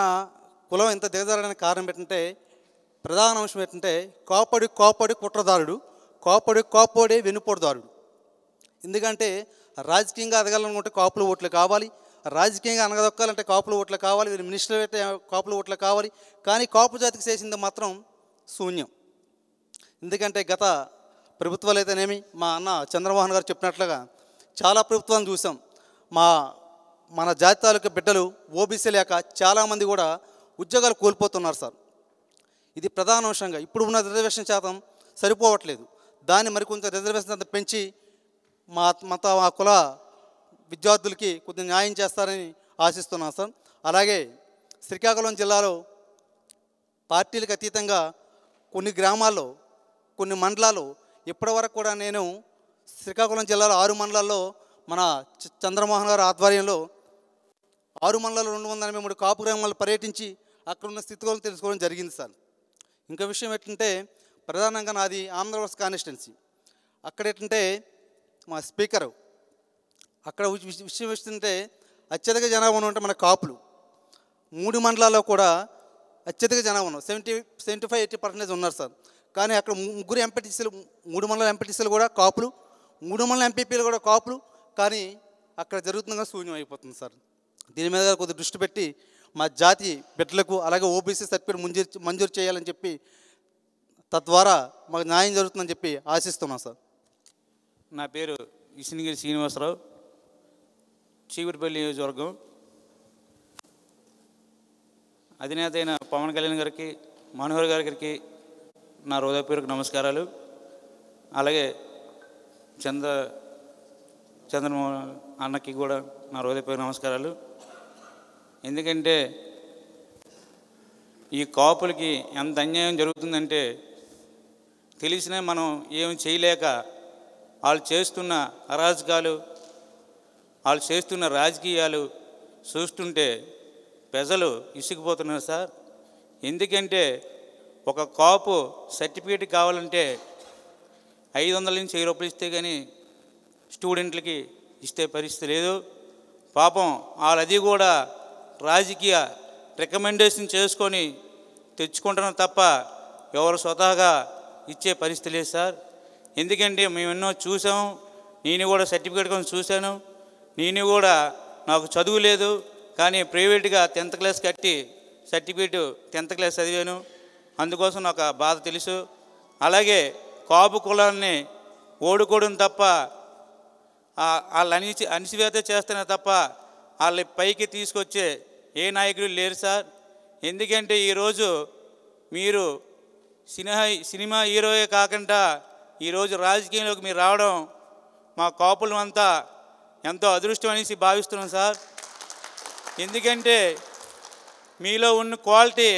కులం ఇంత దిగజారడానికి కారణం ఏంటంటే ప్రధాన అంశం ఏంటంటే కోపడి కుట్రదారుడు, కోపడే వెన్నుపోటుదారుడు. ఎందుకంటే రాజకీయంగా ఎదగాలనుకుంటే కాపుల ఓట్లు కావాలి, రాజకీయంగా అనగదొక్కాలంటే కాపుల ఓట్లు కావాలి, మినిస్టర్లు అయితే కాపుల ఓట్లు కావాలి. కానీ కాపు జాతికి చేసింది మాత్రం శూన్యం. ఎందుకంటే గత ప్రభుత్వాలు అయితేనేమి మా అన్న చంద్రమోహన్ గారు చెప్పినట్లుగా చాలా ప్రభుత్వాలను చూసాం. మన జాతి తాలూకు బిడ్డలు ఓబీసీ లేక చాలామంది కూడా ఉద్యోగాలు కోల్పోతున్నారు సార్. ఇది ప్రధాన అంశంగా ఇప్పుడు ఉన్న రిజర్వేషన్ శాతం సరిపోవట్లేదు. దాన్ని మరికొంత రిజర్వేషన్ శాతం పెంచి మా కుల విద్యార్థులకి కొద్దిగా న్యాయం చేస్తారని ఆశిస్తున్నాను సార్. అలాగే శ్రీకాకుళం జిల్లాలో పార్టీలకు అతీతంగా కొన్ని గ్రామాల్లో, కొన్ని మండలాలు ఇప్పటివరకు కూడా నేను శ్రీకాకుళం జిల్లాలో 6 మండలాల్లో మన చంద్రమోహన్ గారి ఆధ్వర్యంలో 6 మండలాలు 283 కాపు గ్రామాలు పర్యటించి అక్కడ ఉన్న స్థితిగతులను తెలుసుకోవడం జరిగింది సార్. ఇంకో విషయం ఏంటంటే ప్రధానంగా నాది ఆంధ్రప్రదేశ్ కాన్స్టిట్యున్సీ. అక్కడ ఏంటంటే మా స్పీకరు అక్కడ విషయం ఏంటంటే అత్యధిక జనాభా ఉంటే మన కాపులు 3 మండలాల్లో కూడా అత్యధిక జనాభా ఉన్నారు. 75-80% ఉన్నారు సార్. కానీ అక్కడ 3 ఎంపీటీసీలు, 3 మండల ఎంపీటీసీలు కూడా కాపులు, 3 మండల ఎంపీపీలు కూడా కాపులు. కానీ అక్కడ జరుగుతుండగా శూన్యం అయిపోతుంది సార్. దీని మీద కొద్దిగా దృష్టి పెట్టి మా జాతి బిడ్డలకు అలాగే ఓబీసీ సర్టిఫికేట్ మంజూరు చేయాలని చెప్పి తద్వారా మాకు న్యాయం జరుగుతుందని చెప్పి ఆశిస్తున్నాం సార్. నా పేరు ఇసినగిరి శ్రీనివాసరావు, చీపురుపల్లి నియోజకవర్గం. అధినేత అయిన పవన్ కళ్యాణ్ గారికి, మనోహర్ గారికి నా హృదయపూర్వక నమస్కారాలు. అలాగే చంద్రమోహన్ అన్నకి కూడా నా హృదయపూర్వక నమస్కారాలు. ఎందుకంటే ఈ కాపులకి ఎంత అన్యాయం జరుగుతుందంటే తెలిసినా మనం ఏమి చేయలేక వాళ్ళు చేస్తున్న అరాజకాలు, వాళ్ళు చేస్తున్న రాజకీయాలు చూస్తుంటే ప్రజలు ఇసుకుపోతున్నారు సార్. ఎందుకంటే ఒక కాపు సర్టిఫికేట్ కావాలంటే 500 నుంచి 1000 రూపాయలు ఇస్తే కానీ స్టూడెంట్లకి ఇస్తే పరిస్థితి లేదు. పాపం వాళ్ళది కూడా రాజకీయ రికమెండేషన్ చేసుకొని తెచ్చుకుంటున్నారు తప్ప ఎవరు స్వతహాగా ఇచ్చే పరిస్థితి లేదు సార్. ఎందుకంటే మేము ఎన్నో చూసాం, నేను కూడా సర్టిఫికేట్ కోసం చూశాను. నేను కూడా నాకు చదువు లేదు కానీ ప్రైవేట్గా 10th క్లాస్ కట్టి సర్టిఫికేట్ 10th క్లాస్ చదివాను. అందుకోసం నాకు ఆ బాధ తెలుసు. అలాగే కాపు కులాన్ని ఓడుకోవడం తప్ప వాళ్ళు అణిచివేత చేస్తేనే తప్ప వాళ్ళని పైకి తీసుకొచ్చే ఏ నాయకుడు లేరు సార్. ఎందుకంటే ఈరోజు మీరు సినిమా హీరోయే కాకుండా ఈరోజు రాజకీయంలోకి మీరు రావడం మా కాపులం అంతా ఎంతో అదృష్టం అనేసి భావిస్తున్నాం సార్. ఎందుకంటే మీలో ఉన్న క్వాలిటీ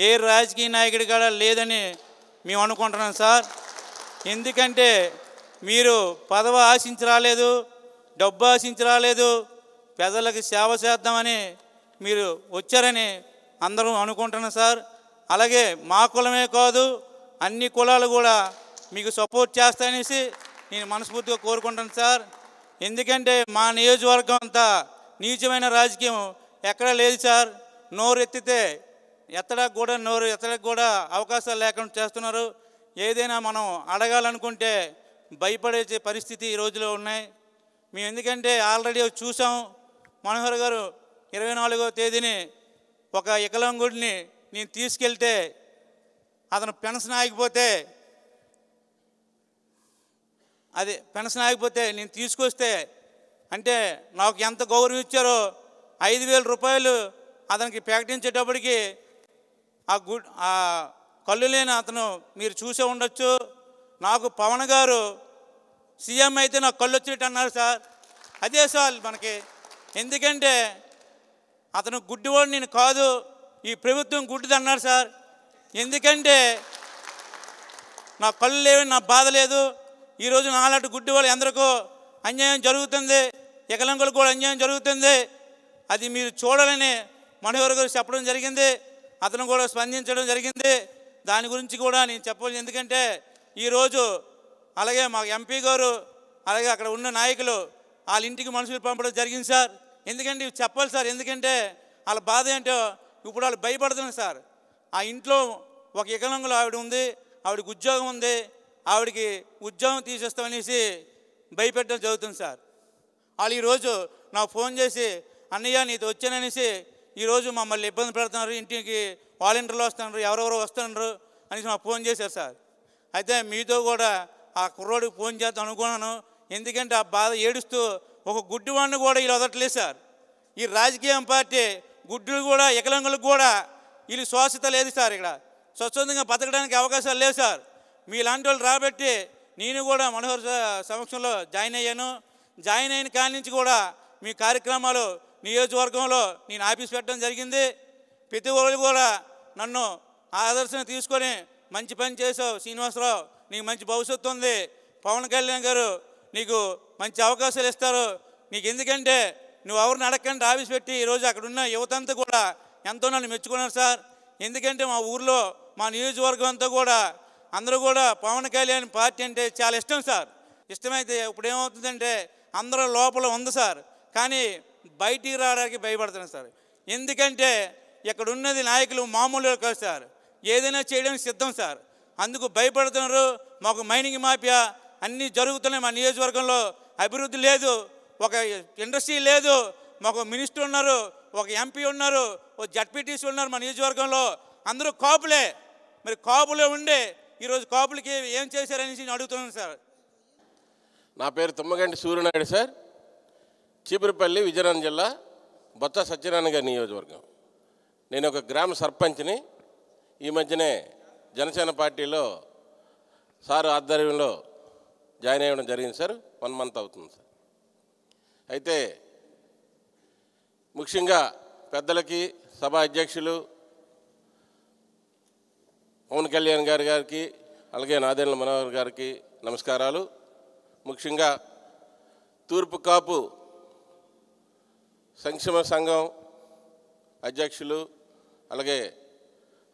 ఏ రాజకీయ నాయకుడి కూడా లేదని మేము అనుకుంటున్నాం సార్. ఎందుకంటే మీరు పదవి ఆశించి రాలేదు, డబ్బు ఆశించి రాలేదు, ప్రజలకు సేవ చేద్దామని మీరు వచ్చారని అందరూ అనుకుంటున్నాం సార్. అలాగే మా కులమే కాదు అన్ని కులాలు కూడా మీకు సపోర్ట్ చేస్తాయనేసి నేను మనస్ఫూర్తిగా కోరుకుంటాను సార్. ఎందుకంటే మా నియోజకవర్గం అంతా నీచమైన రాజకీయం ఎక్కడా లేదు సార్. నోరు ఎత్తడానికి కూడా అవకాశాలు లేకుండా చేస్తున్నారు. ఏదైనా మనం అడగాలనుకుంటే భయపడే పరిస్థితి ఈ రోజులో ఉన్నాయి. మేము ఎందుకంటే ఆల్రెడీ చూసాం, మనోహర్ గారు 24వ తేదీని ఒక వికలాంగుడిని నేను తీసుకెళ్తే అతను పెన్షన్ ఆగిపోతే నేను తీసుకొస్తే అంటే నాకు ఎంత గౌరవం ఇచ్చారో 5,000 రూపాయలు అతనికి ప్రకటించేటప్పటికి ఆ కళ్ళు లేని అతను మీరు చూసే ఉండొచ్చు. నాకు పవన్ గారు సీఎం అయితే నాకు కళ్ళు వచ్చినట్టు అన్నారు సార్. అదే సార్ మనకి. ఎందుకంటే అతను గుడ్డివాడు నేను కాదు, ఈ ప్రభుత్వం గుడ్డిది అన్నారు సార్. ఎందుకంటే నా కళ్ళు లేవని నా బాధ లేదు. ఈరోజు నాలాంటి గుడ్డివాళ్ళు ఎందరికో అన్యాయం జరుగుతుంది, వికలాంగులకు కూడా అన్యాయం జరుగుతుంది. అది మీరు చూడాలని మనోహర్ గారు చెప్పడం జరిగింది, అతను కూడా స్పందించడం జరిగింది. దాని గురించి కూడా నేను చెప్పాలి. ఎందుకంటే ఈరోజు అలాగే మా ఎంపీ గారు అలాగే అక్కడ ఉన్న నాయకులు వాళ్ళ ఇంటికి మనుషులు పంపడం జరిగింది సార్. ఎందుకంటే ఇవి చెప్పాలి సార్, ఎందుకంటే వాళ్ళ బాధ ఏంటో ఇప్పుడు వాళ్ళు భయపడుతున్నారు సార్. ఆ ఇంట్లో ఒక వికలాంగులు ఆవిడ ఉంది, ఆవిడకి ఉద్యోగం ఉంది, ఆవిడకి ఉద్యోగం తీసేస్తామనేసి భయపెట్టడం జరుగుతుంది సార్. వాళ్ళు ఈరోజు నాకు ఫోన్ చేసి అన్నయ్య నీతో వచ్చాననేసి ఈరోజు మమ్మల్ని ఇబ్బంది పెడుతున్నారు, ఇంటికి వాలంటీర్లు వస్తున్నారు, ఎవరెవరో వస్తున్నారు అనేసి నాకు ఫోన్ చేశారు సార్. అయితే మీతో కూడా ఆ కుర్రోడికి ఫోన్ చేద్దాం అనుకున్నాను. ఎందుకంటే ఆ బాధ ఏడుస్తూ ఒక గుడ్డివాడిని కూడా వీళ్ళు వదలట్లేదు సార్. ఈ రాజకీయం పార్టీ గుడ్డులు కూడా వికలాంగులకు కూడా వీళ్ళు శ్వాసత లేదు సార్. ఇక్కడ స్వచ్ఛందంగా బతకడానికి అవకాశాలు లేవు సార్. మీలాంటి వాళ్ళు రాబట్టి నేను కూడా మనోహర్ సమక్షంలో జాయిన్ అయ్యాను. జాయిన్ అయిన కాడి నుంచి కూడా మీ కార్యక్రమాలు నియోజకవర్గంలో నేను ఆఫీస్ పెట్టడం జరిగింది. ప్రతి ఒక్కరు కూడా నన్ను ఆదర్శం తీసుకొని మంచి పని చేసావు శ్రీనివాసరావు, నీకు మంచి భవిష్యత్తు ఉంది, పవన్ కళ్యాణ్ గారు నీకు మంచి అవకాశాలు ఇస్తారు నీకు, ఎందుకంటే నువ్వు ఎవరిని అడగకుండా ఆఫీస్ పెట్టి ఈరోజు అక్కడ ఉన్న యువతంతా కూడా ఎంతో నన్ను మెచ్చుకున్నారు సార్. ఎందుకంటే మా ఊర్లో మా నియోజకవర్గం అంతా కూడా అందరూ కూడా పవన్ కళ్యాణ్ పార్టీ అంటే చాలా ఇష్టం సార్. ఇష్టమైతే ఇప్పుడు ఏమవుతుందంటే అందరూ లోపల ఉంది సార్, కానీ బయటికి రావడానికి భయపడుతున్నారు సార్. ఎందుకంటే ఇక్కడ ఉన్నది నాయకులు మామూలు కాదు సార్, ఏదైనా చేయడానికి సిద్ధం సార్. అందుకు భయపడుతున్నారు. మాకు మైనింగ్ మాఫియా అన్నీ జరుగుతున్నాయి. మా నియోజకవర్గంలో అభివృద్ధి లేదు, ఒక ఇండస్ట్రీ లేదు, మాకు మినిస్టర్ ఉన్నారు, ఒక ఎంపీ ఉన్నారు, ఒక జడ్పీటీసీ ఉన్నారు. మా నియోజకవర్గంలో అందరూ కాపులే. మరి కాపులే ఉండే ఈరోజు కాపులకి ఏం చేశారనేసి నేను అడుగుతున్నాను సార్. నా పేరు తుమ్మగంటి సూర్యనాయుడు సార్, చీపురుపల్లి, విజయనగరం జిల్లా, బొత్స సత్యనారాయణ గారి నియోజకవర్గం. నేను ఒక గ్రామ సర్పంచ్ని. ఈ మధ్యనే జనసేన పార్టీలో సార్ ఆధ్వర్యంలో జాయిన్ అయ్యడం జరిగింది సార్. 1 మంత్ అవుతుంది సార్. అయితే ముఖ్యంగా పెద్దలకి, సభా అధ్యక్షులు పవన్ కళ్యాణ్ గారికి అలాగే నాదెండ్ల మనోహర్ గారికి నమస్కారాలు. ముఖ్యంగా తూర్పు కాపు సంక్షేమ సంఘం అధ్యక్షులు అలాగే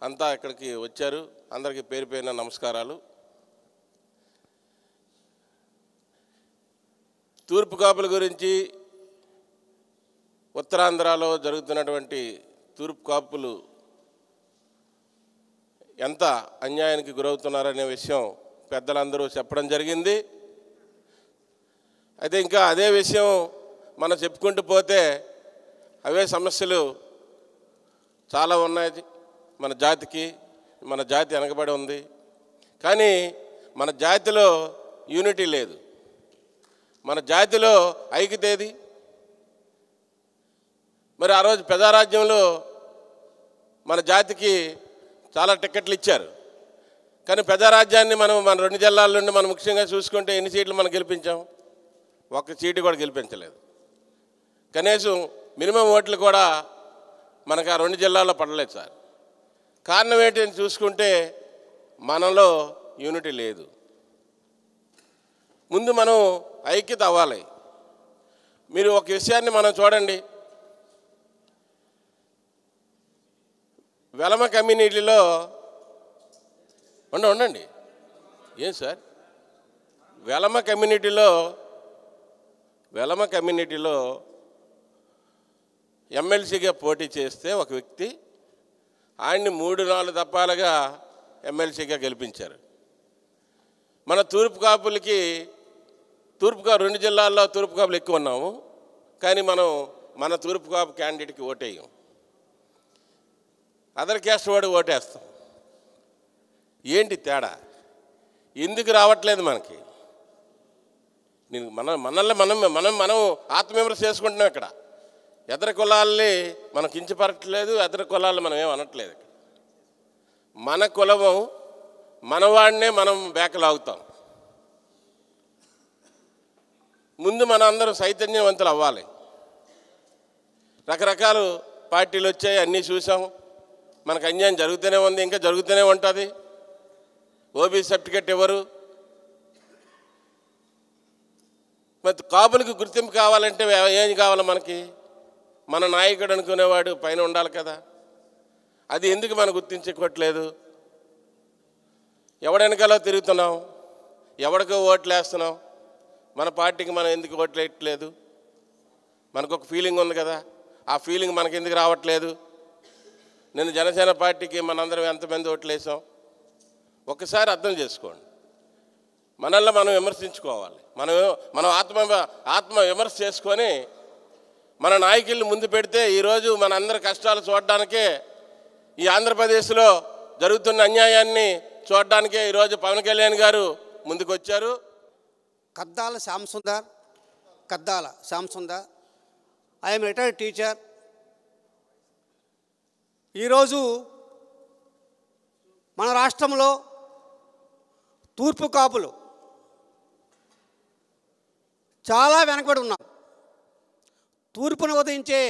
అంతా ఇక్కడికి వచ్చారు, అందరికీ పేరు పేరున నమస్కారాలు. తూర్పు కాపుల గురించి ఉత్తరాంధ్రలో జరుగుతున్నటువంటి తూర్పు కాపులు ఎంత అన్యాయానికి గురవుతున్నారనే విషయం పెద్దలందరూ చెప్పడం జరిగింది. అయితే ఇంకా అదే విషయం మనం చెప్పుకుంటూ పోతే అవే సమస్యలు చాలా ఉన్నాయి మన జాతికి. మన జాతి వెనకబడి ఉంది, కానీ మన జాతిలో యూనిటీ లేదు, మన జాతిలో ఐక్యత ఏది? మరి ఆ రోజు ప్రజారాజ్యంలో మన జాతికి చాలా టికెట్లు ఇచ్చారు, కానీ ప్రజారాజ్యాన్ని మన 2 జిల్లాల నుండి మనం ముఖ్యంగా చూసుకుంటే ఎన్ని సీట్లు మనం గెలిపించాం? 1 సీటు కూడా గెలిపించలేదు. కనీసం మినిమం ఓట్లు కూడా మనకు ఆ 2 జిల్లాల్లో పడలేదు సార్. కారణం ఏంటని చూసుకుంటే మనలో యూనిటీ లేదు. ముందు మనం ఐక్యత అవ్వాలి. మీరు ఒక విషయాన్ని మనం చూడండి, వెలమ కమ్యూనిటీలో ఉండండి ఏం సార్, వెలమ కమ్యూనిటీలో ఎమ్మెల్సీగా పోటీ చేస్తే ఒక వ్యక్తి ఆయన్ని 3-4 దఫాలుగా ఎమ్మెల్సీగా గెలిపించారు. మన తూర్పు కాపులకి 2 జిల్లాల్లో తూర్పు కాపులు ఎక్కువ ఉన్నాము, కానీ మనం మన తూర్పు కాపు క్యాండిడేట్కి ఓటేయం, అదర్ క్యాస్ట్ వాడు ఓటేస్తాం. ఏంటి తేడా? ఎందుకు రావట్లేదు మనకి? నేను మనల్ని మనం ఆత్మవిమర్శ చేసుకుంటున్నాం. ఇక్కడ ఎదర కులాల్ని మనం కించపరట్లేదు, ఎదర కులాలను మనం ఏం అనట్లేదు. మన కులము మనవాడినే మనం బేకలాగుతాం. ముందు మన అందరం చైతన్యవంతులు అవ్వాలి. రకరకాల పార్టీలు వచ్చాయి, అన్నీ చూసాం. మనకు అన్యాయం జరుగుతూనే ఉంది, ఇంకా జరుగుతూనే ఉంటుంది. ఓబీసీ సర్టిఫికెట్ ఇవ్వరు, మరి కాపులకు గుర్తింపు కావాలంటే ఏం కావాలి మనకి? మన నాయకుడు అనుకునేవాడు పైన ఉండాలి కదా. అది ఎందుకు మనం గుర్తించుకోవట్లేదు? ఎవడెనకాలో తిరుగుతున్నాం, ఎవడికో ఓట్లు వేస్తున్నాం, మన పార్టీకి మనం ఎందుకు ఓట్లు వేయట్లేదు? మనకు ఒక ఫీలింగ్ ఉంది కదా, ఆ ఫీలింగ్ మనకి ఎందుకు రావట్లేదు? నేను జనసేన పార్టీకి మనందరం ఎంతమంది ఓట్లు వేసాం ఒక్కసారి అర్థం చేసుకోండి. మనల్ని మనం విమర్శించుకోవాలి. మనం ఆత్మ విమర్శ చేసుకొని మన నాయకుల్ని ముందు పెడితే ఈరోజు మనందరి కష్టాలు చూడడానికే, ఈ ఆంధ్రప్రదేశ్లో జరుగుతున్న అన్యాయాన్ని చూడడానికే ఈరోజు పవన్ కళ్యాణ్ గారు ముందుకు వచ్చారు. Kaddala Shyam Sundar I'm retired teacher. ఈరోజు మన రాష్ట్రంలో తూర్పు కాపులు చాలా వెనకబడి ఉన్నాం. తూర్పును ఉదయించే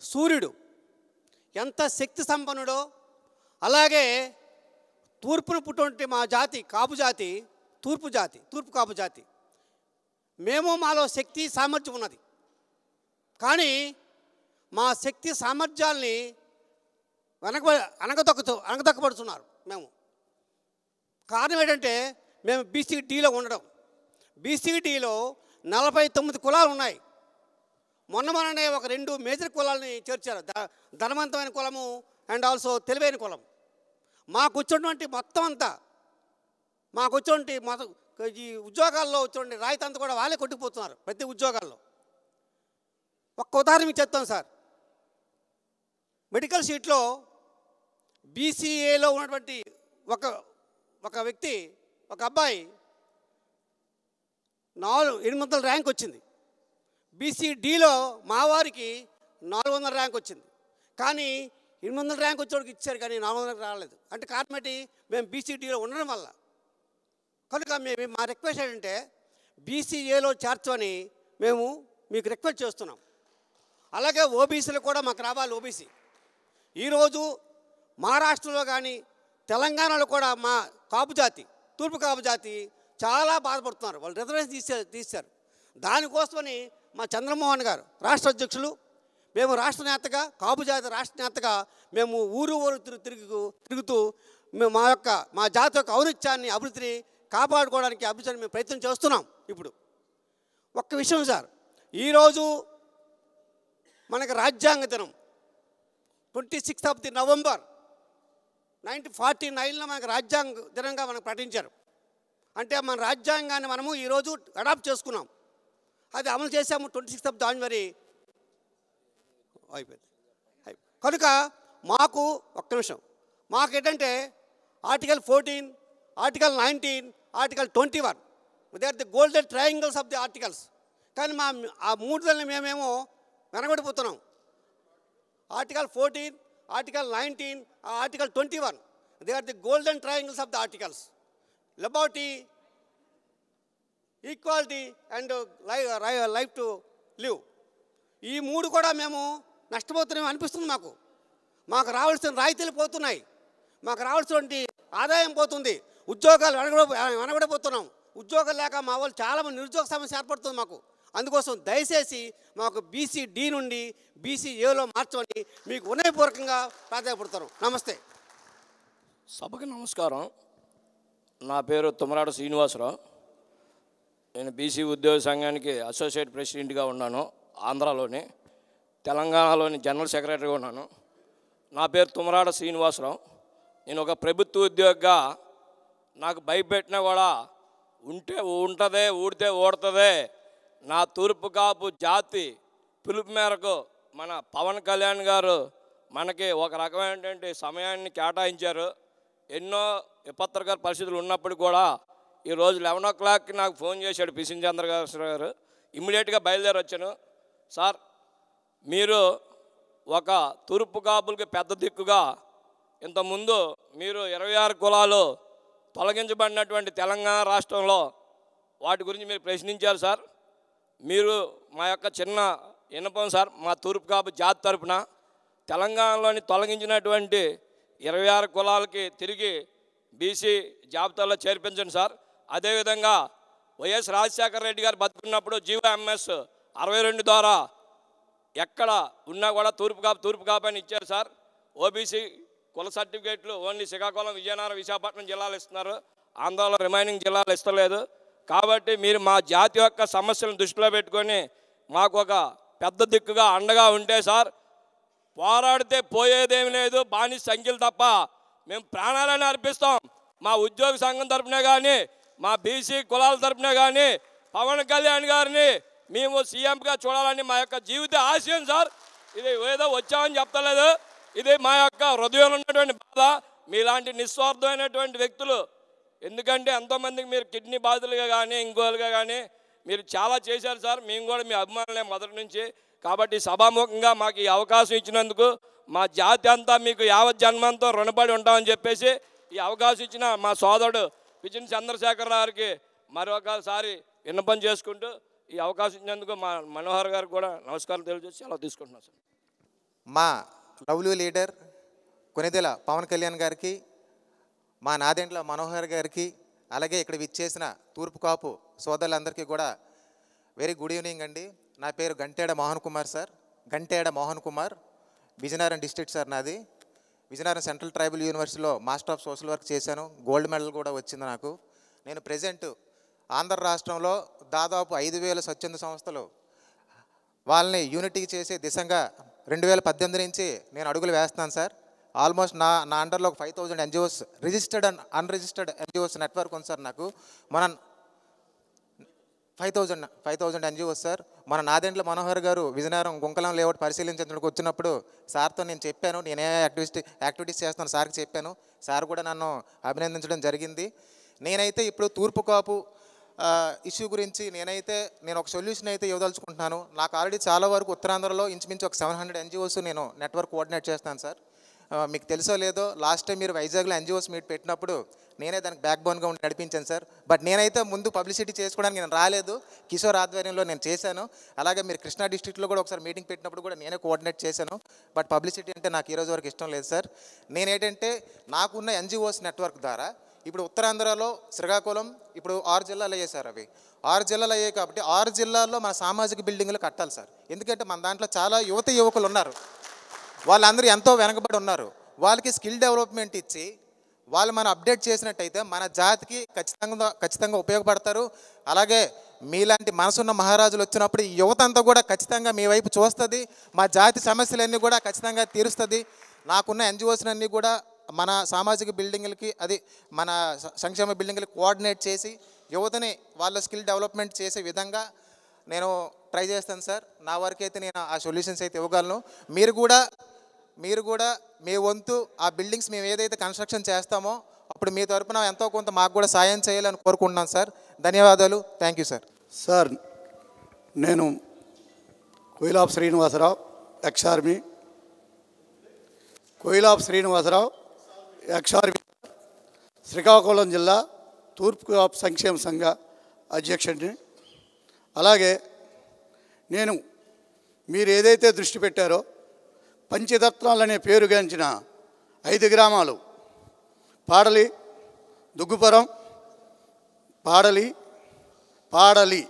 సూర్యుడు ఎంత శక్తి సంపన్నుడో, అలాగే తూర్పును పుట్టినటువంటి మా జాతి కాపు జాతి, తూర్పు కాపు జాతి, మేము మాలో శక్తి సామర్థ్యం ఉన్నది. కానీ మా శక్తి సామర్థ్యాల్ని అణగదొక్కబడుతున్నారు. మేము కారణం ఏంటంటే మేము బీసీడీలో ఉండడం. బీసీడీలో 49 కులాలు ఉన్నాయి. మొన్ననే ఒక 2 మేజర్ కులాలని చేర్చారు, ధనవంతమైన కులము అండ్ ఆల్సో తెలివైన కులం. మాకు వచ్చినటువంటి మొత్తం అంతా, మాకు వచ్చినటువంటి ఈ ఉద్యోగాల్లో వచ్చినటువంటి రాయితీ అంతా కూడా వాళ్ళే కొట్టుకుపోతున్నారు ప్రతి ఉద్యోగాల్లో. ఒక్క ఉదాహరణ మీకు చెప్తాను సార్. మెడికల్ సీట్లో బీసీఏలో ఉన్నటువంటి ఒక వ్యక్తి, ఒక అబ్బాయి 800 ర్యాంక్ వచ్చింది. బీసీడీలో మా వారికి 400 ర్యాంక్ వచ్చింది. కానీ 800 ర్యాంక్ వచ్చేవాడికి ఇచ్చారు, కానీ 400 రాలేదు. అంటే కారణం ఏంటి? మేము బీసీడీలో ఉండడం వల్ల. కనుక మా రిక్వెస్ట్ ఏంటంటే బీసీఏలో చేర్చమని మేము మీకు రిక్వెస్ట్ చేస్తున్నాం. అలాగే ఓబీసీలు కూడా మాకు రావాలి. ఓబీసీ ఈరోజు మహారాష్ట్రలో కానీ తెలంగాణలో కూడా మా కాపు జాతి, తూర్పు కాపు జాతి చాలా బాధపడుతున్నారు. వాళ్ళు రిజర్వేషన్ తీశారు. దానికోసమని మా చంద్రమోహన్ గారు రాష్ట్ర అధ్యక్షులు, మేము రాష్ట్ర నేతగా, కాపు జాతి రాష్ట్ర నేతగా మేము ఊరు తిరుగుతూ మేము మా జాతి యొక్క ఔన్నత్యాన్ని, అభివృద్ధిని కాపాడుకోవడానికి మేము ప్రయత్నం చేస్తున్నాం. ఇప్పుడు ఒక్క విషయం సార్, ఈరోజు మనకు రాజ్యాంగ దినం 26 నవంబర్ 1949లో మనకు రాజ్యాంగ దినంగా మనకు ప్రకటించారు. అంటే మన రాజ్యాంగాన్ని మనము ఈరోజు అడాప్ట్ చేసుకున్నాం. అది అమలు చేసాము 26 జనవరి అయిపోయింది. కనుక మాకు ఒక్క నిమిషం, మాకు ఏంటంటే article 14, article 19, article 21 they are the golden triangles of the articles. కానీ ఆ మూడులని మేమేమో వెనకబడిపోతున్నాం. Article 14, article 19, article 21 they are the golden triangles of the articles. Liberty, equality and life to live, ఈ మూడు కూడా మేము నష్టపోతున్నాం అనిపిస్తుంది. మాకు రావాల్సిన రాయితీలు పోతున్నాయి, మాకు రావాల్సినటువంటి ఆదాయం పోతుంది, ఉద్యోగాలు వెనకబడిపోతున్నాం. ఉద్యోగాలు లేక మా వాళ్ళు చాలామంది నిరుద్యోగ సమస్య ఏర్పడుతుంది మాకు. అందుకోసం దయచేసి మాకు బీసీడీ నుండి బీసీఏలో మార్చమని మీకు వినయపూర్వకంగా ప్రాధాన్యపడుతున్నాం. నమస్తే. సభకు నమస్కారం. నా పేరు తుమ్మరాడ శ్రీనివాసరావు. నేను బీసీ ఉద్యోగ సంఘానికి అసోసియేట్ ప్రెసిడెంట్గా ఉన్నాను. ఆంధ్రాలోని, తెలంగాణలోని జనరల్ సెక్రటరీగా ఉన్నాను. నా పేరు తుమ్మరాడ శ్రీనివాసరావు. నేను ఒక ప్రభుత్వ ఉద్యోగిగా నాకు భయపెట్టినా కూడా ఉంటే ఉంటుంది, ఊడితే ఓడుతుంది. నా తూర్పు కాపు జాతి పిలుపు మేరకు మన పవన్ కళ్యాణ్ గారు మనకి ఒక రకమైనటువంటి సమయాన్ని కేటాయించారు. ఎన్నో విపత్కర పరిస్థితులు ఉన్నప్పుడు కూడా ఈరోజు 11 o'clockకి నాకు ఫోన్ చేశాడు పిసిన్ చంద్రశేఖర్ గారు. ఇమ్మీడియట్గా బయలుదేరి వచ్చాను. సార్, మీరు ఒక తూర్పు కాపులకి పెద్ద దిక్కుగా ఇంతకుముందు మీరు 26 కులాలు తొలగించబడినటువంటి తెలంగాణ రాష్ట్రంలో వాటి గురించి మీరు ప్రశ్నించారు సార్. మీరు మా యొక్క చిన్న విన్నపం సార్, మా తూర్పు కాపు జాతి తరపున తెలంగాణలోని తొలగించినటువంటి 26 కులాలకి తిరిగి బీసీ జాబితాలో చేర్పించండి సార్. అదేవిధంగా వైఎస్ రాజశేఖర రెడ్డి గారు బతుకున్నప్పుడు జీవోఎంఎస్ 62 ద్వారా ఎక్కడ ఉన్నా కూడా తూర్పు కాపని ఇచ్చారు సార్. ఓబీసీ కుల సర్టిఫికేట్లు ఓన్లీ శ్రీకాకుళం, విజయనగరం, విశాఖపట్నం జిల్లాలు ఇస్తున్నారు. ఆంధ్రాలో రిమైనింగ్ జిల్లాలు ఇస్తలేదు. కాబట్టి మీరు మా జాతి యొక్క సమస్యలను దృష్టిలో పెట్టుకొని మాకు ఒక పెద్ద దిక్కుగా అండగా ఉంటే సార్, పోరాడితే పోయేదేమి లేదు, బానిస సంఖ్యలు తప్ప మేము ప్రాణాలను అర్పిస్తాం. మా ఉద్యోగ సంఘం తరపునే కానీ, మా బీసీ కులాల తరపునే కానీ పవన్ కళ్యాణ్ గారిని మేము సీఎంగా చూడాలని మా యొక్క జీవిత ఆశయం సార్. ఇది ఏదో వచ్చామని చెప్తలేదు, ఇది మా యొక్క హృదయంలో ఉన్నటువంటి బాధ. మీలాంటి నిస్వార్థమైనటువంటి వ్యక్తులు, ఎందుకంటే ఎంతోమందికి మీరు కిడ్నీ బాధితులుగా కానీ ఇంకోలుగా కానీ మీరు చాలా చేశారు సార్. మేము కూడా మీ అభిమానులే మొదటి నుంచి. కాబట్టి సభాముఖంగా మాకు ఈ అవకాశం ఇచ్చినందుకు మా జాతి అంతా మీకు యావత్ జన్మంతో రుణపడి ఉంటామని చెప్పేసి ఈ అవకాశం ఇచ్చిన మా సోదరుడు పిచిని చంద్రశేఖర్ గారికి మరొకసారి విన్నపం చేసుకుంటూ ఈ అవకాశం ఇచ్చినందుకు మా మనోహర్ గారికి కూడా నమస్కారం తెలియజేసి అలా తీసుకుంటున్నాం సార్. మా లవ్లీ లీడర్ కొనిదెల పవన్ కళ్యాణ్ గారికి, మా నాదెండ్ల మనోహర్ గారికి, అలాగే ఇక్కడ విచ్చేసిన తూర్పు కాపు సోదరులందరికీ కూడా వెరీ గుడ్ ఈవినింగ్ అండి. నా పేరు Ganteda Mohan Kumar sir. Ganteda Mohan Kumar, Vizianagaram district sir నాది. విజయనగరం సెంట్రల్ ట్రైబల్ యూనివర్సిటీలో మాస్టర్ ఆఫ్ సోషల్ వర్క్ చేశాను. గోల్డ్ మెడల్ కూడా వచ్చింది నాకు. నేను ప్రెజెంట్ ఆంధ్ర రాష్ట్రంలో దాదాపు 5,000 స్వచ్ఛంద సంస్థలు వాళ్ళని యూనిటీకి చేసే దిశగా 2018 నుంచి నేను అడుగులు వేస్తున్నాను సార్. ఆల్మోస్ట్ నా అండర్లో 5,000 NGOs, registered and unregistered NGOs network ఉంది సార్ నాకు. మన 5,000 ఎన్జిఓస్ సార్. మన నాదెండ్ల మనోహర్ గారు విజయనగరం గుంకలం లేఅవుట్ పరిశీలించేందుకు వచ్చినప్పుడు సార్తో నేను చెప్పాను, నేనే యాక్టివిటీస్ చేస్తాను సార్కి చెప్పాను. సార్ కూడా నన్ను అభినందించడం జరిగింది. నేనైతే ఇప్పుడు తూర్పు కాపు ఇష్యూ గురించి నేను ఒక సొల్యూషన్ అయితే ఇవ్వదలుచుకుంటున్నాను. నాకు ఆల్రెడీ చాలా వరకు ఉత్తరాంధ్రలో ఇంచుమించు ఒక 700 ఎన్జిఓస్ నేను నెట్వర్క్ కోఆర్డినేట్ చేస్తాను సార్. మీకు తెలుసో లేదో, లాస్ట్ టైం మీరు వైజాగ్లో ఎన్జిఓస్ మీట్ పెట్టినప్పుడు నేనే దానికి బ్యాక్ బోన్గా ఉండి నడిపించాను సార్. బట్ నేనైతే ముందు పబ్లిసిటీ చేసుకోవడానికి నేను రాలేదు, కిషోర్ ఆధ్వర్యంలో నేను చేశాను. అలాగే మీరు కృష్ణా డిస్ట్రిక్ట్లో కూడా ఒకసారి మీటింగ్ పెట్టినప్పుడు కూడా నేనే కోఆర్డినేట్ చేశాను. బట్ పబ్లిసిటీ అంటే నాకు ఈరోజు వరకు ఇష్టం లేదు సార్. నేనేంటంటే నాకున్న ఎన్జిఓస్ నెట్వర్క్ ద్వారా ఇప్పుడు ఉత్తరాంధ్రలో శ్రీకాకుళం, ఇప్పుడు 6 జిల్లాలు అయ్యాయి సార్. అవి 6 జిల్లాలు అయ్యాయి కాబట్టి 6 జిల్లాల్లో మన సామాజిక బిల్డింగ్లు కట్టాలి సార్. ఎందుకంటే మన దాంట్లో చాలా యువకులు ఉన్నారు, వాళ్ళందరూ ఎంతో వెనకబడి ఉన్నారు. వాళ్ళకి స్కిల్ డెవలప్మెంట్ ఇచ్చి వాళ్ళు మనం అప్డేట్ చేసినట్టయితే మన జాతికి ఖచ్చితంగా ఉపయోగపడతారు. అలాగే మీలాంటి మనసున్న మహారాజులు వచ్చినప్పుడు ఈ యువత అంతా కూడా ఖచ్చితంగా మీ వైపు చూస్తుంది, మా జాతి సమస్యలన్నీ కూడా ఖచ్చితంగా తీరుస్తుంది. నాకున్న ఎన్జిఓస్ అన్నీ కూడా మన సామాజిక బిల్డింగ్లకి, అది మన సంక్షేమ బిల్డింగ్లకి కోఆర్డినేట్ చేసి యువతని వాళ్ళ స్కిల్ డెవలప్మెంట్ చేసే విధంగా నేను ట్రై చేస్తాను సార్. నా వరకు అయితే నేను ఆ సొల్యూషన్స్ అయితే ఇవ్వగలను. మీరు కూడా మీ వంతు ఆ బిల్డింగ్స్ మేము ఏదైతే కన్స్ట్రక్షన్ చేస్తామో అప్పుడు మీ తరపున ఎంతో కొంత మాకు కూడా సాయం చేయాలని కోరుకుంటున్నాను సార్. ధన్యవాదాలు. Thank you sir. సార్, నేను కోయిలాబ్ శ్రీనివాసరావు, ఎక్స్-ఆర్మీ. కోయిలాబ్ శ్రీనివాసరావు, ఎక్స్-ఆర్మీ, శ్రీకాకుళం జిల్లా తూర్పు కాపు సంక్షేమ సంఘ అధ్యక్షుడిని. అలాగే నేను మీరు ఏదైతే దృష్టి పెట్టారో పంచరత్నాలనే పేరుగాంచిన 5 గ్రామాలు పాడలి, దుగ్గుపురం, పాడలి PADALI,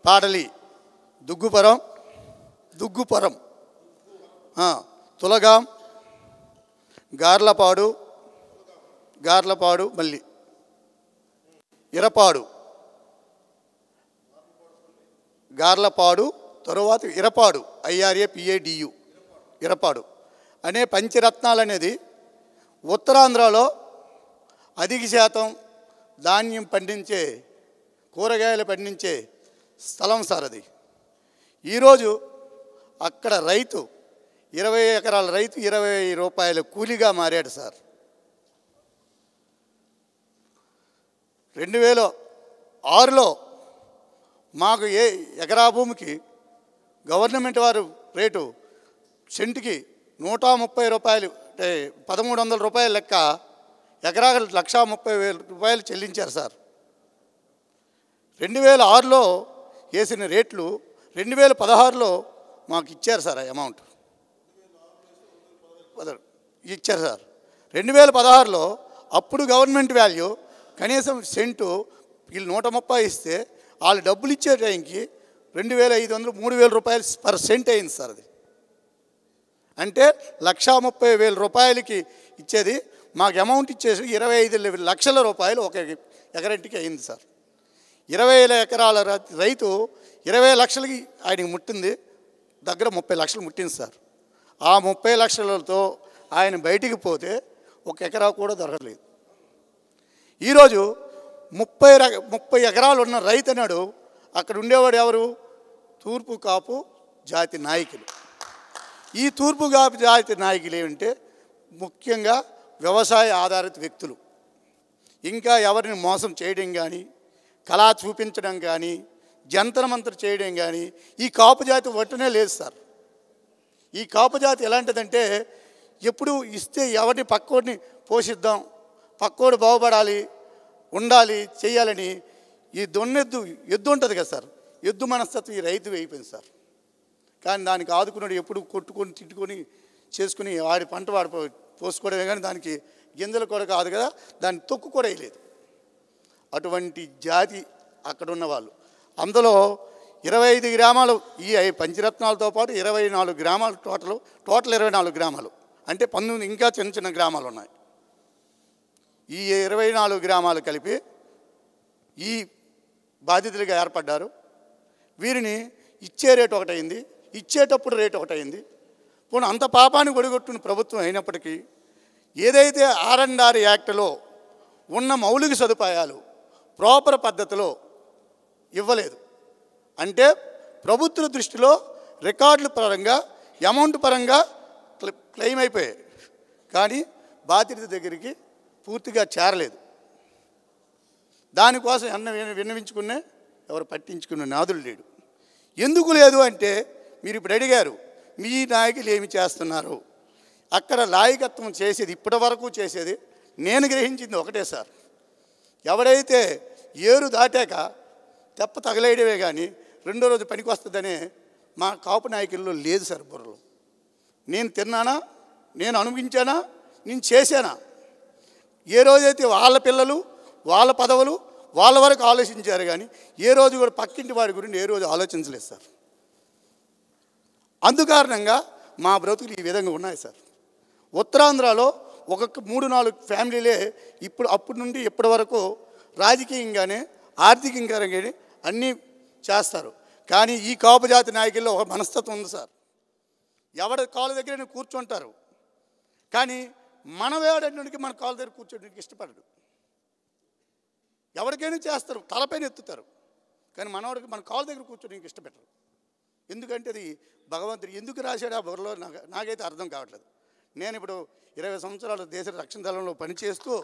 పాడలి, దుగ్గుపురం, తులగాం, గార్లపాడు, మళ్ళీ ఇరపాడు, గార్లపాడు, తరువాత ఇరపాడు, IRAPADU, ఇరపాడు అనే పంచరత్నాలు అనేది ఉత్తరాంధ్రలో అధిక శాతం ధాన్యం పండించే, కూరగాయలు పండించే స్థలం సార్ అది. ఈరోజు అక్కడ రైతు 20 ఎకరాల రైతు 20 రూపాయల కూలీగా మారాడు సార్. 2006లో మాకు ఎకరా భూమికి గవర్నమెంట్ వారు రేటు సెంటుకి 130 రూపాయలు, అంటే 1,300 రూపాయల లెక్క ఎకరాకు 1,30,000 రూపాయలు చెల్లించారు సార్. 2006లో వేసిన రేట్లు 2016లో మాకు ఇచ్చారు సార్. ఆ అమౌంట్ ఇచ్చారు సార్. 2016లో అప్పుడు గవర్నమెంట్ వాల్యూ కనీసం సెంటు వీళ్ళు 130 ఇస్తే వాళ్ళు డబ్బులు ఇచ్చే టైంకి 2,500 3,000 రూపాయలు పర్ సెంట్ అయింది సార్. అది అంటే 1,30,000 రూపాయలకి ఇచ్చేది మాకు అమౌంట్ ఇచ్చేసి 25 లక్షల రూపాయలు ఒక ఎకరంటికి అయింది సార్. 20 ఎకరాల రైతు 20 లక్షలకి ఆయనకి ముట్టింది, దగ్గర 30 లక్షలు ముట్టింది సార్. ఆ 30 లక్షలతో ఆయన బయటికి పోతే ఒక ఎకరా కూడా దొరకలేదు. ఈరోజు 30 ఎకరాలు ఉన్న రైతు అన్నాడు. అక్కడ ఉండేవాడు ఎవరు? తూర్పు కాపు జాతి నాయకులు. ఈ తూర్పు కాపు జాతి నాయకులు ఏమంటే ముఖ్యంగా వ్యవసాయ ఆధారిత వ్యక్తులు. ఇంకా ఎవరిని మోసం చేయడం కానీ, కళా చూపించడం కానీ, జంతరమంతరం చేయడం కానీ ఈ కాపు జాతి వట్టునే లేదు సార్. ఈ కాపు జాతి ఎలాంటిదంటే ఎప్పుడు ఇస్తే ఎవరిని పక్కోడిని పోషిద్దాం, పక్కోడు బాగుపడాలి, ఉండాలి, చేయాలని ఈ ఎద్దు ఉంటుంది కదా సార్, ఎద్దు మనస్తత్వం ఈ రైతు అయిపోయింది సార్. కానీ దానికి ఆదుకున్నాడు ఎప్పుడు కొట్టుకొని తిట్టుకొని చేసుకుని వాడి పంట వాడు పోసుకోవడమే కానీ దానికి గింజలు కూడా కాదు కదా, దాన్ని తొక్కు కూడా వేయలేదు. అటువంటి జాతి అక్కడ ఉన్న వాళ్ళు. అందులో 25 గ్రామాలు ఈ పంచరత్నాలతో పాటు 24 గ్రామాలు టోటల్ 24 గ్రామాలు అంటే 19 ఇంకా చిన్న చిన్న గ్రామాలు ఉన్నాయి. ఈ 24 గ్రామాలు కలిపి ఈ బాధితులుగా ఏర్పడ్డారు. వీరిని ఇచ్చే రేటు ఒకటైంది, ఇచ్చేటప్పుడు రేటు ఒకటైంది. పోనీ అంత పాపాన్ని ఒడిగొట్టుకున్న ప్రభుత్వం అయినప్పటికీ ఏదైతే R&R యాక్ట్లో ఉన్న మౌలిక సదుపాయాలు ప్రాపర్ పద్ధతిలో ఇవ్వలేదు. అంటే ప్రభుత్వ దృష్టిలో రికార్డుల పరంగా అమౌంట్ పరంగా క్లెయిమ్ అయిపోయాయి, కానీ బాధితుడి దగ్గరికి పూర్తిగా చేరలేదు. దానికోసం విన్నవించుకునే ఎవరు పట్టించుకునే నాదులు లేడు. ఎందుకు లేదు అంటే మీరు ఇప్పుడు అడిగారు మీ నాయకులు ఏమి చేస్తున్నారు. అక్కడ నాయకత్వం చేసేది ఇప్పటి వరకు చేసేది నేను గ్రహించింది ఒకటే సార్, ఎవడైతే ఏరు దాటాక తెప్ప తగలేయడమే కానీ రెండో రోజు పనికి వస్తుందనే మా కాపు నాయకుల్లో లేదు సార్ బుర్రలో. నేను తిన్నానా, నేను అనుభవించానా, నేను చేశానా. ఏ రోజైతే వాళ్ళ పిల్లలు వాళ్ళ పదవులు వాళ్ళ వరకు ఆలోచించారు కానీ ఏ రోజు కూడా పక్కింటి వాడి గురించి ఏ రోజు ఆలోచించలేదు సార్. అందుకారణంగా మా బ్రతుకులు ఈ విధంగా ఉన్నాయి సార్. ఉత్తరాంధ్రలో ఒక్కొక్క 3-4 ఫ్యామిలీలే ఇప్పుడు అప్పటి నుండి ఇప్పటి వరకు రాజకీయంగానే ఆర్థికంగానే అన్నీ చేస్తారు. కానీ ఈ కాపు జాతి నాయకుల్లో ఒక మనస్తత్వం ఉంది సార్. ఎవరి కాళ్ళ దగ్గర కూర్చుంటారు కానీ మన వేడడానికి మన కాళ్ళ దగ్గర కూర్చోడానికి ఇష్టపడడు. ఎవరికైనా చేస్తారు, తలపైన ఎత్తుతారు, కానీ మనవాడికి మన కాళ్ళ దగ్గర కూర్చోడానికి ఇష్టపెట్టరు. ఎందుకంటే అది భగవంతుడు ఎందుకు రాశాడు ఆ బుర్రలో నాకైతే అర్థం కావట్లేదు. నేను ఇప్పుడు 20 సంవత్సరాలు దేశ రక్షణ దళంలో పనిచేస్తూ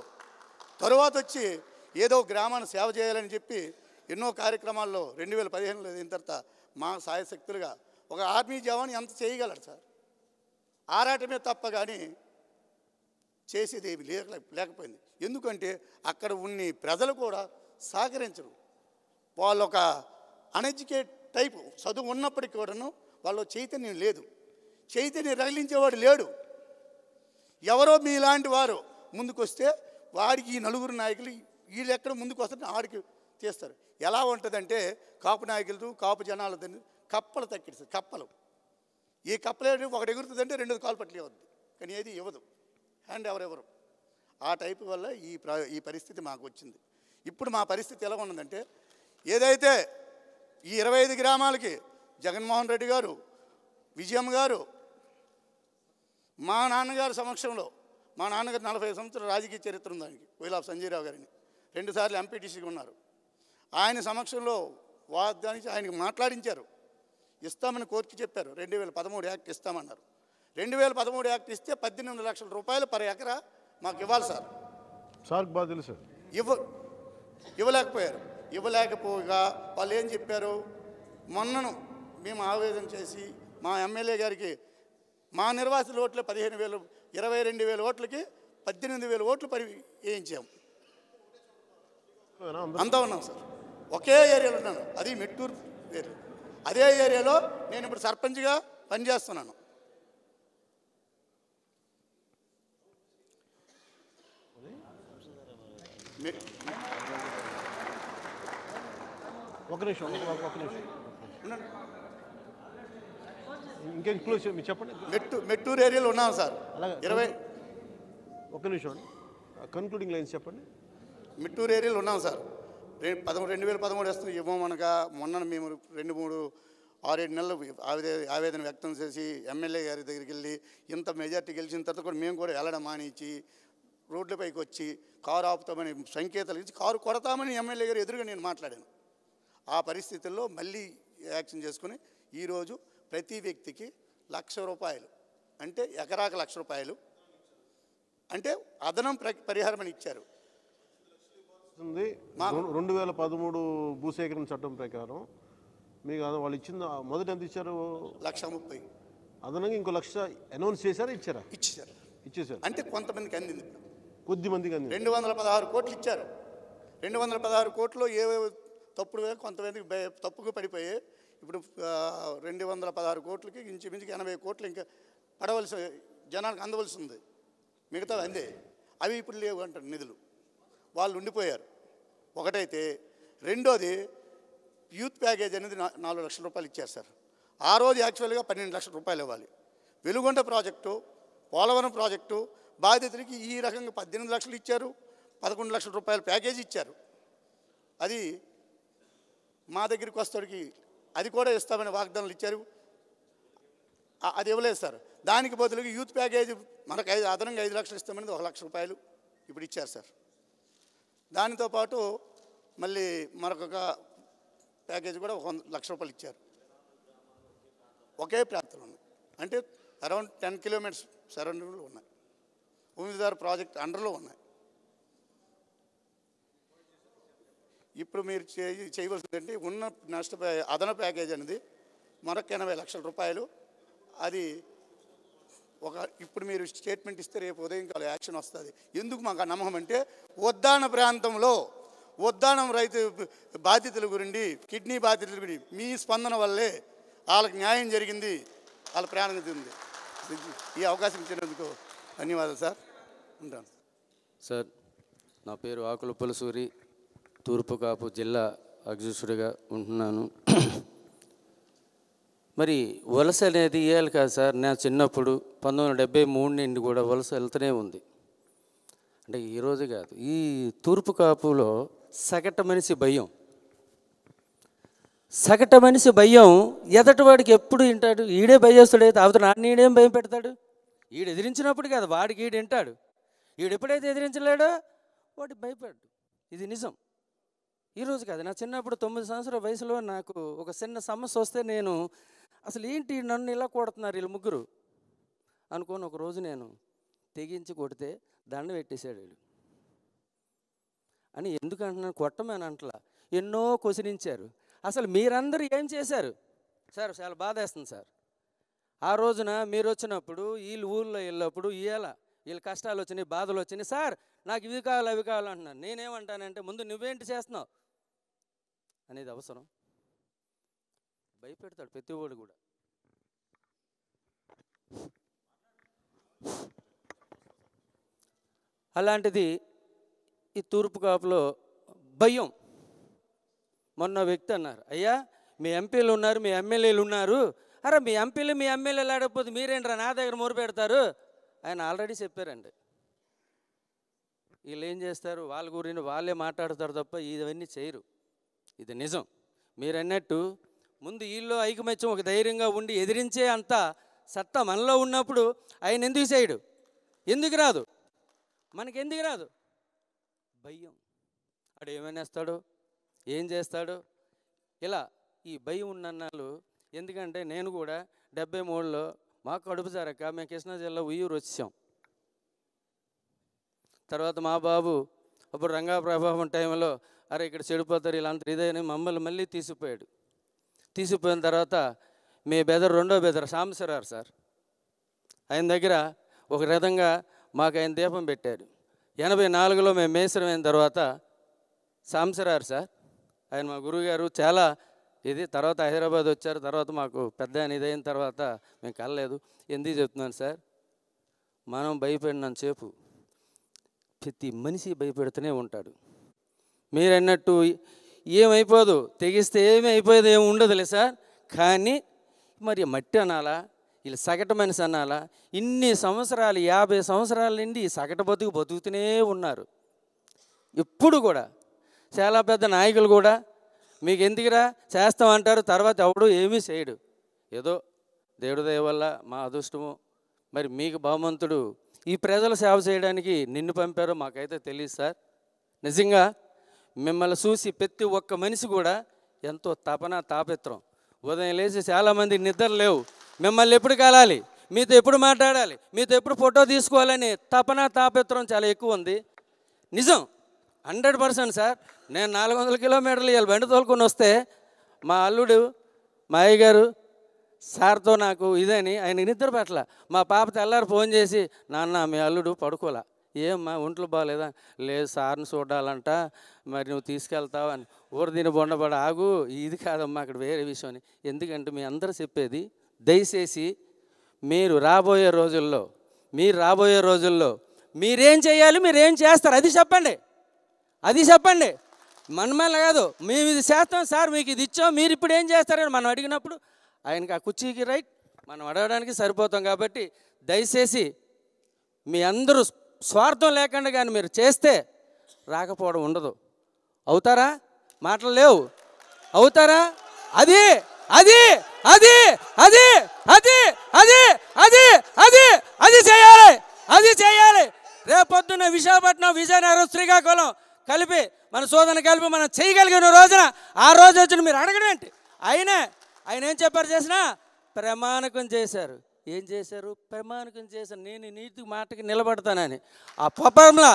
తరువాత వచ్చి ఏదో గ్రామాన్ని సేవ చేయాలని చెప్పి ఎన్నో కార్యక్రమాల్లో 2015లో అయిన తర్వాత మా సాయశక్తులుగా ఒక ఆర్మీ జవాన్ ఎంత చేయగలడు సార్. ఆరాటమే తప్ప కానీ చేసేది ఏమి లేకపోయింది. ఎందుకంటే అక్కడ ఉన్న ప్రజలు కూడా సహకరించరు. వాళ్ళు ఒక అన్ఎడ్యుకేట్ టైపు చదువు ఉన్నప్పటికీ కూడాను వాళ్ళు చైతన్యం లేదు, చైతన్యం రగిలించేవాడు లేడు. ఎవరో మీలాంటి వారు ముందుకు వస్తే వాడికి ఈ నలుగురు నాయకులు వీళ్ళు ఎక్కడ ముందుకు వస్తే ఆడికి తీస్తారు. ఎలా ఉంటుందంటే కాపు నాయకులతో కాపు జనాలతో కప్పలు తక్కిస్తారు. కప్పలు ఈ కప్పలు ఒకటి ఎగురుతుందంటే 2 కాలు పట్లు ఇవ్వద్దు, కానీ ఏది ఇవ్వదు, హ్యాండ్ ఎవరెవరు. ఆ టైపు వల్ల ఈ పరిస్థితి మాకు వచ్చింది. ఇప్పుడు మా పరిస్థితి ఎలా ఉన్నదంటే ఏదైతే ఈ 25 గ్రామాలకి జగన్మోహన్ రెడ్డి గారు, విజయమ్మ గారు, మా నాన్నగారి సమక్షంలో, మా నాన్నగారు 45 సంవత్సరాల రాజకీయ చరిత్ర ఉంది ఆయనకి, వైలాఫ్ సంజయరావు గారిని 2 సార్లు ఎంపీటీసీగా ఉన్నారు. ఆయన సమక్షంలో వాగ్దానికి ఆయనకు మాట్లాడించారు, ఇస్తామని కోర్టుకి చెప్పారు. 2013 యాక్ట్ ఇస్తామన్నారు. 2013 యాక్ట్ ఇస్తే 18 లక్షల రూపాయలు పర్ ఎకరా మాకు ఇవ్వాలి సార్. సార్కి బాగా తెలుసు. ఇవ్వలేకపోయారు. ఇవ్వలేకపోగా వాళ్ళు ఏం చెప్పారు, మొన్నను మేము ఆవేదన చేసి మా ఎమ్మెల్యే గారికి మా నిర్వాసిత ఓట్లే 15,000 22,000 ఓట్లకి 18,000 ఓట్లు వేయించాము. అంతా ఉన్నాం సార్, ఒకే ఏరియాలో ఉన్నాను, అది మెట్టూరు ఏరియా. అదే ఏరియాలో నేను ఇప్పుడు సర్పంచ్గా పనిచేస్తున్నాను. ఒక నిమిషం ఇంకేం క్లోజ్ మీరు చెప్పండి. మెట్టూరు ఏరియాలో ఉన్నాం సార్. 20 ఒక నిమిషం కన్క్లూడింగ్ లైన్స్ చెప్పండి. మెట్టూరు ఏరియాలో ఉన్నాం సార్. 2013 వస్తుంది ఇవ్వమనగా మొన్న మేము 2-3-6-7 నెలలు ఆవేదన వ్యక్తం చేసి ఎమ్మెల్యే గారి దగ్గరికి వెళ్ళి ఇంత మెజార్టీ గెలిచిన తర్వాత కూడా మేము కూడా వెళ్ళడం మానిచ్చి రోడ్లపైకి వచ్చి కారు ఆపుతామని సంకేతాలు ఇచ్చి కారు కొడతామని ఎమ్మెల్యే గారు ఎదురుగా నేను మాట్లాడాను. ఆ పరిస్థితుల్లో మళ్ళీ యాక్షన్ చేసుకుని ఈరోజు ప్రతి వ్యక్తికి ₹1,00,000 అంటే ఎకరాకు ₹1,00,000 అంటే అదనం పరిహారం అని ఇచ్చారు. 2013 భూసేకరణ చట్టం ప్రకారం మీకు వాళ్ళు ఇచ్చింది మొదట ఎంత ఇచ్చారు? 1,30,000. అదనంగా ఇంకో 1,00,000 అనౌన్స్ చేశారా? ఇచ్చేసారు. అంటే కొంతమందికి అందింది, కొద్ది మందికి అందింది. 216 కోట్లు ఇచ్చారు. 216 కోట్లు ఏవేవో తప్పుడు కొంతమందికి తప్పుగా పడిపోయి ఇప్పుడు 216 కోట్లకి ఇంచుమించుకి 80 కోట్లు ఇంకా పడవలసి జనానికి అందవలసి ఉంది. మిగతా అందే అవి ఇప్పుడు లేవు అంటారు నిధులు. వాళ్ళు ఉండిపోయారు. ఒకటైతే రెండోది యూత్ ప్యాకేజ్ అనేది ₹4 లక్షలు ఇచ్చారు సార్. ఆ రోజు యాక్చువల్గా ₹12 లక్షలు ఇవ్వాలి. వెలుగొండ ప్రాజెక్టు, పోలవరం ప్రాజెక్టు బాధితులకి ఈ రకంగా 18 లక్షలు ఇచ్చారు, ₹11 లక్షల ప్యాకేజీ ఇచ్చారు. అది మా దగ్గరికి వస్తాడికి అది కూడా ఇస్తామని వాగ్దానాలు ఇచ్చారు. అది ఇవ్వలేదు సార్. దానికి బదులుగా యూత్ ప్యాకేజీ మనకు అదనంగా 5 లక్షలు ఇస్తామని ₹1,00,000 ఇప్పుడు ఇచ్చారు సార్. దానితో పాటు మళ్ళీ మరొక ప్యాకేజీ కూడా ₹1,00,000 ఇచ్చారు. ఒకే ప్రాంతంలో ఉన్నాయి. అంటే అరౌండ్ 10 కిలోమీటర్స్ సరౌండింగ్లో ఉన్నాయి. భూమిదారు ప్రాజెక్ట్ అండర్లో ఉన్నాయి. ఇప్పుడు మీరు చేయవలసిందంటే ఉన్న అదన ప్యాకేజ్ అనేది మరొక ₹80 లక్షలు. అది ఇప్పుడు మీరు స్టేట్మెంట్ ఇస్తే రేపు ఉదయం కాలం యాక్షన్ వస్తుంది. ఎందుకు మాకు నమ్మకం అంటే ఉద్దాన ప్రాంతంలో ఉద్దానం రైతు బాధితుల గురించి, కిడ్నీ బాధితుల గురించి మీ స్పందన వల్లే వాళ్ళకి న్యాయం జరిగింది, వాళ్ళ ప్రాణం ఉంది. ఈ అవకాశం ఇచ్చినందుకు ధన్యవాదాలు సార్. ఉంటాను సార్. నా పేరు ఆకుల పులసూరి, తూర్పు కాపు జిల్లా అధ్యక్షుడిగా ఉంటున్నాను. మరి వలస అనేది ఇవ్వాలి కాదు సార్. నా చిన్నప్పుడు 1973 నుండి కూడా వలస వెళ్తూనే ఉంది. అంటే ఈరోజు కాదు, ఈ తూర్పు కాపులో సగటు మనిషి భయం, సగటు మనిషి భయం ఎదటివాడికి ఎప్పుడు వింటాడు? ఈడే భయస్తుడైతే అవతల నాన్న ఈడేం భయం పెడతాడు? ఈడు ఎదిరించినప్పుడు కాదు, వాడికి ఈడు వింటాడు. ఈడు ఎప్పుడైతే ఎదిరించలేడో వాడు భయపడ్డు. ఇది నిజం. ఈరోజు కాదు, నా చిన్నప్పుడు 9 సంవత్సరాల వయసులో నాకు ఒక చిన్న సమస్య వస్తే నేను అసలు ఏంటి నన్ను ఇలా కొడుతున్నారు వీళ్ళు ముగ్గురు అనుకోని ఒకరోజు నేను తెగించి కొడితే దండ పెట్టేశాడు వీళ్ళు అని. ఎందుకంటున్నాను? కొట్టమని అంటలా, ఎన్నో క్వశ్చనించారు. అసలు మీరందరూ ఏం చేశారు సార్? చాలా బాధ వేస్తుంది సార్. ఆ రోజున మీరు వచ్చినప్పుడు వీళ్ళు ఊళ్ళో వెళ్ళినప్పుడు వీళ్ళ కష్టాలు వచ్చినాయి, బాధలు వచ్చినాయి. సార్ నాకు ఇవి కావాలి అవి కావాలంటున్నాను. నేనేమంటానంటే ముందు నువ్వేంటి చేస్తున్నావు అనేది అవసరం. భయపెడతాడు ప్రతివాడు కూడా. అలాంటిది ఈ తూర్పు కాపులో భయం. మొన్న వ్యక్తి అన్నారు, అయ్యా మీ ఎంపీలు ఉన్నారు, మీ ఎమ్మెల్యేలు ఉన్నారు. అరే మీ ఎంపీలు మీ ఎమ్మెల్యేలు ఆడకపోతే మీరేంట్రా నా దగ్గర మొరు పెడతారు? ఆయన ఆల్రెడీ చెప్పారండి. వీళ్ళు ఏం చేస్తారు? వాళ్ళ గురించి వాళ్ళే మాట్లాడతారు తప్ప ఇవన్నీ చేయరు. ఇది నిజం. మీరు అన్నట్టు ముందు వీళ్ళు ఐకమత్యం ఒక ధైర్యంగా ఉండి ఎదిరించే అంత సత్తా మనలో ఉన్నప్పుడు ఆయన ఎందుకు చేయడు? ఎందుకు రాదు? మనకెందుకు రాదు? భయం. అడు ఏమనేస్తాడు, ఏం చేస్తాడు, ఇలా ఈ భయం ఉన్నన్నాళ్ళు. ఎందుకంటే నేను కూడా 73లో మాకు కడుపు జారక మేము కృష్ణా జిల్లా ఉయ్యూరు వచ్చాం. తర్వాత మా బాబు అప్పుడు రంగా ప్రభావం టైంలో అరే ఇక్కడ చెడిపోతారు ఇలాంటి ఇదని మమ్మల్ని మళ్ళీ తీసిపోయాడు. తీసిపోయిన తర్వాత మీ బెదర్ రెండో బెదర్ సాంబశివరావు సార్, ఆయన దగ్గర ఒక విధంగా మాకు ఆయన దీపం పెట్టాడు. 84లో మేము మేసరమైన తర్వాత సాంబశివరావు సార్ ఆయన మా గురువుగారు చాలా ఇది. తర్వాత హైదరాబాద్ వచ్చారు. తర్వాత మాకు పెద్ద ఇదైన తర్వాత మేము కలలేదు. ఎందుకు చెప్తున్నాను సార్, మనం భయపడినంతసేపు ప్రతి మనిషి భయపెడుతూనే ఉంటాడు. మీరు అన్నట్టు ఏమైపోదు, తెగిస్తే ఏమి అయిపోయేది, ఏమి ఉండదులే సార్. కానీ మరి మట్టి అనాలా, వీళ్ళు సగటు మనిషి అనాలా? ఇన్ని సంవత్సరాలు 50 సంవత్సరాల నుండి ఈ సగటు బతుకుతూనే ఉన్నారు. ఇప్పుడు కూడా చాలా పెద్ద నాయకులు కూడా మీకు ఎందుకురా చేస్తామంటారు, తర్వాత ఎవడు ఏమీ చేయడు. ఏదో దేవుడి దయ వల్ల మా అదృష్టము, మరి మీకు బహుమంతుడు ఈ ప్రజల సేవ చేయడానికి నిన్ను పంపారో మాకైతే తెలియదు సార్. నిజంగా మిమ్మల్ని చూసి ప్రతి ఒక్క మనిషి కూడా ఎంతో తపన తాపత్రం. ఉదయం లేచి చాలామంది నిద్ర లేవు, మిమ్మల్ని ఎప్పుడు కలాలి, మీతో ఎప్పుడు మాట్లాడాలి, మీతో ఎప్పుడు ఫోటో తీసుకోవాలని తపన తాపత్రం చాలా ఎక్కువ ఉంది. నిజం 100% సార్. నేను 400 కిలోమీటర్లు ఇవాళ బండి తోలుకొని వస్తే మా అల్లుడు మా అయ్యగారు సార్తో నాకు ఇదని ఆయన నిద్ర పెట్టల. మా పాప తెల్లారి ఫోన్ చేసి, నాన్న మీ అల్లుడు పడుకోలే, ఏమ్మా ఒంట్లో బాగాలేదా? లేదు సార్ని చూడాలంట, మరి నువ్వు తీసుకెళ్తావు అని. ఊరు దీని బొండబడ ఆగు, ఇది కాదమ్మా అక్కడ వేరే విషయం అని. ఎందుకంటే మీ అందరూ చెప్పేది దయచేసి మీరు రాబోయే రోజుల్లో మీరేం చేయాలి, మీరేం చేస్తారు అది చెప్పండి. మనమల్ల కాదు, మేము ఇది చేస్తాం సార్, మీకు ఇది ఇచ్చాం, మీరు ఇప్పుడు ఏం చేస్తారని మనం అడిగినప్పుడు ఆయనకి ఆ కుర్చీకి రైట్ మనం అడగడానికి సరిపోతాం. కాబట్టి దయచేసి మీ అందరూ స్వార్థం లేకుండా కానీ మీరు చేస్తే రాకపోవడం ఉండదు. అవుతారా? మాటలు లేవు. అవుతారా? అది అది అది అది అది అది అది అది అది చేయాలి, అది చేయాలి. రేపొద్దున్న విశాఖపట్నం, విజయనగరం, శ్రీకాకుళం కలిపి మన శోధన కలిపి మనం చేయగలిగిన రోజున ఆ రోజు వచ్చిన మీరు అడగడం ఏంటి? ఆయన ఏం చెప్పారు చేసినా ప్రమాణకం చేశారు. ఏం చేశారు? ప్రమాణకం చేశారు, నేను నీతి మాటకి నిలబడతానని. ఆ పాపంలో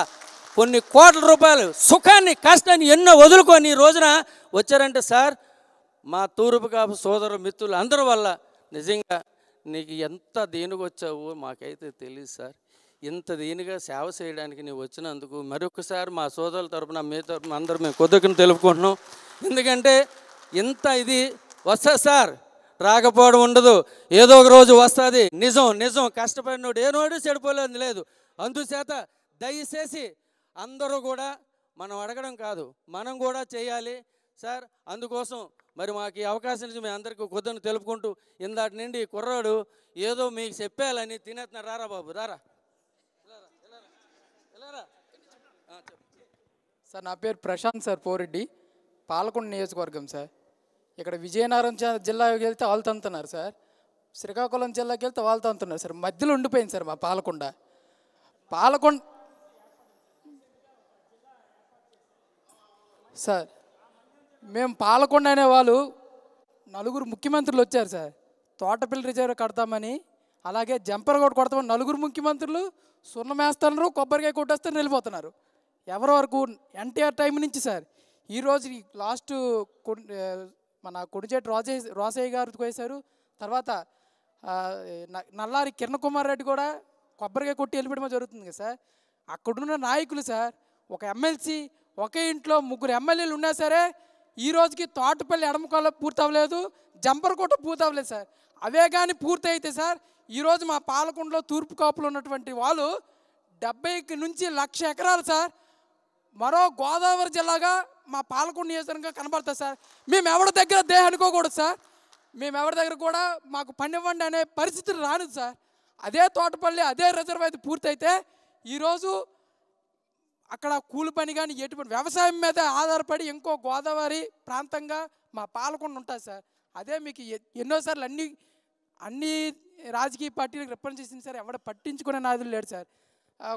కొన్ని కోట్ల రూపాయలు సుఖాన్ని కష్టాన్ని ఎన్నో వదులుకొని ఈ రోజున వచ్చారంటే సార్, మా తూర్పు కాపు సోదరు మిత్రులు అందరి వల్ల నిజంగా నీకు ఎంత దేనికి వచ్చావో మాకైతే తెలియదు సార్. ఇంత దీనిగా సేవ చేయడానికి నీవు వచ్చినందుకు మరొకసారి మా సోదరుల తరపున మీ తరపున అందరూ మేము కొద్దిగా తెలుపుకుంటున్నాం. ఎందుకంటే ఇంత ఇది వస్తుంది సార్, రాకపోవడం ఉండదు, ఏదో ఒక రోజు వస్తుంది. నిజం కష్టపడినోడు ఏనోడు చెడిపోలేదు లేదు. అందుచేత దయచేసి అందరూ కూడా మనం అడగడం కాదు, మనం కూడా చేయాలి సార్. అందుకోసం మరి మాకు ఈ అవకాశం నుంచి మేము అందరికీ కొద్దిగా తెలుపుకుంటూ, ఇందాటి నుండి కుర్రాడు ఏదో మీకు చెప్పాలని తినేస్తున్నారు. రారా బాబు రారా. సార్ నా పేరు ప్రశాంత్ సార్, పోరెడ్డి, పాలకొండ నియోజకవర్గం సార్. ఇక్కడ విజయనగరం జిల్లాకి వెళ్తే వాళ్ళతో అంటున్నారు సార్, శ్రీకాకుళం జిల్లాకి వెళ్తే వాళ్ళతో అంటున్నారు సార్. మధ్యలో ఉండిపోయింది సార్ మా పాలకొండ సార్. మేము పాలకొండ అనే వాళ్ళు 4 ముఖ్యమంత్రులు వచ్చారు సార్. తోటపల్లి రిజర్వ్ కడతామని, అలాగే జంపర్ కూడా కొడతామని 4 ముఖ్యమంత్రులు సున్నమేస్తున్నారు, కొబ్బరికాయ కొట్టేస్తారు, వెళ్ళిపోతున్నారు. ఎవరి వరకు? ఎన్టీఆర్ టైం నుంచి సార్. ఈరోజు లాస్ట్ మన కొడిచేటి రోసయ్య గారికి వేశారు. తర్వాత నల్లారి కిరణ్ కుమార్ రెడ్డి కూడా కొబ్బరికాయ కొట్టి వెళ్ళిపోవడం జరుగుతుంది కదా సార్. అక్కడున్న నాయకులు సార్, ఒక ఎమ్మెల్సీ ఒకే ఇంట్లో 3 ఎమ్మెల్యేలు ఉన్నా సరే ఈ రోజుకి తోటపల్లి ఎడమకొల్ల పూర్తి అవ్వలేదు, జంపర్కోట పూర్తి అవ్వలేదు సార్. అవే కానీ పూర్తి అయితే సార్, ఈరోజు మా పాలకొండలో తూర్పు కాపులు ఉన్నటువంటి వాళ్ళు 70 నుంచి 1,00,000 ఎకరాలు సార్ మరో గోదావరి జిల్లాగా మా పాలకొండ నియోజకవర్గంగా కనబడుతుంది సార్. మేము ఎవరి దగ్గర అనుకోకూడదు సార్, మేము ఎవరి దగ్గర కూడా మాకు పనివ్వండి అనే పరిస్థితులు రానిది సార్. అదే తోటపల్లి అదే రిజర్వాయర్ పూర్తయితే ఈరోజు అక్కడ కూలి పని కానీ ఎటువంటి వ్యవసాయం మీద ఆధారపడి ఇంకో గోదావరి ప్రాంతంగా మా పాలకొండ ఉంటుంది సార్. అదే మీకు ఎన్నోసార్లు అన్ని రాజకీయ పార్టీలకు రిప్రజెంట్ చేసింది సార్, ఎవడ పట్టించుకునే నాదులు లేడు సార్.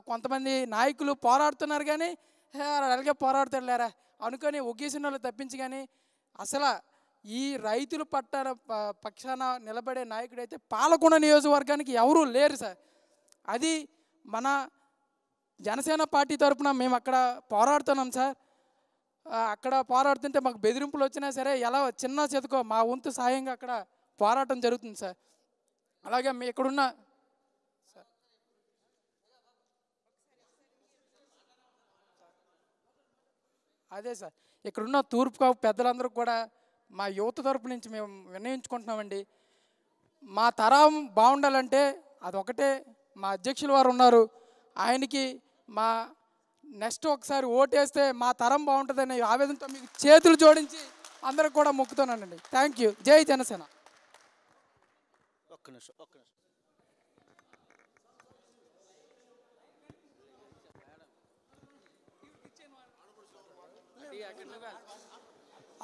కొంతమంది నాయకులు పోరాడుతున్నారు కానీ అలాగే పోరాడుతారు లేరా అనుకొని ఒగ్గేసిన వాళ్ళు తప్పించి, కానీ అసలు ఈ రైతుల పక్షాన నిలబడే నాయకుడు అయితే పాలకొండ నియోజకవర్గానికి ఎవరూ లేరు సార్. అది మన జనసేన పార్టీ తరఫున మేము అక్కడ పోరాడుతున్నాం సార్. అక్కడ పోరాడుతుంటే మాకు బెదిరింపులు వచ్చినా సరే ఎలా చిన్న చేతుకో మా వంతు సాయంగా అక్కడ పోరాటం జరుగుతుంది సార్. అలాగే మీ ఇక్కడున్న అదే సార్, ఇక్కడున్న తూర్పు కాపు పెద్దలందరూ కూడా మా యువత తరపు నుంచి మేము నిర్ణయించుకుంటున్నామండి. మా తరం బాగుండాలంటే అదొకటే. మా అధ్యక్షుల వారు ఉన్నారు, ఆయనకి మా నెక్స్ట్ ఒకసారి ఓటేస్తే మా తరం బాగుంటుందనే ఆవేదనతో మీకు చేతులు జోడించి అందరికి కూడా మొక్కుతున్నానండి. Thank you. జై జనసేన. ఒక్క నిమిషం.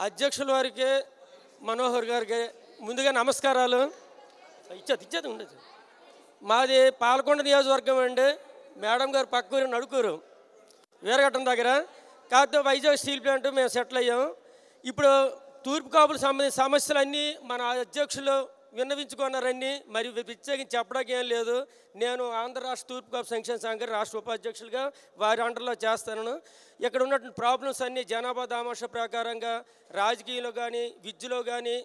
అధ్యక్షుల వారికి మనోహర్ గారికి ముందుగా నమస్కారాలు. ఇచ్చేది ఉండదు. మాది పాలకొండ నియోజకవర్గం అండి. మేడం గారు పక్కూరు నడుకూరు వీరఘట్టం దగ్గర. కాకపోతే వైజాగ్ స్టీల్ ప్లాంట్ మేము సెటిల్ అయ్యాం. ఇప్పుడు తూర్పు కాపులకు సంబంధించిన సమస్యలన్నీ మన అధ్యక్షులు విన్నవించుకున్నారన్నీ. మరి ప్రత్యేకించి చెప్పడానికి ఏం లేదు. నేను ఆంధ్ర రాష్ట్ర తూర్పు కాపు సంక్షేమ సంఘం రాష్ట్ర ఉపాధ్యక్షులుగా వారి అండర్లో చేస్తాను. ఇక్కడ ఉన్నటువంటి ప్రాబ్లమ్స్ అన్నీ జనాభా దామాషా ప్రకారంగా రాజకీయంలో కానీ, విద్యలో కానీ,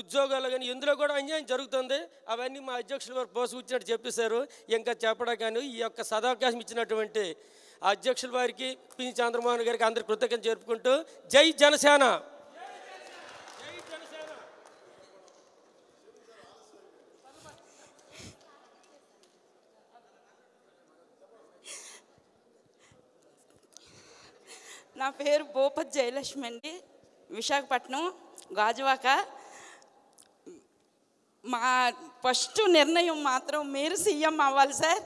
ఉద్యోగాలు కానీ ఇందులో కూడా అన్యాయం జరుగుతుంది. అవన్నీ మా అధ్యక్షులు వారు పోసుకొచ్చినట్టు చెప్పేశారు. ఇంకా చెప్పడం కానీ ఈ యొక్క సదావకాశం ఇచ్చినటువంటి అధ్యక్షుల వారికి పి చంద్రమోహన్ గారికి అందరికి కృతజ్ఞత జరుపుకుంటూ జై జనసేన. నా పేరు భూపత్ జయలక్ష్మి అండి, విశాఖపట్నం గాజువాక. మా ఫస్ట్ నిర్ణయం మాత్రం మీరు సీఎం అవ్వాలి సార్.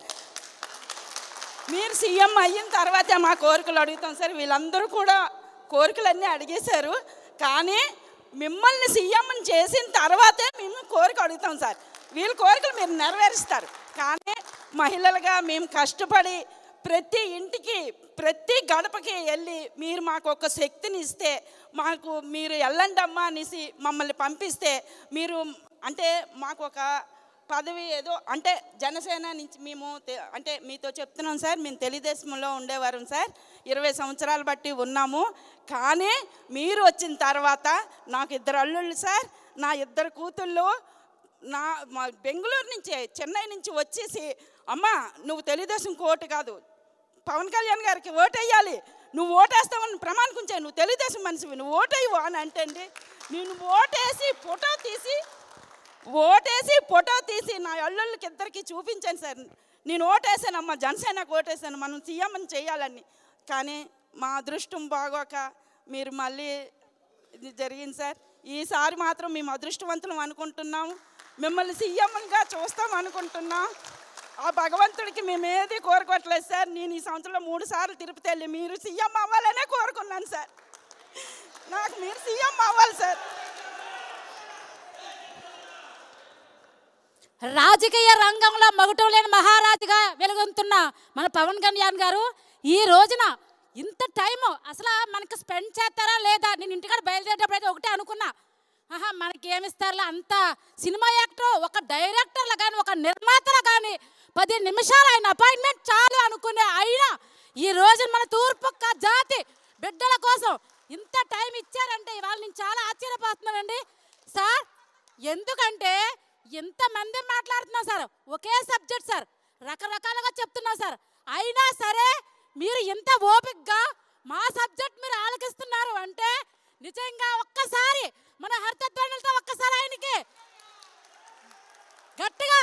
మీరు సీఎం అయిన తర్వాతే మా కోరికలు అడుగుతాం సార్. వీళ్ళందరూ కూడా కోరికలన్నీ అడిగేశారు, కానీ మిమ్మల్ని సీఎంని చేసిన తర్వాతే మేము కోరిక అడుగుతాం సార్. వీళ్ళ కోరికలు మీరు నెరవేరుస్తారు. కానీ మహిళలుగా మేము కష్టపడి ప్రతి ఇంటికి ప్రతి గడపకి వెళ్ళి మీరు మాకు ఒక శక్తిని ఇస్తే, మాకు మీరు వెళ్ళండి అమ్మా అనేసి మమ్మల్ని పంపిస్తే, మీరు అంటే మాకు ఒక పదవి ఏదో అంటే జనసేన నుంచి మేము అంటే మీతో చెప్తున్నాం సార్. మేము తెలుగుదేశంలో ఉండేవారం సార్, 20 సంవత్సరాలు బట్టి ఉన్నాము. కానీ మీరు వచ్చిన తర్వాత నాకు 2 అల్లుళ్ళు సార్, నా 2 కూతుళ్ళు మా బెంగళూరు నుంచి చెన్నై నుంచి వచ్చేసి, అమ్మ నువ్వు తెలుగుదేశం ఓటు కాదు పవన్ కళ్యాణ్ గారికి ఓటేయాలి, నువ్వు ఓటేస్తావని ప్రమాణించే, నువ్వు తెలుగుదేశం మనిషివి, నువ్వు ఓటేయవు అని అంటే అండి, నేను ఓటేసి ఫోటో తీసి నా అల్లుళ్ళకి 2కి చూపించాను సార్. నేను ఓటేసానమ్మా, జనసేనకు ఓటేసాను, మనం సీఎం అని చేయాలని. కానీ మా అదృష్టం బాగోక మీరు మళ్ళీ ఇది జరిగింది సార్. ఈసారి మాత్రం మేము అదృష్టవంతులం అనుకుంటున్నాము, మిమ్మల్ని సీఎంగా చూస్తాం అనుకుంటున్నాం. ఆ భగవంతుడికి మేము ఏది కోరుకోవట్లేదు సార్. నేను ఈ సంవత్సరంలో 3 సార్లు తిరుపతి వెళ్ళి మీరు సీఎం అవ్వాలనే కోరుకున్నాను సార్. నాకు మీరు సీఎం అవ్వాలి సార్. రాజకీయ రంగంలో మగుటం లేని మహారాజుగా వెలుగొందుతున్న మన పవన్ కళ్యాణ్ గారు ఈ రోజున ఇంత టైము అసలు మనకి స్పెండ్ చేస్తారా లేదా, నేను ఇంటికాడ బయలుదేరేటప్పుడు అయితే ఒకటే అనుకున్నా, మనకి ఏమిస్తారులే అంత సినిమా యాక్టర్ ఒక డైరెక్టర్లు కానీ ఒక నిర్మాతలు కానీ 10 నిమిషాలు ఆయన అపాయింట్మెంట్ చాలు అనుకునే అయినా ఈ రోజు మన తూర్పు జాతి బిడ్డల కోసం ఇంత టైం ఇచ్చారంటే ఇవాళ నేను చాలా ఆశ్చర్యపోతున్నానండి సార్. ఎందుకంటే ఎంతమంది మాట్లాడుతున్నాం సార్, ఒకే సబ్జెక్ట్ సార్, రకరకాలుగా చెప్తున్నాం సార్. అయినా సరే మీరు ఇంత ఓపికగా మా సబ్జెక్ట్ మీరు ఆలకిస్తున్నారు అంటే నిజంగా ఒక్కసారి మన హర్షధ్వనులతో ఒక్కసారి ఆయనకి గట్టిగా.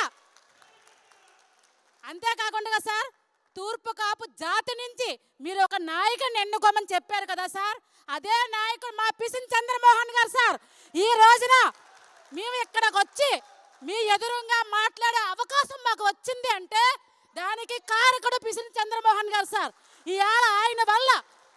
అంతేకాకుండా సార్ తూర్పు కాపు జాతి నుంచి మీరు ఒక నాయకుడిని ఎన్నుకోమని చెప్పారు కదా సార్, అదే నాయకుడు మా పిసిని చంద్రమోహన్ గారు సార్. ఈ రోజున మేము ఇక్కడికి వచ్చి మీ ఎదురుగా మాట్లాడే అవకాశం మాకు వచ్చింది అంటే దానికి కారకుడు పిసిని చంద్రమోహన్ గారు సార్. ఇవాళ ఆయన వల్ల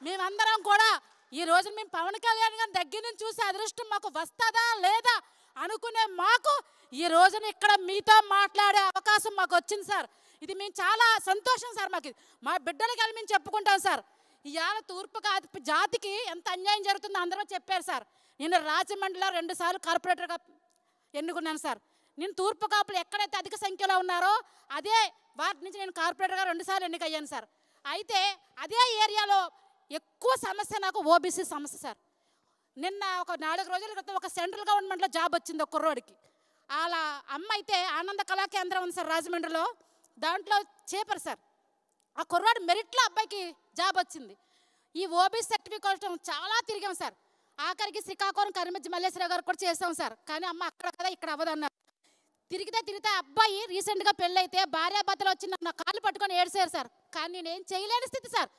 మేమందరం కూడా ఈ రోజు మేము పవన్ కళ్యాణ్ గారి దగ్గర నుంచి చూసే అదృష్టం మాకు వస్తుందా లేదా అనుకునే మాకు ఈ రోజున ఇక్కడ మీతో మాట్లాడే అవకాశం మాకు వచ్చింది సార్. ఇది మేము చాలా సంతోషం సార్. మాకు మా బిడ్డలకి వెళ్ళి మేము చెప్పుకుంటాం సార్. ఇవాళ తూర్పు జాతికి ఎంత అన్యాయం జరుగుతుందో అందరూ చెప్పారు సార్. నేను రాజమండ్రిలో 2 సార్లు కార్పొరేటర్గా ఎన్నుకున్నాను సార్. నేను తూర్పు కాపులు ఎక్కడైతే అధిక సంఖ్యలో ఉన్నారో అదే వాటి నుంచి నేను కార్పొరేటర్గా 2 సార్లు ఎన్నికయ్యాను సార్. అయితే అదే ఏరియాలో ఎక్కువ సమస్య నాకు ఓబీసీ సమస్య సార్. నిన్న ఒక 4 రోజుల క్రితం ఒక సెంట్రల్ గవర్నమెంట్లో జాబ్ వచ్చింది ఒక కుర్రోడికి. అలా అమ్మ అయితే ఆనంద కళా కేంద్రం ఉంది సార్ రాజమండ్రిలో, దాంట్లో చేపరు సార్. ఆ కుర్రోడు మెరిట్లో అబ్బాయికి జాబ్ వచ్చింది. ఈ ఓబీసీ సర్టిఫికేట్ కోసం చాలా తిరిగాం సార్. ఆఖరికి శ్రీకాకుళం కరిమజ్జి మల్లేశ్వరరావు గారు కూడా చేసాం సార్. కానీ అమ్మ అక్కడ కదా ఇక్కడ అవ్వదన్నారు. తిరిగితే అబ్బాయి రీసెంట్గా పెళ్ళైతే భార్యాభర్తలు వచ్చి నా కాళ్ళు పట్టుకొని ఏడ్చారు సార్. కానీ నేనేం చేయలేని స్థితి సార్.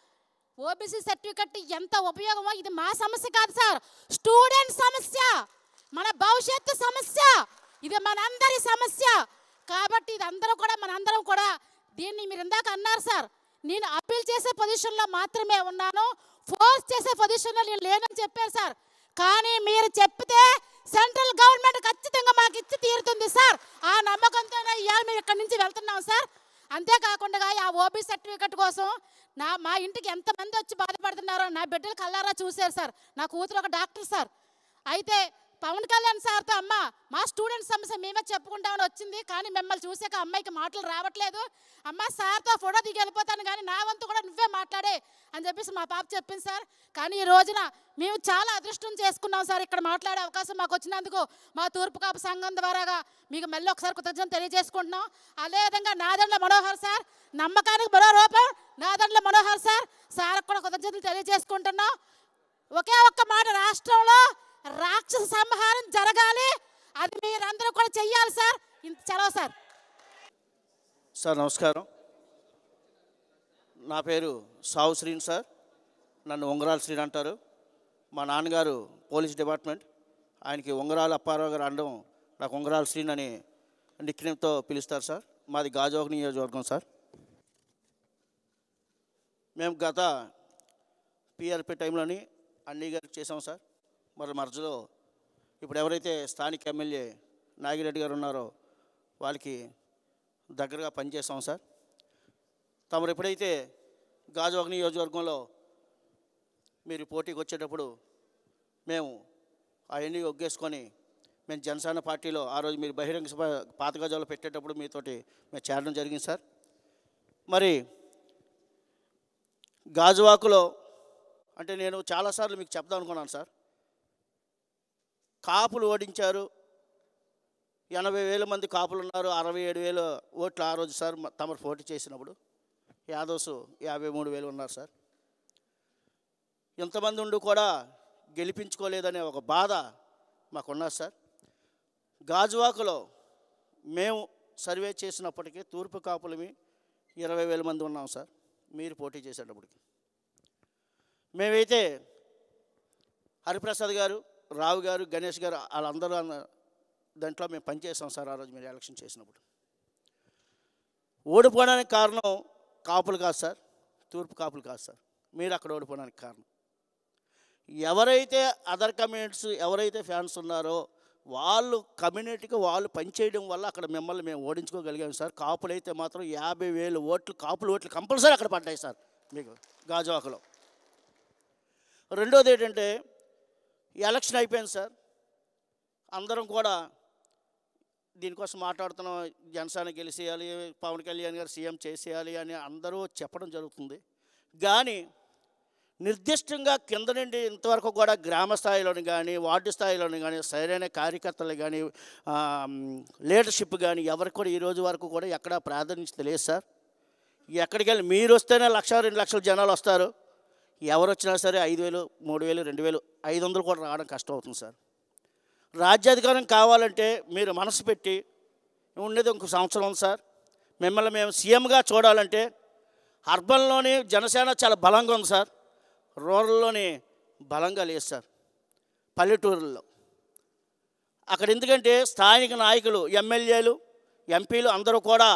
ఓబీసీ సర్టిఫికెట్ ఎంత ఉపయోగమో, ఇది మా సమస్య కాదు సార్, స్టూడెంట్ సమస్య, మన భవిష్యత్తు సమస్య, ఇది మనందరి సమస్య. కాబట్టి ఇది మనందరం కూడా దీన్ని మీరు ఇందాక అన్నారు సార్, నేను అప్పీల్ చేసే పొజిషన్లో మాత్రమే ఉన్నాను, ఫోర్స్ చేసే పొజిషన్లో నేను లేనని చెప్పారు సార్. కానీ మీరు చెప్తే సెంట్రల్ గవర్నమెంట్ ఖచ్చితంగా మాకు ఇచ్చి తీరుతుంది సార్. ఆ నమ్మకంతోనే ఇవాళ మేము ఇక్కడి నుంచి వెళ్తున్నాం సార్. అంతేకాకుండా ఆ ఓబీ సర్టిఫికెట్ కోసం మా ఇంటికి ఎంతమంది వచ్చి బాధపడుతున్నారో నా బిడ్డలు కల్లారా చూశారు సార్. నా కూతురు ఒక డాక్టర్ సార్. అయితే పవన్ కళ్యాణ్ సార్తో అమ్మ మా స్టూడెంట్ సమస్య మేమే చెప్పుకుంటామని వచ్చింది, కానీ మిమ్మల్ని చూసాక అమ్మాయికి మాటలు రావట్లేదు, అమ్మ సార్తో ఫోటో దిగి వెళ్ళిపోతాను కానీ నా వంతు కూడా నువ్వే మాట్లాడే అని చెప్పేసి మా పాప చెప్పింది సార్. కానీ ఈ రోజున మేము చాలా అదృష్టం చేసుకున్నాం సార్, ఇక్కడ మాట్లాడే అవకాశం మాకు వచ్చినందుకు మా తూర్పు కాపు సంఘం ద్వారాగా మీకు మళ్ళీ ఒకసారి కృతజ్ఞతలు తెలియజేసుకుంటున్నాం. అదేవిధంగా నాదెండ్ల మనోహర్ సార్, నమ్మకానికి మరో రూపం నాదెండ్ల మనోహర్ సార్, సార్కి కూడా కృతజ్ఞతలు తెలియజేసుకుంటున్నాం. ఒకే ఒక్క మాట, రాష్ట్రంలో రాక్షస సంహారం జరగాలి, అది మీరందరూ కూడా చెయ్యాలి సార్. చలవు సార్. సార్ నమస్కారం, నా పేరు సావు శ్రీని సార్, నన్ను ఉంగరాల శ్రీని అంటారు. మా నాన్నగారు పోలీస్ డిపార్ట్మెంట్, ఆయనకి ఉంగరాల అప్పారావు గారు అనడం నాకు ఉంగరాల శ్రీని అని నిక్నేమ్తో పిలుస్తారు సార్. మాది గాజువాక నియోజకవర్గం సార్. మేము గత పిఆర్పి టైంలోని అన్నీ గారికి చేసాం సార్. మరి మధ్యలో ఇప్పుడు ఎవరైతే స్థానిక ఎమ్మెల్యే నాగిరెడ్డి గారు ఉన్నారో వాళ్ళకి దగ్గరగా పనిచేస్తాం సార్. తమరు ఎప్పుడైతే గాజువాక నియోజకవర్గంలో మీరు పోటీకి వచ్చేటప్పుడు మేము అవన్నీ ఒగ్గేసుకొని మేము జనసేన పార్టీలో ఆ రోజు మీరు బహిరంగ సభ పాత గజాలు పెట్టేటప్పుడు మీతోటి మేము చేరడం జరిగింది సార్. మరి గాజువాకలో అంటే నేను చాలాసార్లు మీకు చెప్దాం అనుకున్నాను సార్, కాపులు ఓడించారు, 80,000 మంది కాపులు ఉన్నారు, 67,000 ఓట్లు ఆ రోజు సార్ తమరు పోటీ చేసినప్పుడు. యాదవ్స్ 53,000 ఉన్నారు సార్. ఎంతమంది ఉండి కూడా గెలిపించుకోలేదనే ఒక బాధ మాకున్నారు సార్. గాజువాకలో మేము సర్వే చేసినప్పటికీ తూర్పు కాపులమి 20,000 మంది ఉన్నాం సార్ మీరు పోటీ చేసేటప్పటికి. మేమైతే హరిప్రసాద్ గారు, రావు గారు, గణేష్ గారు వాళ్ళందరూ దాంట్లో మేము పనిచేసాం సార్ ఆ రోజు మీరు ఎలక్షన్ చేసినప్పుడు. ఓడిపోవడానికి కారణం కాపులు కాదు సార్, తూర్పు కాపులు కాదు సార్, మీరు అక్కడ ఓడిపోవడానికి కారణం ఎవరైతే అదర్ కమ్యూనిటీస్ ఎవరైతే ఫ్యాన్స్ ఉన్నారో వాళ్ళు కమ్యూనిటీకి వాళ్ళు పనిచేయడం వల్ల అక్కడ మిమ్మల్ని మేము ఓడించుకోగలిగాం సార్. కాపులు అయితే మాత్రం 50,000 ఓట్లు కాపులు ఓట్లు కంపల్సరీ అక్కడ పడ్డాయి సార్ మీకు గాజువాకలో. రెండోది ఏంటంటే ఎలక్షన్ అయిపోయింది సార్, అందరం కూడా దీనికోసం మాట్లాడుతున్నాం, జనసేన గెలిచేయాలి, పవన్ కళ్యాణ్ గారు సీఎం చేసేయాలి అని అందరూ చెప్పడం జరుగుతుంది. కానీ నిర్దిష్టంగా కింద నుండి ఇంతవరకు కూడా గ్రామ స్థాయిలోని కానీ వార్డు స్థాయిలోని కానీ సరైన కార్యకర్తలు కానీ లీడర్షిప్ కానీ ఎవరికి కూడా ఈ రోజు వరకు కూడా ఎక్కడా ప్రాధాన్యత లేదు సార్. ఎక్కడికి వెళ్ళి మీరు వస్తేనే 1,00,000 2 లక్షల జనాలు వస్తారు, ఎవరు వచ్చినా సరే 5,000 3,000 2,000 500 కూడా రావడం కష్టం అవుతుంది సార్. రాజ్యాధికారం కావాలంటే మీరు మనసు పెట్టి ఉండేది ఇంకో సంవత్సరం ఉంది సార్. మిమ్మల్ని మేము సీఎంగా చూడాలంటే అర్బన్లోని జనసేన చాలా బలంగా ఉంది సార్, రూరల్లోని బలంగా లేదు సార్, పల్లెటూరుల్లో. అక్కడ ఎందుకంటే స్థానిక నాయకులు ఎమ్మెల్యేలు ఎంపీలు అందరూ కూడా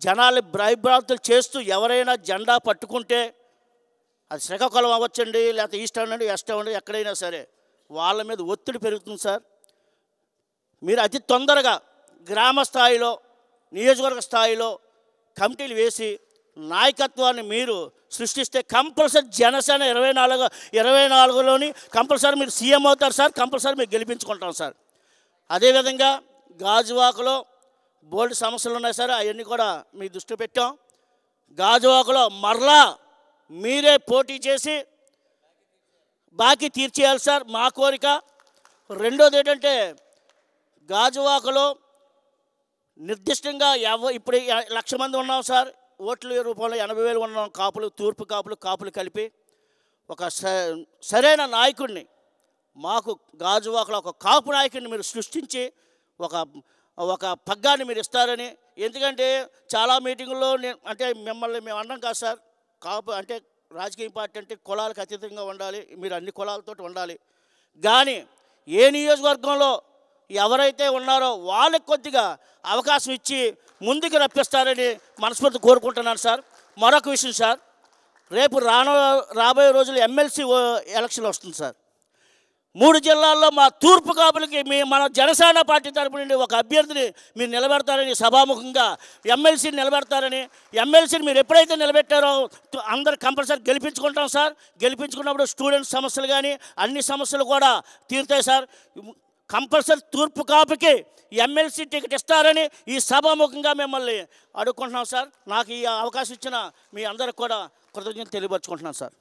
జనాలు భయభ్రాంతులు చేస్తూ ఎవరైనా జెండా పట్టుకుంటే అది శ్రీకాకుళం అవ్వచ్చండి, లేకపోతే ఈస్ట్ అవ్వండి వెస్ట్ అవ్వండి, ఎక్కడైనా సరే వాళ్ళ మీద ఒత్తిడి పెరుగుతుంది సార్. మీరు అతి తొందరగా గ్రామ స్థాయిలో నియోజకవర్గ స్థాయిలో కమిటీలు వేసి నాయకత్వాన్ని మీరు సృష్టిస్తే కంపల్సరీ జనసేన 24లోని కంపల్సరీ మీరు సీఎం అవుతారు సార్, కంపల్సరీ మీరు గెలిపించుకుంటాం సార్. అదేవిధంగా గాజువాకలో బోల్డ్ సమస్యలు ఉన్నాయి సార్, అవన్నీ కూడా మీ దృష్టి పెట్టాం. గాజువాకలో మరలా మీరే పోటీ చేసి బాకీ తీర్చేయాలి సార్ మా కోరిక. రెండోది ఏంటంటే గాజువాకలో నిర్దిష్టంగా ఇప్పుడు 1,00,000 మంది ఉన్నాం సార్, ఓట్ల రూపంలో 80,000 ఉన్నాం కాపులు, తూర్పు కాపులు కలిపి. ఒక సరైన నాయకుడిని మాకు గాజువాకలో ఒక కాపు నాయకుడిని మీరు సృష్టించి ఒక ఒక పగ్గాన్ని మీరు ఇస్తారని. ఎందుకంటే చాలా మీటింగుల్లో అంటే మిమ్మల్ని మేము అన్నాం కాదు సార్, కాపు అంటే రాజకీయ పార్టీ అంటే కులాలకు అతీతంగా ఉండాలి, మీరు అన్ని కులాలతో ఉండాలి. కానీ ఏ నియోజకవర్గంలో ఎవరైతే ఉన్నారో వాళ్ళకి కొద్దిగా అవకాశం ఇచ్చి ముందుకు రప్పిస్తారని మనస్ఫూర్తి కోరుకుంటున్నాను సార్. మరొక విషయం సార్, రేపు రాబోయే రోజులు ఎమ్మెల్సీ ఎలక్షన్ వస్తుంది సార్. 3 జిల్లాల్లో మా తూర్పు కాపులకి మన జనసేన పార్టీ తరపు నుండి ఒక అభ్యర్థిని మీరు నిలబెడతారని సభాముఖంగా ఎమ్మెల్సీని నిలబెడతారని. ఎమ్మెల్సీని మీరు ఎప్పుడైతే నిలబెట్టారో అందరు కంపల్సరీ గెలిపించుకుంటాం సార్. గెలిపించుకున్నప్పుడు స్టూడెంట్స్ సమస్యలు కానీ అన్ని సమస్యలు కూడా తీరుతాయి సార్. కంపల్సరీ తూర్పు కాపుకి ఎమ్మెల్సీ టికెట్ ఇస్తారని ఈ సభాముఖంగా మిమ్మల్ని అడుగుకుంటున్నాం సార్. నాకు ఈ అవకాశం ఇచ్చిన మీ అందరికి కూడా కృతజ్ఞతలు తెలియపరచుకుంటున్నాను సార్.